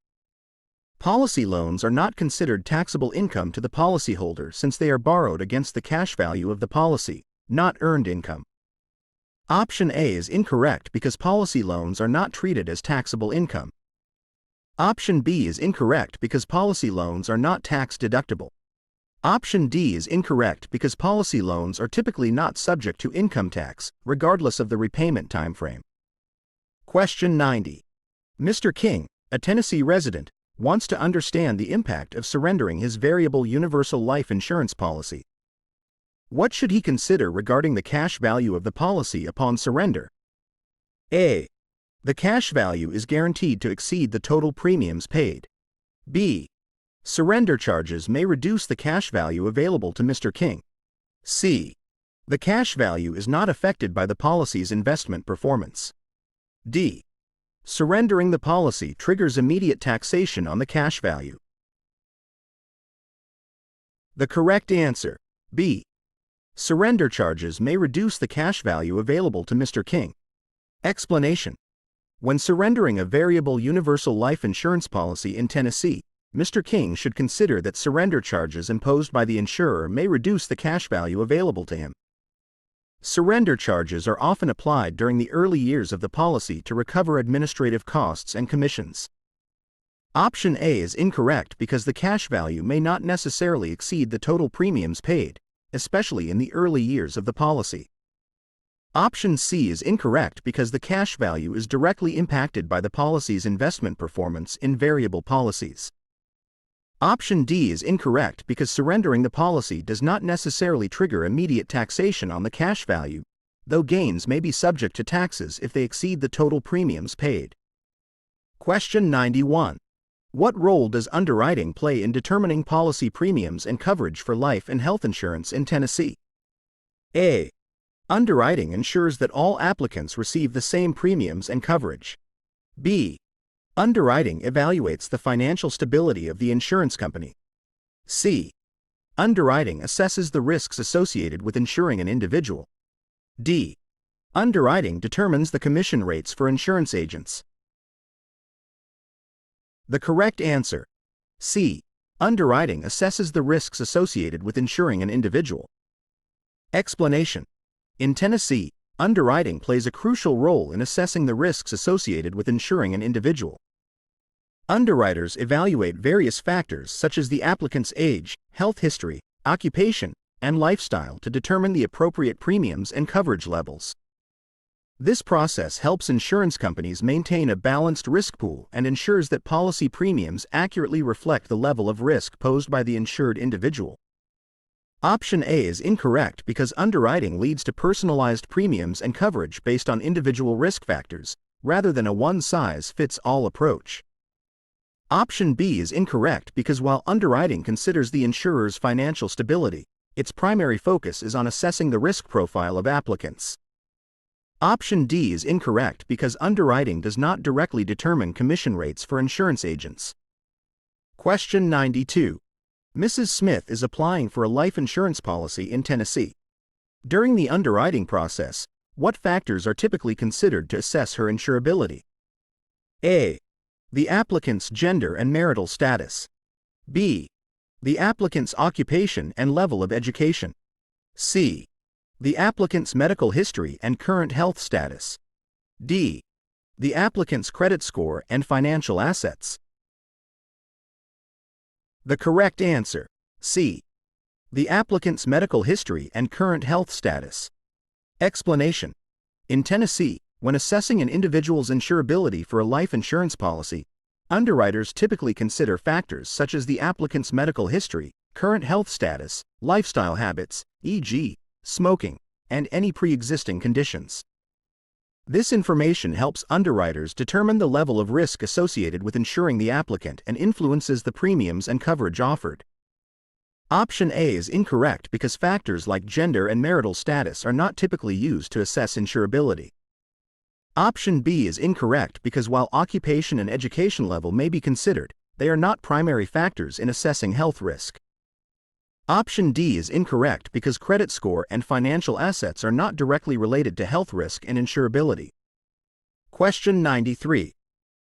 Policy loans are not considered taxable income to the policyholder since they are borrowed against the cash value of the policy, not earned income. Option A is incorrect because policy loans are not treated as taxable income. Option B is incorrect because policy loans are not tax deductible. Option D is incorrect because policy loans are typically not subject to income tax, regardless of the repayment time frame. Question 90. Mr. King, a Tennessee resident, wants to understand the impact of surrendering his variable universal life insurance policy. What should he consider regarding the cash value of the policy upon surrender? A. The cash value is guaranteed to exceed the total premiums paid. B. Surrender charges may reduce the cash value available to Mr. King. C. The cash value is not affected by the policy's investment performance. D. Surrendering the policy triggers immediate taxation on the cash value. The correct answer, B. Surrender charges may reduce the cash value available to Mr. King. Explanation. When surrendering a variable universal life insurance policy in Tennessee, Mr. King should consider that surrender charges imposed by the insurer may reduce the cash value available to him. Surrender charges are often applied during the early years of the policy to recover administrative costs and commissions. Option A is incorrect because the cash value may not necessarily exceed the total premiums paid, especially in the early years of the policy. Option C is incorrect because the cash value is directly impacted by the policy's investment performance in variable policies. Option D is incorrect because surrendering the policy does not necessarily trigger immediate taxation on the cash value, though gains may be subject to taxes if they exceed the total premiums paid. Question 91. What role does underwriting play in determining policy premiums and coverage for life and health insurance in Tennessee? A. Underwriting ensures that all applicants receive the same premiums and coverage. B. Underwriting evaluates the financial stability of the insurance company. C. Underwriting assesses the risks associated with insuring an individual. D. Underwriting determines the commission rates for insurance agents. The correct answer, C. Underwriting assesses the risks associated with insuring an individual. Explanation. In Tennessee, underwriting plays a crucial role in assessing the risks associated with insuring an individual. Underwriters evaluate various factors such as the applicant's age, health history, occupation, and lifestyle to determine the appropriate premiums and coverage levels. This process helps insurance companies maintain a balanced risk pool and ensures that policy premiums accurately reflect the level of risk posed by the insured individual. Option A is incorrect because underwriting leads to personalized premiums and coverage based on individual risk factors, rather than a one-size-fits-all approach. Option B is incorrect because while underwriting considers the insurer's financial stability, its primary focus is on assessing the risk profile of applicants. Option D is incorrect because underwriting does not directly determine commission rates for insurance agents. Question 92. Mrs. Smith is applying for a life insurance policy in Tennessee. During the underwriting process, what factors are typically considered to assess her insurability? A. The applicant's gender and marital status. B. The applicant's occupation and level of education. C. The applicant's medical history and current health status. D. The applicant's credit score and financial assets. The correct answer, C. The applicant's medical history and current health status. Explanation. In Tennessee, When assessing an individual's insurability for a life insurance policy, underwriters typically consider factors such as the applicant's medical history, current health status, lifestyle habits, e.g., smoking, and any pre-existing conditions. This information helps underwriters determine the level of risk associated with insuring the applicant and influences the premiums and coverage offered. Option A is incorrect because factors like gender and marital status are not typically used to assess insurability. Option B is incorrect because while occupation and education level may be considered, they are not primary factors in assessing health risk. Option D is incorrect because credit score and financial assets are not directly related to health risk and insurability. Question 93.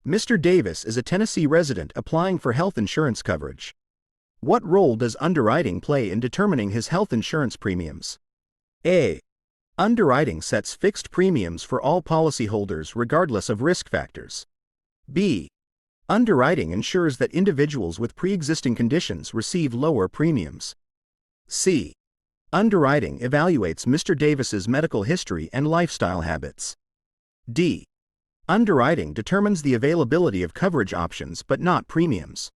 Mr. Davis is a Tennessee resident applying for health insurance coverage. What role does underwriting play in determining his health insurance premiums? A. Underwriting sets fixed premiums for all policyholders regardless of risk factors. B. Underwriting ensures that individuals with pre-existing conditions receive lower premiums. C. Underwriting evaluates Mr. Davis's medical history and lifestyle habits. D. Underwriting determines the availability of coverage options but not premiums.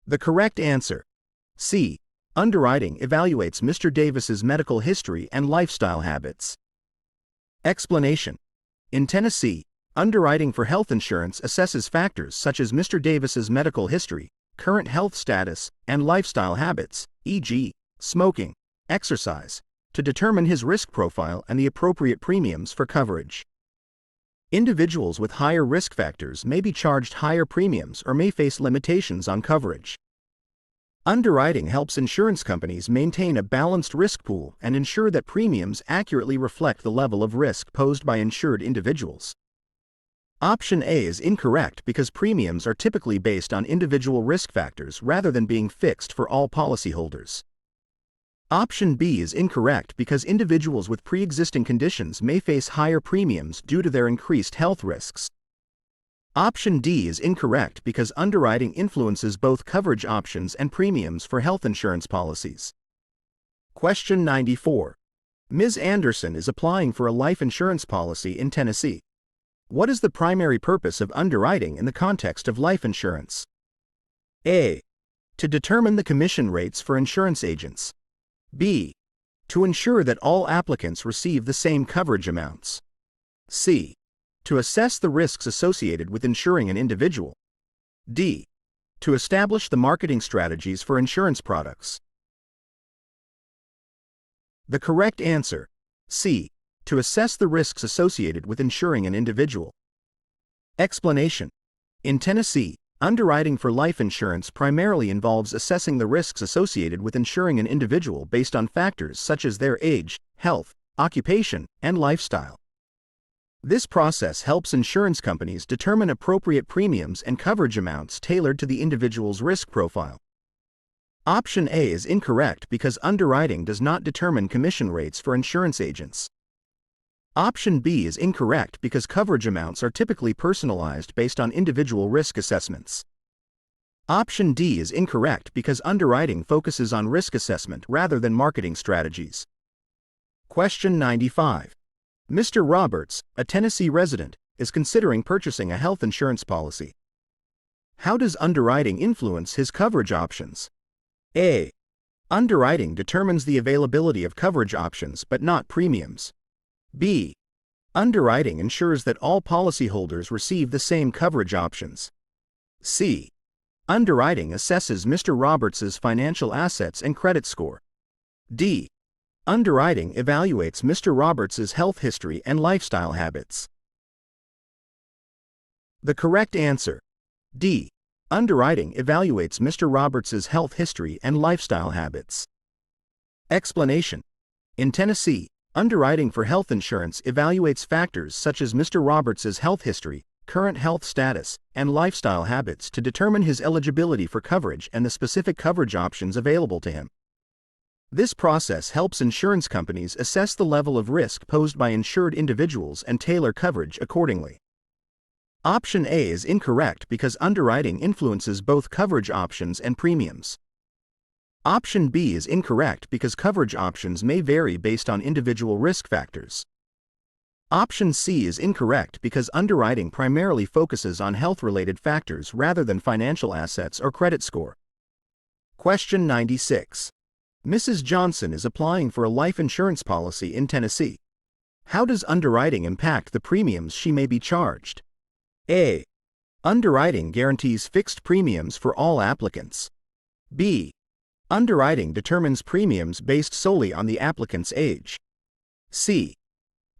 The correct answer: C. Underwriting evaluates Mr. Davis's medical history and lifestyle habits. Explanation: in Tennessee, underwriting for health insurance assesses factors such as Mr. Davis's medical history, current health status, and lifestyle habits, e.g., smoking, exercise, to determine his risk profile and the appropriate premiums for coverage. Individuals with higher risk factors may be charged higher premiums or may face limitations on coverage. Underwriting helps insurance companies maintain a balanced risk pool and ensure that premiums accurately reflect the level of risk posed by insured individuals. Option A is incorrect because premiums are typically based on individual risk factors rather than being fixed for all policyholders. Option B is incorrect because individuals with pre-existing conditions may face higher premiums due to their increased health risks. Option D is incorrect because underwriting influences both coverage options and premiums for health insurance policies. Question 94. Ms. Anderson is applying for a life insurance policy in Tennessee. What is the primary purpose of underwriting in the context of life insurance? A. To determine the commission rates for insurance agents. B. To ensure that all applicants receive the same coverage amounts. C. To assess the risks associated with insuring an individual. D. To establish the marketing strategies for insurance products. The correct answer: C. To assess the risks associated with insuring an individual. Explanation: in Tennessee, underwriting for life insurance primarily involves assessing the risks associated with insuring an individual based on factors such as their age, health, occupation, and lifestyle. This process helps insurance companies determine appropriate premiums and coverage amounts tailored to the individual's risk profile. Option A is incorrect because underwriting does not determine commission rates for insurance agents. Option B is incorrect because coverage amounts are typically personalized based on individual risk assessments. Option D is incorrect because underwriting focuses on risk assessment rather than marketing strategies. Question 95. Mr. Roberts, a Tennessee resident, is considering purchasing a health insurance policy. How does underwriting influence his coverage options? A. Underwriting determines the availability of coverage options but not premiums. B. Underwriting ensures that all policyholders receive the same coverage options. C. Underwriting assesses Mr. Roberts's financial assets and credit score. D. Underwriting evaluates Mr. Roberts's health history and lifestyle habits. The correct answer: D. Underwriting evaluates Mr. Roberts's health history and lifestyle habits. Explanation: in Tennessee, underwriting for health insurance evaluates factors such as Mr. Roberts's health history, current health status, and lifestyle habits to determine his eligibility for coverage and the specific coverage options available to him. This process helps insurance companies assess the level of risk posed by insured individuals and tailor coverage accordingly. Option A is incorrect because underwriting influences both coverage options and premiums. Option B is incorrect because coverage options may vary based on individual risk factors. Option C is incorrect because underwriting primarily focuses on health-related factors rather than financial assets or credit score. Question 96. Mrs. Johnson is applying for a life insurance policy in Tennessee. How does underwriting impact the premiums she may be charged? A. Underwriting guarantees fixed premiums for all applicants. B. Underwriting determines premiums based solely on the applicant's age. C.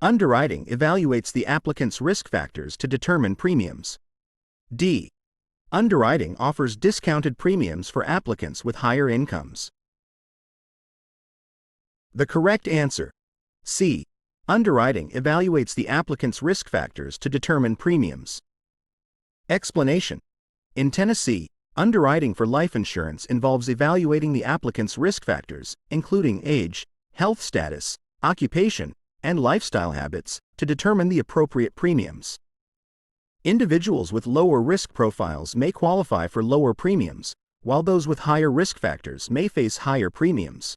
Underwriting evaluates the applicant's risk factors to determine premiums. D. Underwriting offers discounted premiums for applicants with higher incomes. The correct answer, C. Underwriting evaluates the applicant's risk factors to determine premiums. Explanation. In Tennessee, underwriting for life insurance involves evaluating the applicant's risk factors, including age, health status, occupation, and lifestyle habits, to determine the appropriate premiums. Individuals with lower risk profiles may qualify for lower premiums, while those with higher risk factors may face higher premiums.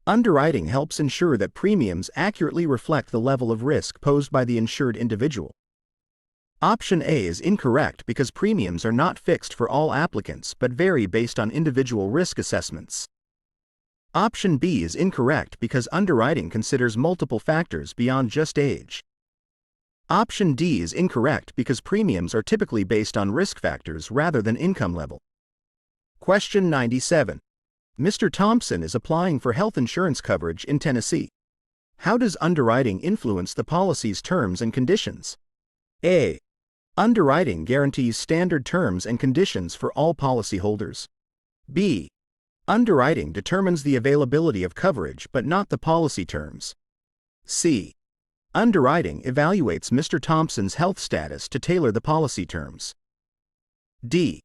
Underwriting helps ensure that premiums accurately reflect the level of risk posed by the insured individual. Option A is incorrect because premiums are not fixed for all applicants but vary based on individual risk assessments. Option B is incorrect because underwriting considers multiple factors beyond just age. Option D is incorrect because premiums are typically based on risk factors rather than income level. Question 97. Mr. Thompson is applying for health insurance coverage in Tennessee. How does underwriting influence the policy's terms and conditions? A. Underwriting guarantees standard terms and conditions for all policyholders. B. Underwriting determines the availability of coverage but not the policy terms. C. Underwriting evaluates Mr. Thompson's health status to tailor the policy terms. D.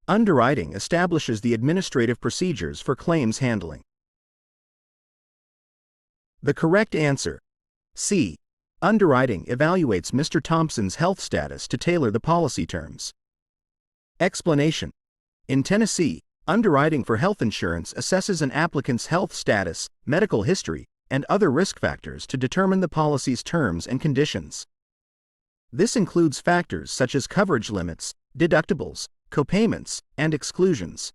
Underwriting establishes the administrative procedures for claims handling. The correct answer, C. Underwriting evaluates Mr. Thompson's health status to tailor the policy terms. Explanation. In Tennessee, underwriting for health insurance assesses an applicant's health status, medical history, and other risk factors to determine the policy's terms and conditions. This includes factors such as coverage limits, deductibles, copayments, and exclusions.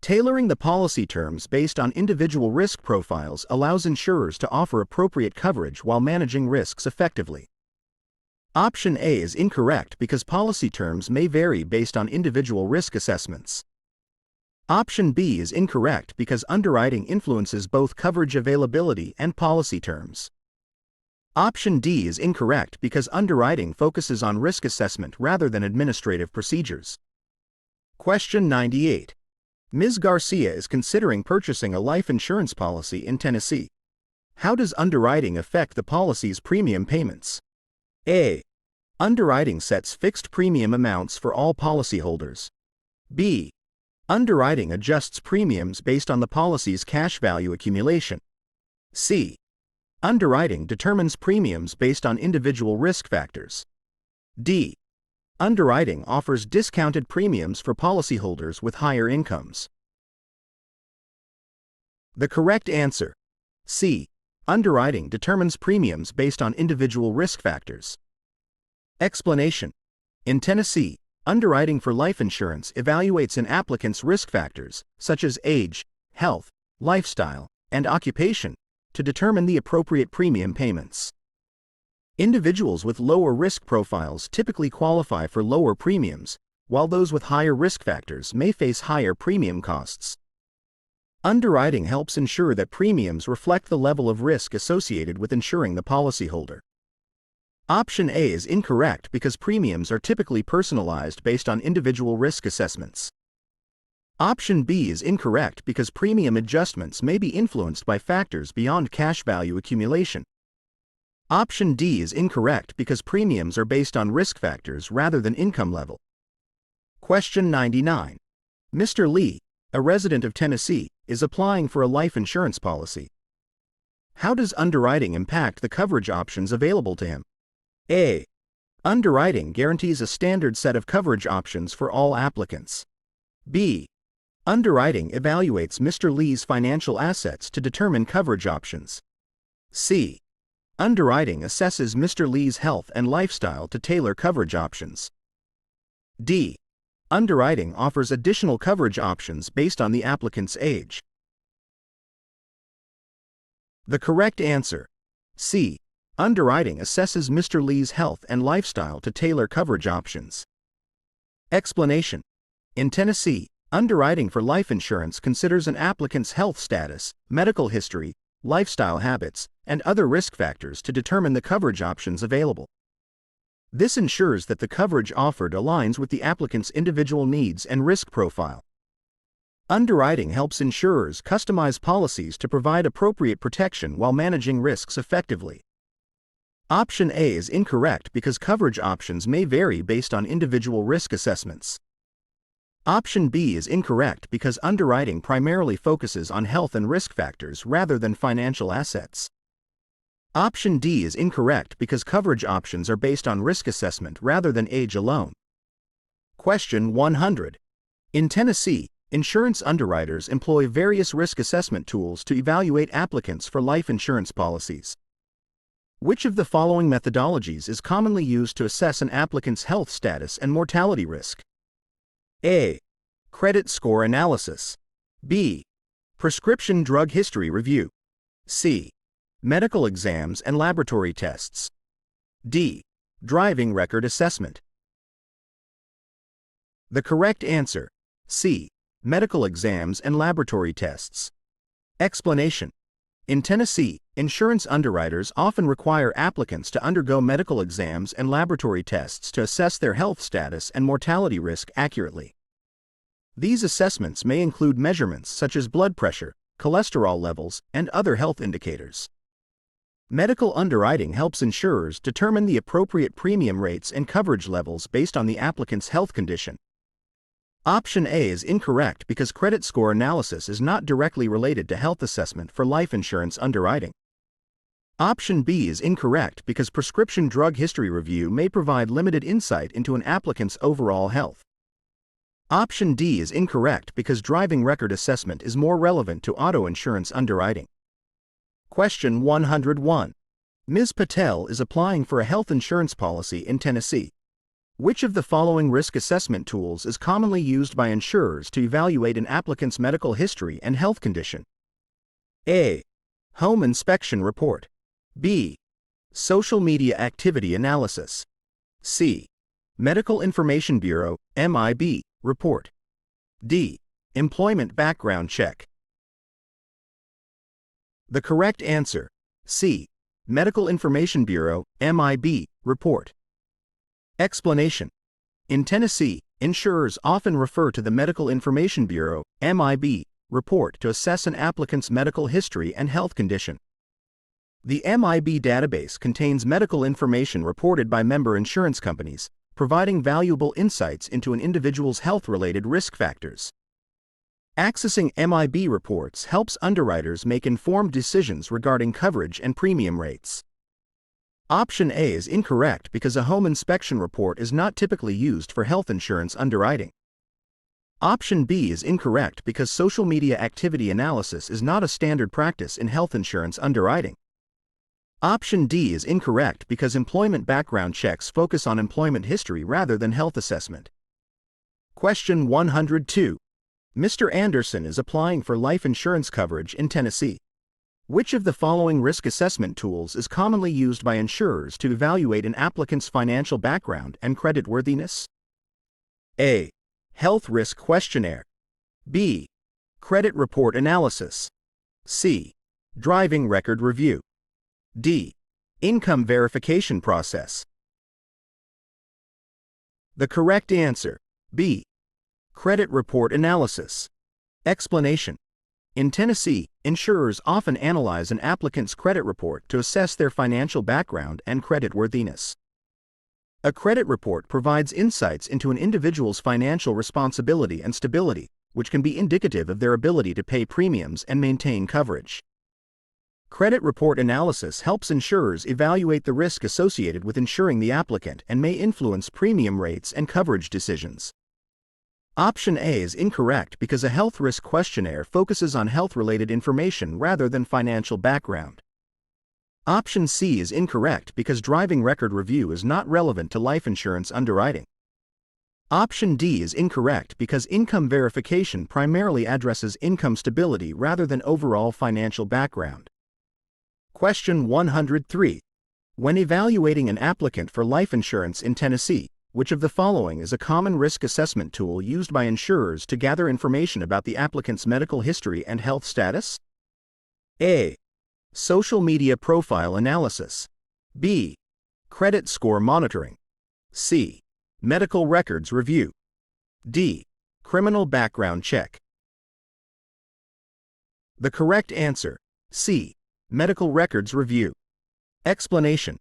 Tailoring the policy terms based on individual risk profiles allows insurers to offer appropriate coverage while managing risks effectively. Option A is incorrect because policy terms may vary based on individual risk assessments. Option B is incorrect because underwriting influences both coverage availability and policy terms. Option D is incorrect because underwriting focuses on risk assessment rather than administrative procedures. Question 98. Ms. Garcia is considering purchasing a life insurance policy in Tennessee. How does underwriting affect the policy's premium payments? A. Underwriting sets fixed premium amounts for all policyholders. B. Underwriting adjusts premiums based on the policy's cash value accumulation. C. Underwriting determines premiums based on individual risk factors. D. Underwriting offers discounted premiums for policyholders with higher incomes. The correct answer, C. Underwriting determines premiums based on individual risk factors. Explanation. In Tennessee, underwriting for life insurance evaluates an applicant's risk factors, such as age, health, lifestyle, and occupation, to determine the appropriate premium payments. Individuals with lower risk profiles typically qualify for lower premiums, while those with higher risk factors may face higher premium costs. Underwriting helps ensure that premiums reflect the level of risk associated with insuring the policyholder. Option A is incorrect because premiums are typically personalized based on individual risk assessments. Option B is incorrect because premium adjustments may be influenced by factors beyond cash value accumulation. Option D is incorrect because premiums are based on risk factors rather than income level. Question 99. Mr. Lee, a resident of Tennessee, is applying for a life insurance policy. How does underwriting impact the coverage options available to him? A. Underwriting guarantees a standard set of coverage options for all applicants. B. Underwriting evaluates Mr. Lee's financial assets to determine coverage options. C. Underwriting assesses Mr. Lee's health and lifestyle to tailor coverage options. D. Underwriting offers additional coverage options based on the applicant's age. The correct answer, C. Underwriting assesses Mr. Lee's health and lifestyle to tailor coverage options. Explanation. In Tennessee, underwriting for life insurance considers an applicant's health status, medical history, lifestyle habits, and other risk factors to determine the coverage options available. This ensures that the coverage offered aligns with the applicant's individual needs and risk profile. Underwriting helps insurers customize policies to provide appropriate protection while managing risks effectively. Option A is incorrect because coverage options may vary based on individual risk assessments. Option B is incorrect because underwriting primarily focuses on health and risk factors rather than financial assets. Option D is incorrect because coverage options are based on risk assessment rather than age alone. Question 100. In Tennessee, insurance underwriters employ various risk assessment tools to evaluate applicants for life insurance policies. Which of the following methodologies is commonly used to assess an applicant's health status and mortality risk? A. Credit score analysis. B. Prescription drug history review. C. Medical exams and laboratory tests. D. Driving record assessment. The correct answer, C. Medical exams and laboratory tests. Explanation. In Tennessee, insurance underwriters often require applicants to undergo medical exams and laboratory tests to assess their health status and mortality risk accurately. These assessments may include measurements such as blood pressure, cholesterol levels, and other health indicators. Medical underwriting helps insurers determine the appropriate premium rates and coverage levels based on the applicant's health condition. Option A is incorrect because credit score analysis is not directly related to health assessment for life insurance underwriting. Option B is incorrect because prescription drug history review may provide limited insight into an applicant's overall health. Option D is incorrect because driving record assessment is more relevant to auto insurance underwriting. Question 101. Ms. Patel is applying for a health insurance policy in Tennessee. Which of the following risk assessment tools is commonly used by insurers to evaluate an applicant's medical history and health condition? A. Home inspection report. B. Social media activity analysis. C. Medical Information Bureau, MIB, report. D. Employment background check. The correct answer, C. Medical Information Bureau, MIB, report. Explanation. In Tennessee, insurers often refer to the Medical Information Bureau, MIB, report to assess an applicant's medical history and health condition. The MIB database contains medical information reported by member insurance companies, providing valuable insights into an individual's health-related risk factors. Accessing MIB reports helps underwriters make informed decisions regarding coverage and premium rates. Option A is incorrect because a home inspection report is not typically used for health insurance underwriting. Option B is incorrect because social media activity analysis is not a standard practice in health insurance underwriting. Option D is incorrect because employment background checks focus on employment history rather than health assessment. Question 102. Mr. Anderson is applying for life insurance coverage in Tennessee. Which of the following risk assessment tools is commonly used by insurers to evaluate an applicant's financial background and creditworthiness? A. Health risk questionnaire. B. Credit report analysis. C. Driving record review. D. Income verification process. The correct answer, B. Credit report analysis. Explanation. In Tennessee, insurers often analyze an applicant's credit report to assess their financial background and creditworthiness. A credit report provides insights into an individual's financial responsibility and stability, which can be indicative of their ability to pay premiums and maintain coverage. Credit report analysis helps insurers evaluate the risk associated with insuring the applicant and may influence premium rates and coverage decisions. Option A is incorrect because a health risk questionnaire focuses on health-related information rather than financial background. Option C is incorrect because driving record review is not relevant to life insurance underwriting. Option D is incorrect because income verification primarily addresses income stability rather than overall financial background. Question 103. When evaluating an applicant for life insurance in Tennessee, which of the following is a common risk assessment tool used by insurers to gather information about the applicant's medical history and health status? A. Social media profile analysis. B. Credit score monitoring. C. Medical records review. D. Criminal background check. The correct answer, C. Medical records review. Explanation.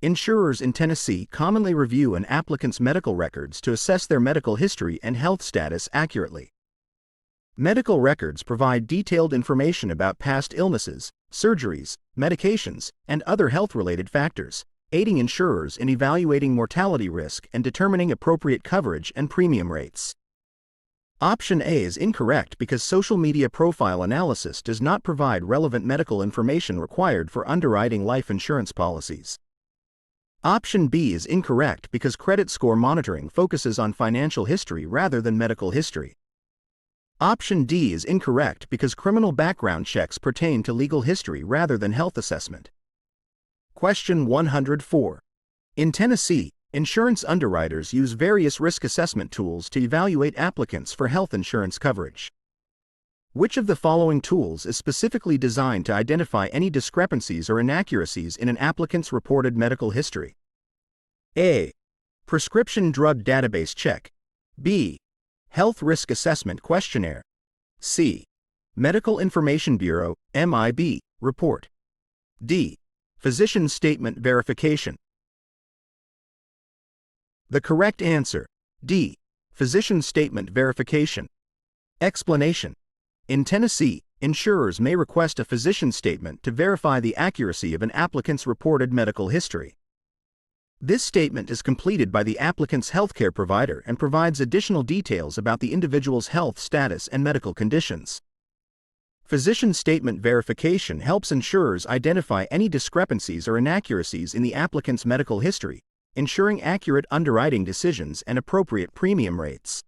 Insurers in Tennessee commonly review an applicant's medical records to assess their medical history and health status accurately. Medical records provide detailed information about past illnesses, surgeries, medications, and other health-related factors, aiding insurers in evaluating mortality risk and determining appropriate coverage and premium rates. Option A is incorrect because social media profile analysis does not provide relevant medical information required for underwriting life insurance policies. Option B is incorrect because credit score monitoring focuses on financial history rather than medical history. Option D is incorrect because criminal background checks pertain to legal history rather than health assessment. Question 104. In Tennessee, insurance underwriters use various risk assessment tools to evaluate applicants for health insurance coverage. Which of the following tools is specifically designed to identify any discrepancies or inaccuracies in an applicant's reported medical history? A. Prescription drug database check. B. Health risk assessment questionnaire. C. Medical Information Bureau, MIB, report. D. Physician statement verification. The correct answer, D. Physician statement verification. Explanation. In Tennessee, insurers may request a physician statement to verify the accuracy of an applicant's reported medical history. This statement is completed by the applicant's healthcare provider and provides additional details about the individual's health status and medical conditions. Physician statement verification helps insurers identify any discrepancies or inaccuracies in the applicant's medical history, ensuring accurate underwriting decisions and appropriate premium rates.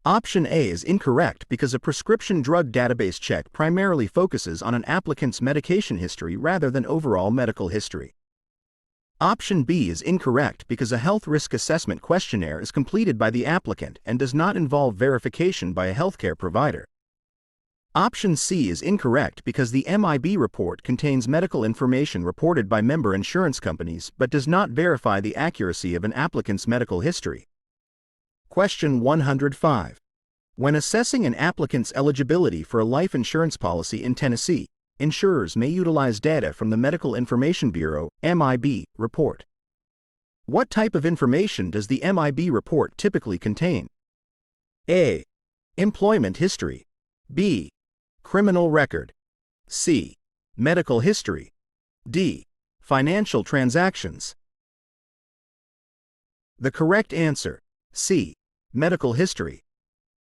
Option A is incorrect because a prescription drug database check primarily focuses on an applicant's medication history rather than overall medical history. Option B is incorrect because a health risk assessment questionnaire is completed by the applicant and does not involve verification by a healthcare provider. Option C is incorrect because the MIB report contains medical information reported by member insurance companies but does not verify the accuracy of an applicant's medical history. Question 105. When assessing an applicant's eligibility for a life insurance policy in Tennessee, insurers may utilize data from the Medical Information Bureau, MIB, report. What type of information does the MIB report typically contain? A. Employment history. B. Criminal record. C. Medical history. D. Financial transactions. The correct answer, C. Medical history.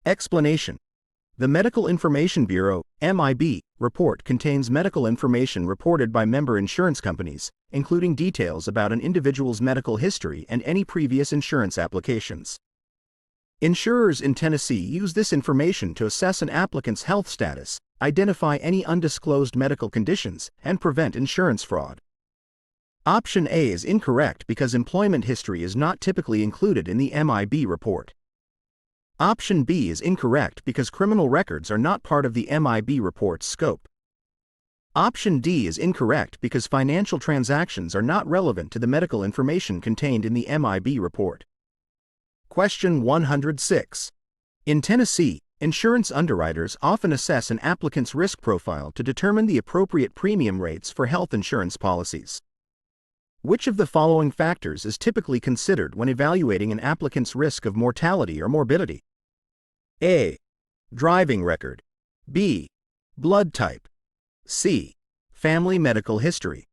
Explanation. The Medical Information Bureau, MIB, report contains medical information reported by member insurance companies, including details about an individual's medical history and any previous insurance applications. Insurers in Tennessee use this information to assess an applicant's health status, identify any undisclosed medical conditions, and prevent insurance fraud. Option A is incorrect because employment history is not typically included in the MIB report. Option B is incorrect because criminal records are not part of the MIB report's scope. Option D is incorrect because financial transactions are not relevant to the medical information contained in the MIB report. Question 106. In Tennessee, insurance underwriters often assess an applicant's risk profile to determine the appropriate premium rates for health insurance policies. Which of the following factors is typically considered when evaluating an applicant's risk of mortality or morbidity? A. Driving record. B. Blood type. C. Family medical history.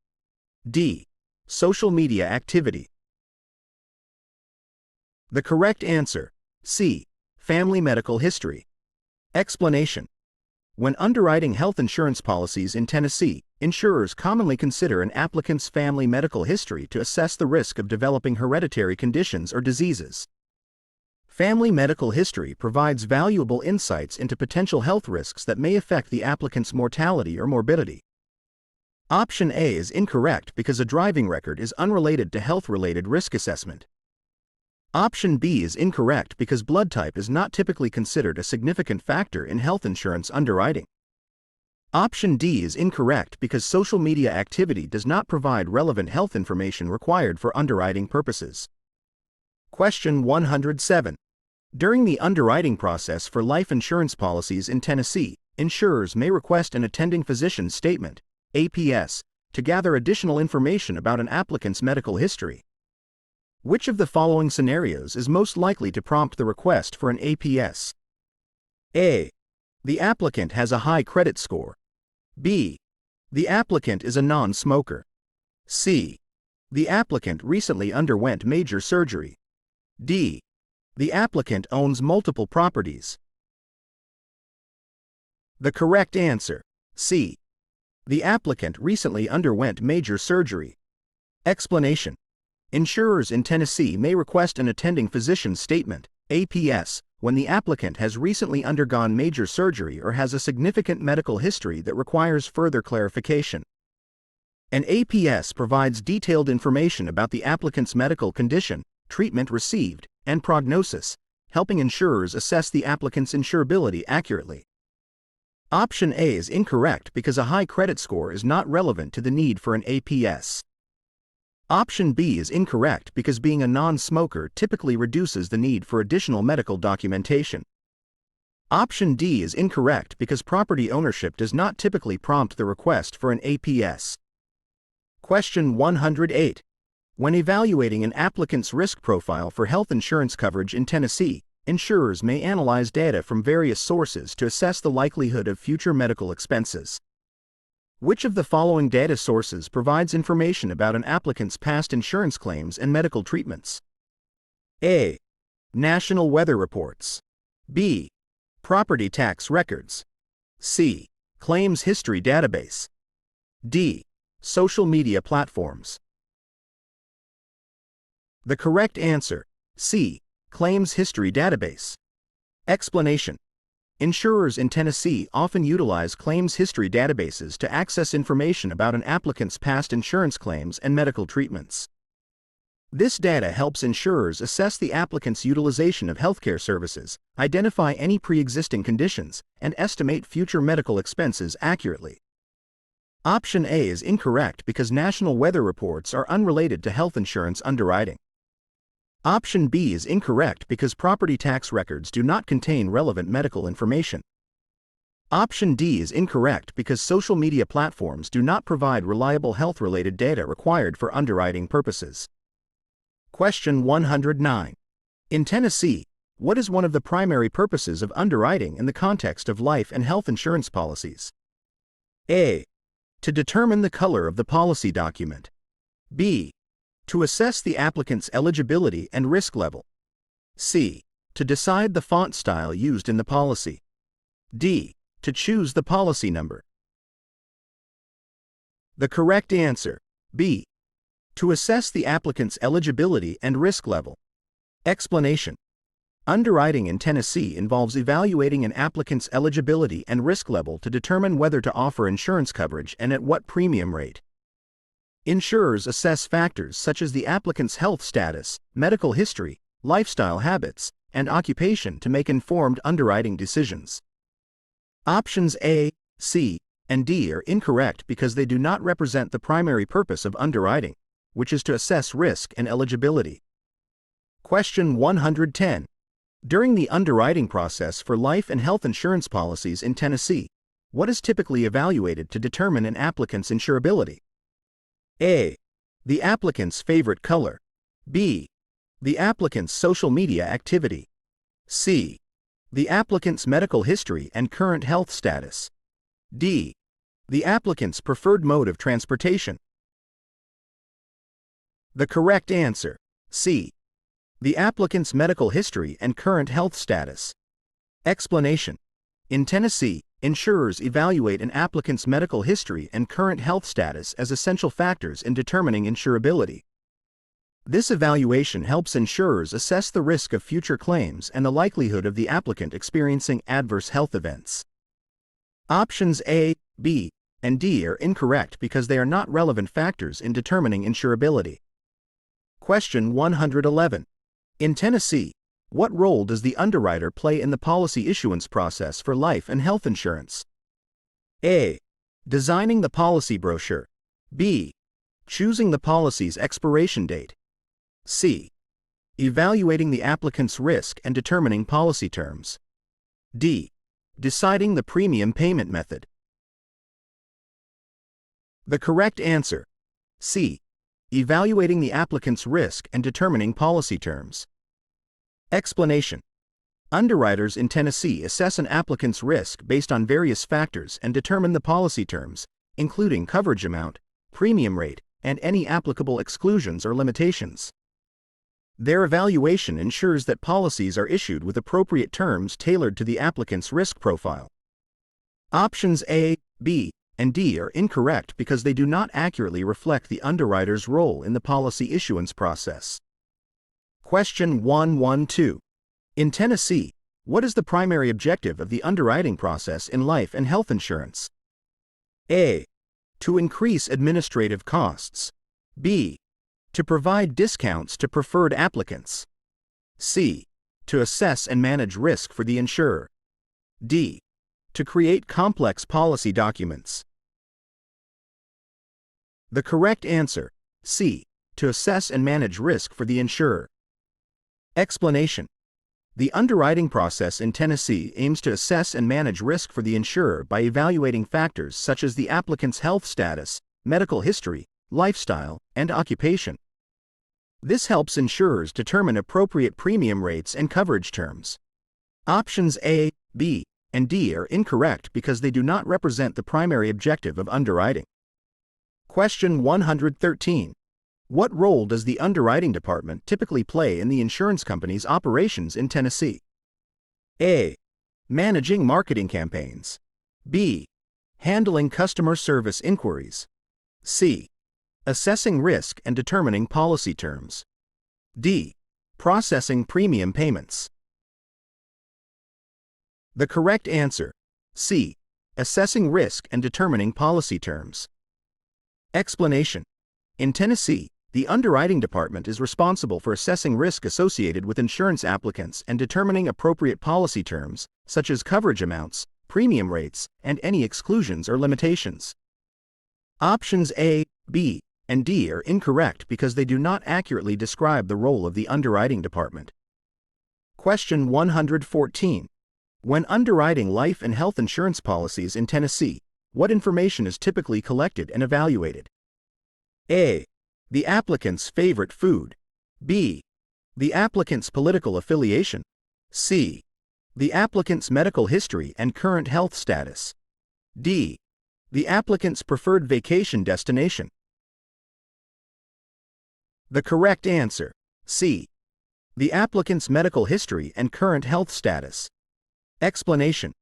D. Social media activity. The correct answer, C. Family medical history. Explanation. When underwriting health insurance policies in Tennessee, insurers commonly consider an applicant's family medical history to assess the risk of developing hereditary conditions or diseases. Family medical history provides valuable insights into potential health risks that may affect the applicant's mortality or morbidity. Option A is incorrect because a driving record is unrelated to health-related risk assessment. Option B is incorrect because blood type is not typically considered a significant factor in health insurance underwriting. Option D is incorrect because social media activity does not provide relevant health information required for underwriting purposes. Question 107. During the underwriting process for life insurance policies in Tennessee, insurers may request an attending physician's statement, APS, to gather additional information about an applicant's medical history. Which of the following scenarios is most likely to prompt the request for an APS? A. The applicant has a high credit score. B. The applicant is a non-smoker. C. The applicant recently underwent major surgery. D. The applicant owns multiple properties. The correct answer, C. The applicant recently underwent major surgery. Explanation. Insurers in Tennessee may request an attending physician's statement, APS, when the applicant has recently undergone major surgery or has a significant medical history that requires further clarification. An APS provides detailed information about the applicant's medical condition, treatment received, and prognosis, helping insurers assess the applicant's insurability accurately. Option A is incorrect because a high credit score is not relevant to the need for an APS. Option B is incorrect because being a non-smoker typically reduces the need for additional medical documentation. Option D is incorrect because property ownership does not typically prompt the request for an APS. Question 108. When evaluating an applicant's risk profile for health insurance coverage in Tennessee, insurers may analyze data from various sources to assess the likelihood of future medical expenses. Which of the following data sources provides information about an applicant's past insurance claims and medical treatments? A. National weather reports. B. Property tax records. C. Claims history database. D. Social media platforms. The correct answer, C. Claims history database. Explanation. Insurers in Tennessee often utilize claims history databases to access information about an applicant's past insurance claims and medical treatments. This data helps insurers assess the applicant's utilization of healthcare services, identify any pre-existing conditions, and estimate future medical expenses accurately. Option A is incorrect because national weather reports are unrelated to health insurance underwriting. Option B is incorrect because property tax records do not contain relevant medical information. Option D is incorrect because social media platforms do not provide reliable health-related data required for underwriting purposes. Question 109. In Tennessee, what is one of the primary purposes of underwriting in the context of life and health insurance policies? A. To determine the color of the policy document. B. To assess the applicant's eligibility and risk level. C. To decide the font style used in the policy. D. To choose the policy number. The correct answer, B. To assess the applicant's eligibility and risk level. Explanation. Underwriting in Tennessee involves evaluating an applicant's eligibility and risk level to determine whether to offer insurance coverage and at what premium rate. Insurers assess factors such as the applicant's health status, medical history, lifestyle habits, and occupation to make informed underwriting decisions. Options A, C, and D are incorrect because they do not represent the primary purpose of underwriting, which is to assess risk and eligibility. Question 110. During the underwriting process for life and health insurance policies in Tennessee, what is typically evaluated to determine an applicant's insurability? A. The applicant's favorite color. B. The applicant's social media activity. C. The applicant's medical history and current health status. D. The applicant's preferred mode of transportation. The correct answer, C. The applicant's medical history and current health status. Explanation. In Tennessee, insurers evaluate an applicant's medical history and current health status as essential factors in determining insurability. This evaluation helps insurers assess the risk of future claims and the likelihood of the applicant experiencing adverse health events. Options A, B, and D are incorrect because they are not relevant factors in determining insurability. Question 111. In Tennessee, what role does the underwriter play in the policy issuance process for life and health insurance? A. Designing the policy brochure. B. Choosing the policy's expiration date. C. Evaluating the applicant's risk and determining policy terms. D. Deciding the premium payment method. The correct answer: C. Evaluating the applicant's risk and determining policy terms. Explanation: underwriters in Tennessee assess an applicant's risk based on various factors and determine the policy terms, including coverage amount, premium rate, and any applicable exclusions or limitations. Their evaluation ensures that policies are issued with appropriate terms tailored to the applicant's risk profile. Options A, B, and D are incorrect because they do not accurately reflect the underwriter's role in the policy issuance process. Question 112. In Tennessee, what is the primary objective of the underwriting process in life and health insurance? A. To increase administrative costs. B. To provide discounts to preferred applicants. C. To assess and manage risk for the insurer. D. To create complex policy documents. The correct answer: C. To assess and manage risk for the insurer. Explanation: the underwriting process in Tennessee aims to assess and manage risk for the insurer by evaluating factors such as the applicant's health status, medical history, lifestyle, and occupation. This helps insurers determine appropriate premium rates and coverage terms. Options A, B, and D are incorrect because they do not represent the primary objective of underwriting. Question 113. What role does the underwriting department typically play in the insurance company's operations in Tennessee? A. Managing marketing campaigns. B. Handling customer service inquiries. C. Assessing risk and determining policy terms. D. Processing premium payments. The correct answer: C. Assessing risk and determining policy terms. Explanation: in Tennessee, the underwriting department is responsible for assessing risk associated with insurance applicants and determining appropriate policy terms, such as coverage amounts, premium rates, and any exclusions or limitations. Options A, B, and D are incorrect because they do not accurately describe the role of the underwriting department. Question 114. When underwriting life and health insurance policies in Tennessee, what information is typically collected and evaluated? A. The applicant's favorite food. B. The applicant's political affiliation. C. The applicant's medical history and current health status. D. The applicant's preferred vacation destination. The correct answer: C. The applicant's medical history and current health status. Explanation: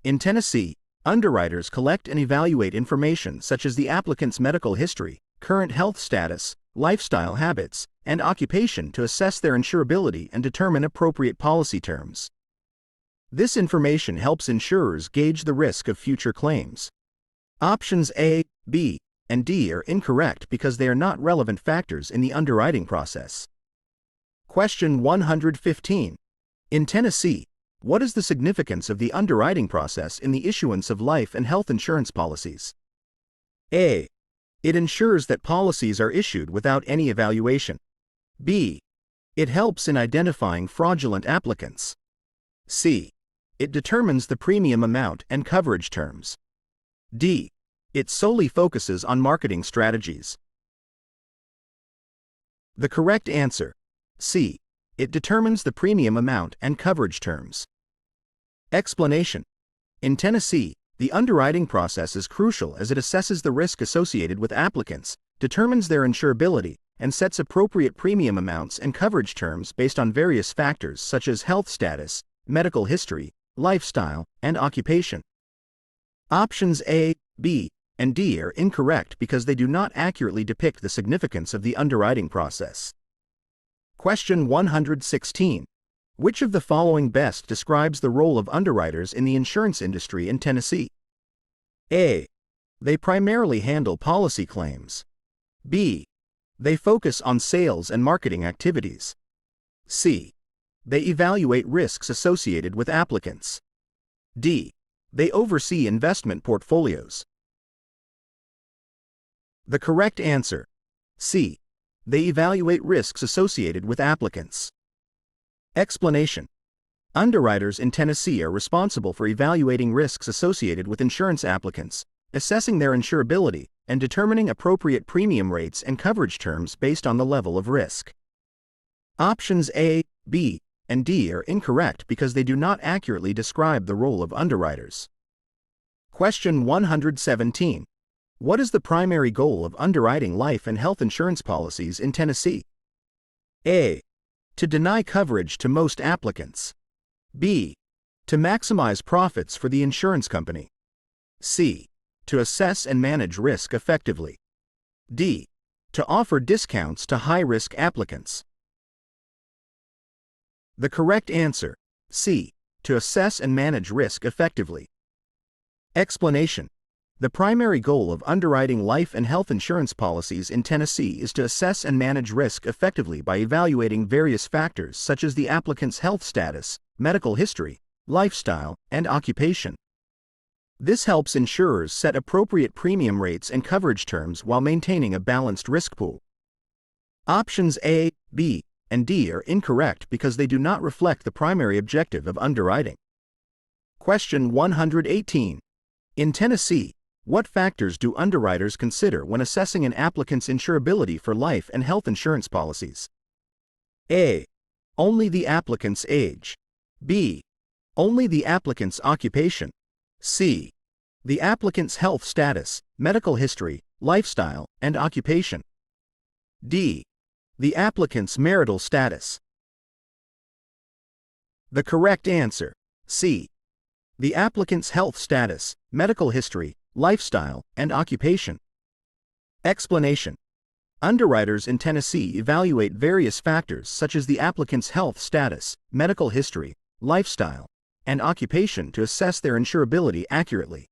in Tennessee, underwriters collect and evaluate information such as the applicant's medical history, current health status, lifestyle habits, and occupation to assess their insurability and determine appropriate policy terms. This information helps insurers gauge the risk of future claims. Options A, B, and D are incorrect because they are not relevant factors in the underwriting process. Question 115. In Tennessee, what is the significance of the underwriting process in the issuance of life and health insurance policies? A. It ensures that policies are issued without any evaluation. B. It helps in identifying fraudulent applicants. C. It determines the premium amount and coverage terms. D. It solely focuses on marketing strategies. The correct answer: C. It determines the premium amount and coverage terms. Explanation: in Tennessee, the underwriting process is crucial as it assesses the risk associated with applicants, determines their insurability, and sets appropriate premium amounts and coverage terms based on various factors such as health status, medical history, lifestyle, and occupation. Options A, B, and D are incorrect because they do not accurately depict the significance of the underwriting process. Question 116. Which of the following best describes the role of underwriters in the insurance industry in Tennessee? A. They primarily handle policy claims. B. They focus on sales and marketing activities. C. They evaluate risks associated with applicants. D. They oversee investment portfolios. The correct answer: C. They evaluate risks associated with applicants. Explanation: Underwriters in Tennessee are responsible for evaluating risks associated with insurance applicants, assessing their insurability, and determining appropriate premium rates and coverage terms based on the level of risk. Options A, B, and D are incorrect because they do not accurately describe the role of underwriters. Question 117. What is the primary goal of underwriting life and health insurance policies in Tennessee? A. To deny coverage to most applicants. B. To maximize profits for the insurance company. C. To assess and manage risk effectively. D. To offer discounts to high-risk applicants. The correct answer: C. To assess and manage risk effectively. Explanation: The primary goal of underwriting life and health insurance policies in Tennessee is to assess and manage risk effectively by evaluating various factors such as the applicant's health status, medical history, lifestyle, and occupation. This helps insurers set appropriate premium rates and coverage terms while maintaining a balanced risk pool. Options A, B, and D are incorrect because they do not reflect the primary objective of underwriting. Question 118. In Tennessee, what factors do underwriters consider when assessing an applicant's insurability for life and health insurance policies? A. Only the applicant's age. B. Only the applicant's occupation. C. The applicant's health status, medical history, lifestyle, and occupation. D. The applicant's marital status. The correct answer: C. The applicant's health status, medical history, lifestyle, and occupation. Explanation: Underwriters in Tennessee evaluate various factors such as the applicant's health status, medical history, lifestyle, and occupation to assess their insurability accurately.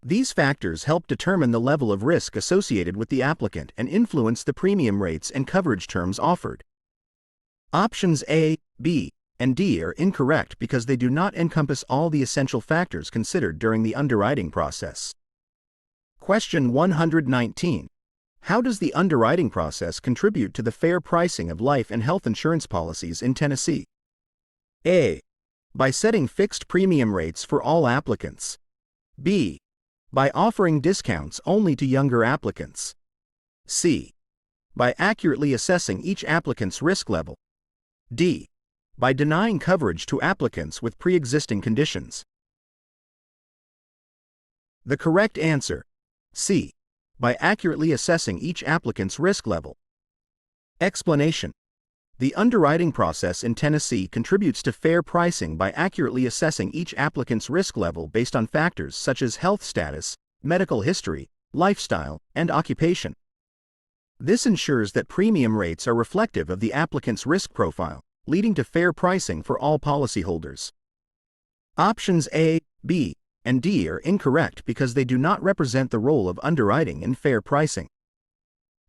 These factors help determine the level of risk associated with the applicant and influence the premium rates and coverage terms offered. Options A, B, and D are incorrect because they do not encompass all the essential factors considered during the underwriting process. Question 119. How does the underwriting process contribute to the fair pricing of life and health insurance policies in Tennessee? A. By setting fixed premium rates for all applicants. B. By offering discounts only to younger applicants. C. By accurately assessing each applicant's risk level. D. By denying coverage to applicants with pre-existing conditions. The correct answer: C. By accurately assessing each applicant's risk level. Explanation: The underwriting process in Tennessee contributes to fair pricing by accurately assessing each applicant's risk level based on factors such as health status, medical history, lifestyle, and occupation. This ensures that premium rates are reflective of the applicant's risk profile, leading to fair pricing for all policyholders. Options A, B, and D are incorrect because they do not represent the role of underwriting in fair pricing.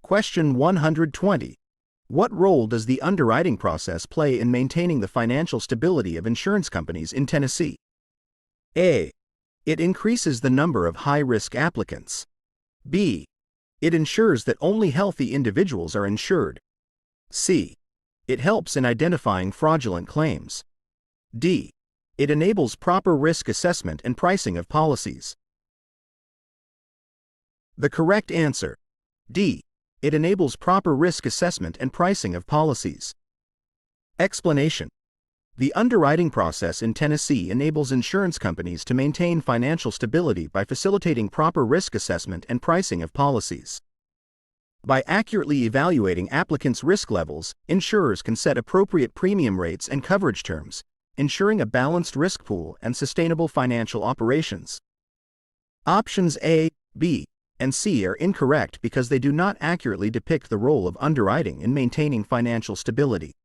Question 120. What role does the underwriting process play in maintaining the financial stability of insurance companies in Tennessee? A. It increases the number of high-risk applicants. B. It ensures that only healthy individuals are insured. C. It helps in identifying fraudulent claims. D. It enables proper risk assessment and pricing of policies. The correct answer: D. It enables proper risk assessment and pricing of policies. Explanation: The underwriting process in Tennessee enables insurance companies to maintain financial stability by facilitating proper risk assessment and pricing of policies. By accurately evaluating applicants' risk levels, insurers can set appropriate premium rates and coverage terms, ensuring a balanced risk pool and sustainable financial operations. Options A, B, and C are incorrect because they do not accurately depict the role of underwriting in maintaining financial stability.